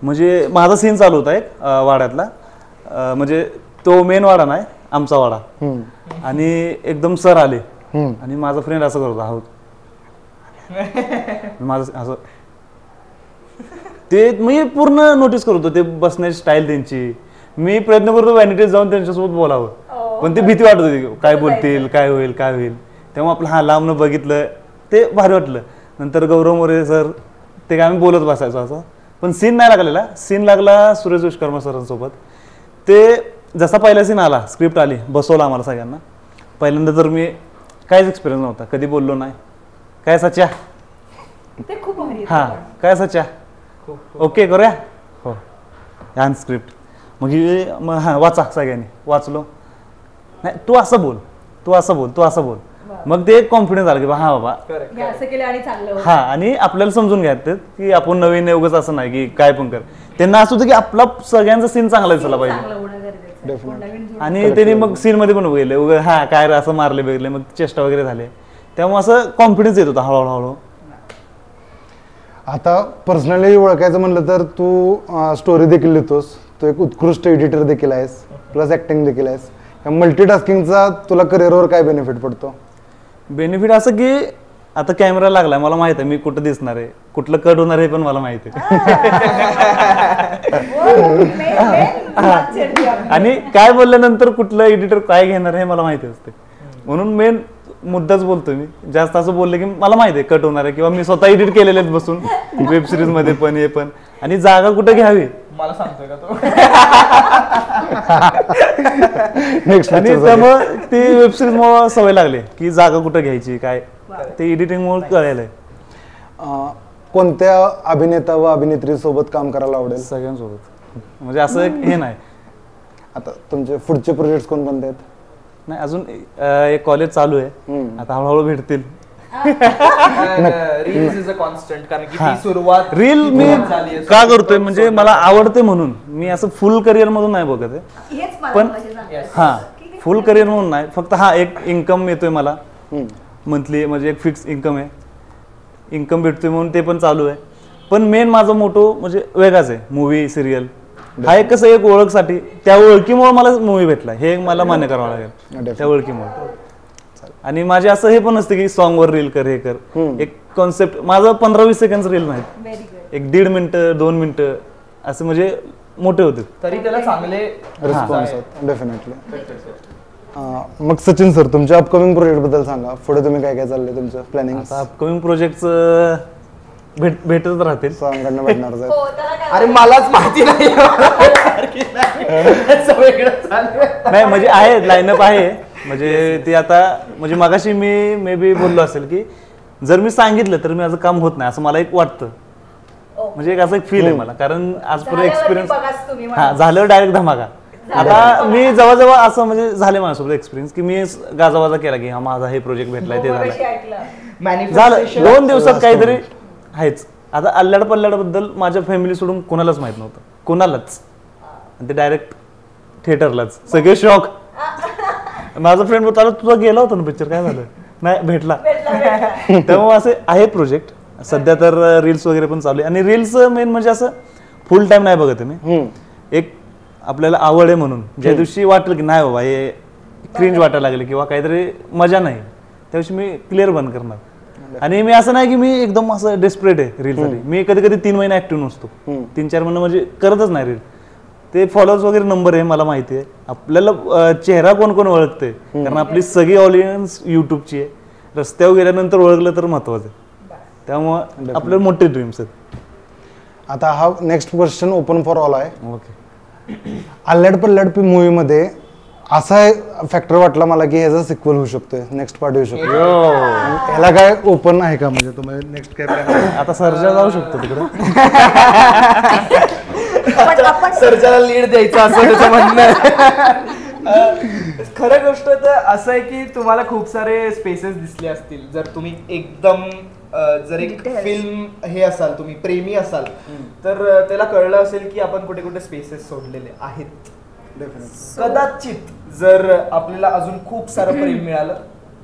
म्हणजे माझा सीन चालू होता एक वाड्यातला, म्हणजे तो मेन वाडा नाही, आमचा वाडा. आणि एकदम सर आले आणि माझा फ्रेंड असं करतो आहोत माझं असं ते मी पूर्ण नोटीस करतो ते बसण्याची स्टाईल त्यांची. मी प्रयत्न करतो व्हॅनिटीत जाऊन त्यांच्यासोबत बोलावं पण ते भीती वाटत होती काय बोलतील काय होईल काय होईल. तेव्हा आपलं हा लांबनं बघितलं ते भारी वाटलं. नंतर गौरव मोरे सर ते काय आम्ही बोलत बसायचो असं पण सीन नाही लागलेला. सीन लागला सुरेश विश्वकर्मा सरांसोबत. ते जसा पहिला सीन आला स्क्रिप्ट आली बसवला आम्हाला सगळ्यांना. पहिल्यांदा तर मी काहीच एक्सपिरियन्स नव्हता कधी बोललो नाही. काय सच्या ते खूप भारी आहे. हां काय सच्या ओके करूया हो ह्या स्क्रिप्ट मग हां वाचा सगळ्यांनी वाचलो नाही तू असं बोल तू असं बोल तू असं बोल. मग ते कॉन्फिडन्स आला की हा बाबा हे असं केलं आणि चांगलं हा आणि आपल्याला समजून घ्यायचं की आपण नवीन उगाच असं नाही की काय पण कर. त्यांना असं होतं की आपला सगळ्यांचा सीन चांगला दिसला पाहिजे चांगलं होणं गरजेचं आहे. कोण नवीन जोड- आणि त्यांनी मग सीन मध्ये पण गेले उगा हा काय रे असं मारले बिरले मग चेष्टा वगैरे झाले त्यामुळे असं कॉन्फिडन्स येत होता हळूहळू. आता पर्सनली ओळखायचं म्हणलं तर तू स्टोरी देखील लिहितोस. तू एक उत्कृष्ट एडिटर देखील आहेस प्लस ऍक्टिंग देखील आहेस. या मल्टीटास्किंगचा तुला करिअरवर काय बेनिफिट पडतो? बेनिफिट असं की आता कॅमेरा लागलाय मला माहित आहे मी कुठं दिसणार आहे कुठलं कट होणार आहे पण मला माहिती आहे. आणि काय बोलल्यानंतर कुठलं एडिटर काय घेणार हे मला माहिती असते. म्हणून मेन मुद्दाच बोलतोय मी. जास्त असं बोलले की मला माहिती आहे कट होणार आहे किंवा मी स्वतः एडिट केलेले आहेत बसून वेब सिरीज मध्ये पण हे पण. आणि जागा कुठे घ्यावी मला सांगतोय का तो आणि त्यामुळे ती वेब सिरीज मुळे सवय लागली की जागा कुठं घ्यायची काय ते एडिटिंग मुळे कळायलंय. कोणत्या अभिनेता व अभिनेत्री सोबत काम करायला आवडेल? सगळ्यांसोबत म्हणजे असं एक नाही. आता तुमचे पुढचे प्रोजेक्ट कोणकोणते आहेत? नाही अजून एक कॉलेज चालू आहे आता हळूहळू भेटतील. रील्स इज अ कॉन्स्टंट कारण की ती सुरुवात रील मी का करतोय म्हणजे मला आवडते म्हणून. मी असं फुल करिअर मधून नाही बघत आहे हेच मला पण म्हणजे सांगायचं. हा फुल करिअर म्हणून नाही फक्त हा एक इन्कम येतोय मला मंथली म्हणजे एक फिक्स इन्कम आहे. इन्कम भेटतोय म्हणून ते पण चालू आहे. पण मेन माझा मोठो म्हणजे वेगळाच आहे मूवी सिरियल. हा एक कसं एक ओळखसाठी त्या ओळखीमुळे मला मूवी भेटला हे मला मान्य करावं लागेल त्या ओळखीमुळे. आणि माझे असं हे पण नसते की सॉंग वर रील कर हे कर. एक कॉन्सेप्ट माझं 15-20 सेकंड रील नाही Very good. एक 1.5 मिनिटं 2 मिनिटं असं म्हणजे मोठे होते. तरी त्याला चांगले रिस्पॉन्स आहेत डेफिनेटली. मग सचिन सर तुमच्या अपकमिंग प्रोजेक्ट बद्दल सांगा. पुढे तुम्ही काय काय चाललंय तुमचं प्लॅनिंग? आता अपकमिंग प्रोजेक्टचं भेटत राहतील. सरांकडनं भेटणारच आहेत. हो, त्याला काय अरे मलाच माहिती नाही नाही म्हणजे आहे लाईनअप आहे म्हणजे ती आता म्हणजे मगाशी मी मे बी बोललो असेल की जर मी सांगितलं तर मी माझं काम होत नाही असं मला एक वाटतं. म्हणजे एक असं एक फील आहे मला कारण आजपर्यंत एक्सपिरियन्स बघाच तुम्ही हा झाल्यावर डायरेक्ट धमाका. आता मी जवळजवळ असं म्हणजे झाले माझ्यासोबत एक्सपिरियन्स की मी गाजावाजा केला की हा माझा हे प्रोजेक्ट भेटलाय ते झालं झालं 2 दिवसात काहीतरी आहेच. आता अल्ल्याड पल्ल्याड बद्दल माझ्या फॅमिली सोडून कोणालाच माहित नव्हतं कोणालाच. आणि ते डायरेक्ट थिएटरलाच सगळे शॉक. माझा फ्रेंड बोलतो तुझा गेला होता ना पिक्चर काय झालं नाही भेटला. त्यामुळे असे आहे प्रोजेक्ट. सध्या तर रील्स वगैरे पण चालू आहे आणि रील्स मेन म्हणजे असं फुल टाइम नाही बघत मी. एक आपल्याला आवड आहे म्हणून ज्या दिवशी वाटलं की नाही बाबा हे क्रिंज वाटायला लागले किंवा काहीतरी मजा नाही त्या दिवशी मी क्लिअर बंद करणार. आणि मी असं नाही की मी एकदम असं डेस्परेट आहे रीलसाठी. मी कधी कधी 3 महिने ऍक्टिव्ह नसतो 3-4 महिने म्हणजे करतच नाही रील. ते फॉलोअर्स वगैरे नंबर आहे मला माहिती आहे. आपल्याला चेहरा कोण कोण ओळखते कारण आपली सगळी ऑडियन्स युट्यूबची आहे. रस्त्यावर गेल्यानंतर ओळखलं तर महत्वाचं आहे. त्यामुळे आपल्याला मोठे ड्रीम्स आहेत. आता हा next question open for all आहे. ओके अल्लड पल्लड मूवी मध्ये असा फॅक्टर वाटला मला की ह्याचा सिक्वल होऊ शकतोय नेक्स्ट पार्ट येऊ शकतो. ह्याला काय ओपन आहे का म्हणजे तुम्ही नेक्स्ट काय प्लॅन? आता सर्जा जाऊ शकतो तिकडं. सर्जाला लीड द्यायचं असं त्याचं म्हणणं आहे. खरं गोष्ट तर असं आहे की तुम्हाला खूप सारे स्पेसेस दिसले असतील जर तुम्ही एकदम जर एक फिल्म हे असाल तुम्ही प्रेमी असाल तर त्याला कळलं असेल की आपण कुठे कुठे स्पेसेस सोडलेले आहेत. कदाचित जर आपल्याला अजून खूप सारं प्रेम मिळालं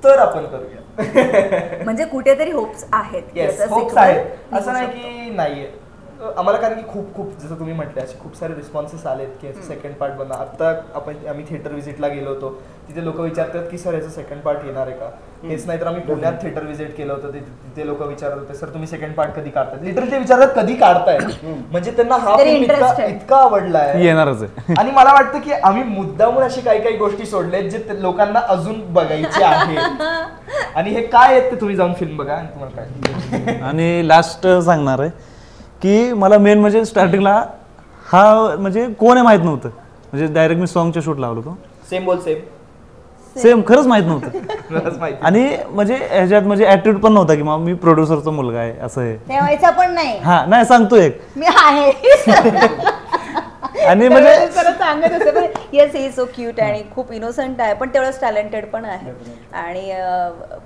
तर आपण करूया. म्हणजे कुठेतरी होप्स आहेत. येस होप्स आहेत असं नाही की नाहीये. आम्हाला कारण की खूप खूप जसं तुम्ही म्हटले असे खूप सारे रिस्पॉन्सेस आलेत की याचं सेकंड पार्ट बनवा. आता आम्ही थिएटर व्हिजिटला गेलो होतो, तिथे लोक विचारतात की सर याचं सेकंड पार्ट येणार आहे का. हेच नाही तर आम्ही पुण्यात थिएटर व्हिजिट केलं होतं, तिथे लोक विचारत होते सर तुम्ही सेकंड पार्ट कधी काढताय. लिटरली ते विचारतात कधी काढताय, म्हणजे त्यांना हा फिल्म इतका आवडलाय येणारच आहे. आणि मला वाटतं की आम्ही मुद्दामून अशी काही काही गोष्टी सोडल्यात जे लोकांना अजून बघायचे आहेत. आणि हे काय आहेत ते तुम्ही जाऊन फिल्म बघा आणि तुम्हाला काय. आणि लास्ट सांगणार आहे की मला मेन म्हणजे स्टार्टिंगला हा म्हणजे कोण आहे माहित नव्हतं. म्हणजे डायरेक्ट मी सॉंगच्या शूट लावलो होतो. सेम बोल सेम खरंच माहित नव्हतं. आणि म्हणजे ह्याच्यात म्हणजे ऍटिट्यूड पण नव्हता की मी प्रोड्युसरचा मुलगा आहे असं आहे. ठेवायचा पण नाही. हा नाही सांगतो एक मी आहे आणि म्हणजे सांगत होते पण येस ही सो क्यूट आणि खूप इनोसंट आहे पण तेवढंच टॅलेंटेड पण आहे. आणि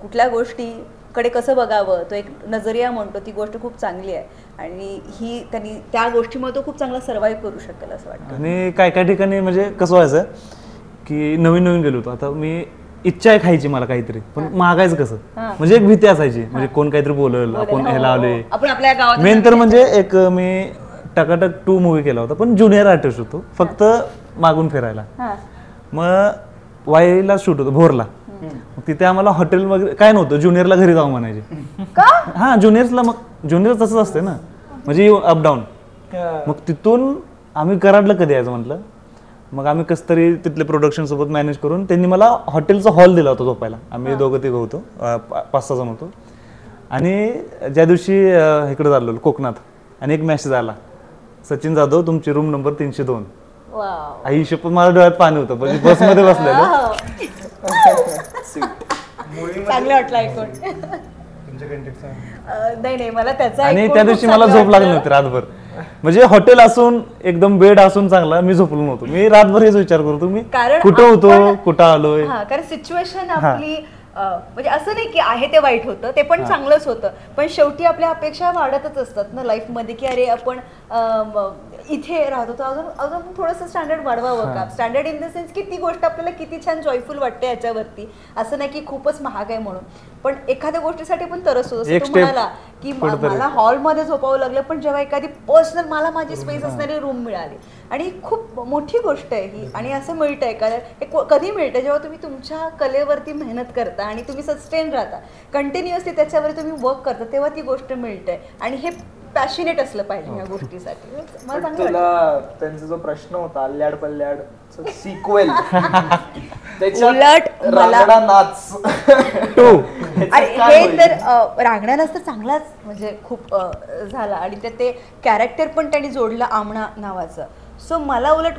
कुठल्या गोष्टीकडे कसं बघावं तो एक नजरिया म्हणतो, ती गोष्ट खूप चांगली आहे आणि ही त्यांनी त्या गोष्टीमुळे तो खूप चांगला सर्व्हाइव्ह करू शकेल असं वाटतं. आणि काय काय ठिकाणी म्हणजे कसं व्हायचं की नवीन गेलो होतो. आता मी इच्छा आहे खायची मला काहीतरी, पण मागायचं कसं म्हणजे एक भीती असायची म्हणजे कोण काहीतरी बोलल आपण ह्याला आलोय. आपण आपल्या गावात मेन तर म्हणजे एक मी टकाटक 2 मूवी केला होता पण ज्युनियर आर्टिस्ट होतो फक्त मागून फिरायला. मग वाईला शूट होतं भोरला. तिथे आम्हाला हॉटेल वगैरे काय नव्हतं, ज्युनियरला घरी जाऊ म्हणायचे. हा ज्युनियर्सला मग ज्युनियर तसंच असते ना म्हणजे अपडाऊन. मग तिथून आम्ही कराडला कधी यायचं म्हटलं. मग आम्ही कसं तरी तिथले प्रोडक्शन सोबत मॅनेज करून त्यांनी मला हॉटेलचा हॉल दिला होता झोपायला. आम्ही दोघं तिघं होतो, 5-6 जण होतो. आणि ज्या दिवशी इकडे चाललो कोकणात आणि एक मेसेज आला, सचिन जाधव तुमची रूम नंबर 302. आई शपथ माझ्या डोळ्यात पाणी होतं बसमध्ये बसलेलं. चांगलं वाटलं ऐकून. नाही मला त्याचा आणि त्या दिवशी मला झोप लागली नव्हती रातभर. म्हणजे हॉटेल असून एकदम बेड असून चांगला मी झोपलो नव्हतो. मी रातभर हेच विचार करतो मी कुठं होतो कुठं आलोय. कारण सिच्युएशन आपली म्हणजे असं नाही की आहे ते वाईट होतं, ते पण चांगलंच होतं, पण शेवटी आपल्या अपेक्षा वाढतच असतात ना लाईफ मध्ये की अरे आपण इथे राहतो तर अजून अजून थोडंसं स्टँडर्ड वाढवावं का. स्टँडर्ड इन द सेन्स की ती गोष्ट आपल्याला किती छान जॉयफुल वाटते याच्यावरती, असं नाही की खूपच महाग आहे म्हणून. पण एखाद्या गोष्टीसाठी पण तरस होतो. असं तू म्हणाला की मला हॉलमध्ये झोपावं लागलं, पण जेव्हा एखादी पर्सनल मला माझी स्पेस असणारी रूम मिळाली आणि खूप मोठी गोष्ट आहे ही. आणि असं मिळतंय कारण हे कधी मिळतं जेव्हा तुम्ही तुमच्या कलेवरती मेहनत करता आणि तुम्ही सस्टेन राहता कंटिन्युअसली त्याच्यावर तुम्ही वर्क करता, तेव्हा ती गोष्ट मिळते. आणि हे पॅशनेट असलं पाहिजे या गोष्टीसाठी. तुला त्यांचा जो प्रश्न होता अल्ल्याड पल्ल्याड सिक्वेल उलट मला नाच हे तर रांगणानाच तर चांगलाच म्हणजे खूप झाला आणि ते कॅरेक्टर पण त्यांनी जोडलं आमणा नावाचं. सो मला उलट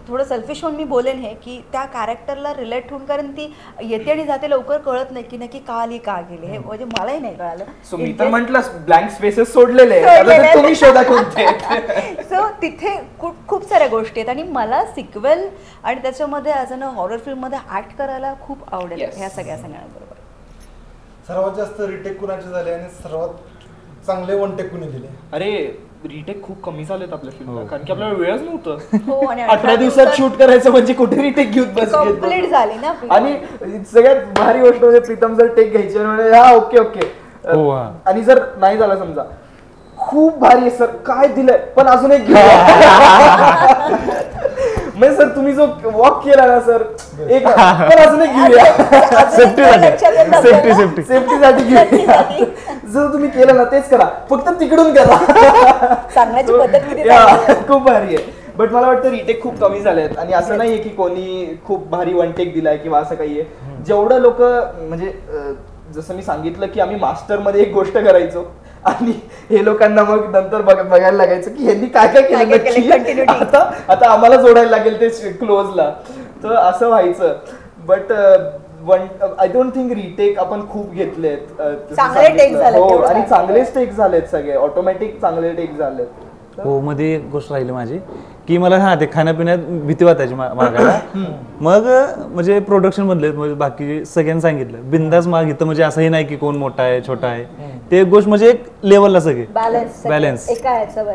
थोडं सेल्फिश होऊन मी बोलेन हे की त्या कॅरेक्टरला रिलेट होऊन, कारण ती येते आणि जाते लवकर कळत नाही की नक्की का आली का गेली हे म्हणजे मलाही नाही कळालं. सो मी तर म्हटलं ब्लँक स्पेसेस सोडलेले तुम्ही शोधा कोणते. सो तिथे खूप साऱ्या गोष्टी आहेत आणि मला सिक्वेल आणि त्याच्यामध्ये ॲज अन हॉरर फिल्ममध्ये ऍक्ट करायला खूप आवडेल ह्या सगळ्या सगळ्यांबरोबर. सर्वात जास्त रिटेक कुणाचे झाले आणि सर्वात चांगले वन टेक कुणी दिले? अरे रिटेक खूप कमी झालेत आपल्या फिल्मला कारण की आपल्याला वेळच नव्हतं. हो आणि 18 दिवसात शूट करायचं म्हणजे कुठे रिटेक घेऊन कंप्लीट झाली ना. आणि सगळ्यात भारी गोष्ट म्हणजे प्रीतम जर टेक घ्यायची म्हणजे हा ओके आणि जर नाही झाला समजा खूप भारी आहे सर काय दिलंय पण अजून एक म्हणजे सर तुम्ही जो वॉक केला ना सर एक पण अजून एक घेऊया सेफ्टीसाठी घेऊया. जर तुम्ही केलं ना तेच करा फक्त तिकडून करा. सांगण्याची पद्धत खूप भारी आहे. बट मला वाटतं रिटेक खूप कमी झाले आहेत आणि असं नाहीये की कोणी खूप भारी वन टेक दिलाय किंवा असं काही आहे. जेवढं लोक म्हणजे जसं मी सांगितलं की आम्ही मास्टर मध्ये एक गोष्ट करायचो आणि हे लोकांना मग नंतर बघायला लागायचं की यांनी काय काय केलं आता आम्हाला जोडायला लागेल ते क्लोजला. तर असं व्हायचं. But I don't think retake आपण खूप घेतलेत. हो आणि चांगलेच टेक झालेत सगळे ऑटोमॅटिक चांगले टेक झालेत. हो मध्ये एक गोष्ट राहिली माझी की मला हा ते खाण्यापिण्यात भीती वाटायची मागायला. मग म्हणजे प्रोडक्शन मधले म्हणजे बाकी सगळ्यांनी सांगितलं बिंदास माग इथं म्हणजे असंही नाही की कोण मोठा आहे छोटा आहे. ते एक गोष्ट म्हणजे एक लेवलला सगळे बॅलन्स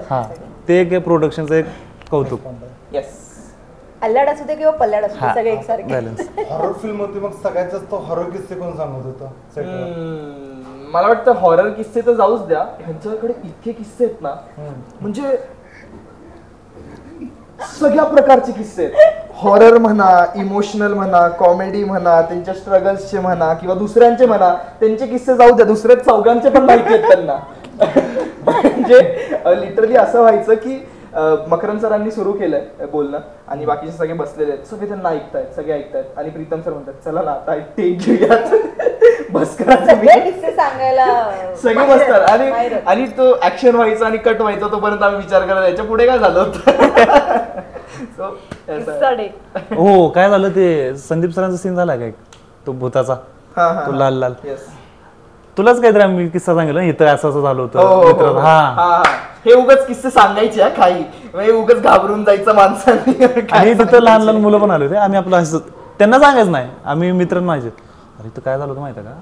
हा ते एक प्रोडक्शनचं एक कौतुक. अल्लाड असू दे किंवा पल्लाड असू दे सगळे एकसारखे. हॉरर फिल्म होती मग सगळ्यात जास्त हॉरर किस्से कोण सांगत होतं? मला वाटतं हॉरर किस्से तर जाऊच द्या, ह्यांच्याकडे इतके किस्से आहेत ना, म्हणजे सगळ्या प्रकारचे किस्से आहेत. हॉरर म्हणा, इमोशनल म्हणा, कॉमेडी म्हणा, त्यांच्या स्ट्रगल्सचे म्हणा किंवा दुसऱ्यांचे म्हणा, त्यांचे किस्से जाऊ द्या, दुसऱ्या चौघांचे पण माहिती आहेत त्यांना. म्हणजे लिटरली असं व्हायचं की मकरंद सरांनी सुरू केलंय बोलणं आणि बाकीचे सगळे बसलेले आहेत, सगळे त्यांना ऐकतायत, सगळे ऐकतायत आणि प्रीतम सर म्हणतात चला ना आता टेक घेऊयात, बस करा किस्से सांगायला सगळे बसतात आणि तो ऍक्शन व्हायचा आणि कट व्हायचा, तोपर्यंत आम्ही विचार करायला याच्या पुढे काय झालं होतं. हो काय झालं ते संदीप सरांचा सीन झाला काय तो भूताचा, तो लाल लाल, तुलाच काहीतरी आम्ही किस्सा सांगितलं इथं असं असं झालं होतं. हा हे उगाच किस्से सांगायचे काही, म्हणजे उगाच घाबरून जायचं माणसांनी. आणि तिथं लहान लहान मुलं पण आले होते, आम्ही आपलं असं त्यांना सांगायचं नाही, आम्ही मित्रांना माहिती अरे इथं काय झालं होतं माहिती का,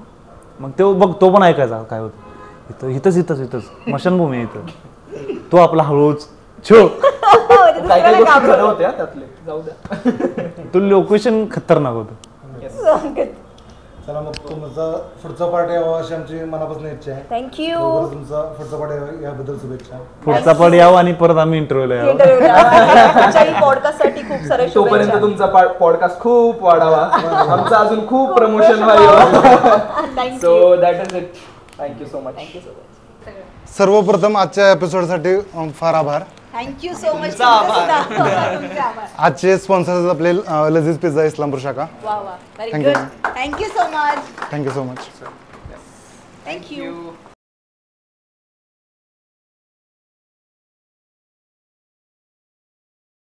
मग ते बघ तो पण ऐकायचा काय होतं इथं इथंच स्मशानभूमी इथं, तो आपला हळूच छो काही गोष्टी खरं होत्या त्यातले, जाऊ द्या. तो लोकेशन खतरनाक होतं. चला मग तुमचा पुढचा पार्ट यावा अशी आमची मनापासून इच्छा आहे. थँक्यू. तुमचा पुढचा पार्ट यावा याबद्दल शुभेच्छा. पुढचा पार्ट यावं आणि परत आम्ही इंटरव्ह्यूला यावं. पॉडकास्ट साठी खूप सारे तोपर्यंत तुमचा पॉडकास्ट खूप वाढावा, आमचं अजून खूप प्रमोशन व्हावं. So that is it. Thank you so much. सर्वप्रथम आजच्या एपिसोडसाठी फार आभार. Thank you so much. आजचे स्पॉन्सर्स आपले लजीज पिझ्झा इस्लामपूर शाखा. वा वा, very good. Thank you so much. Thank you so much. Thank you.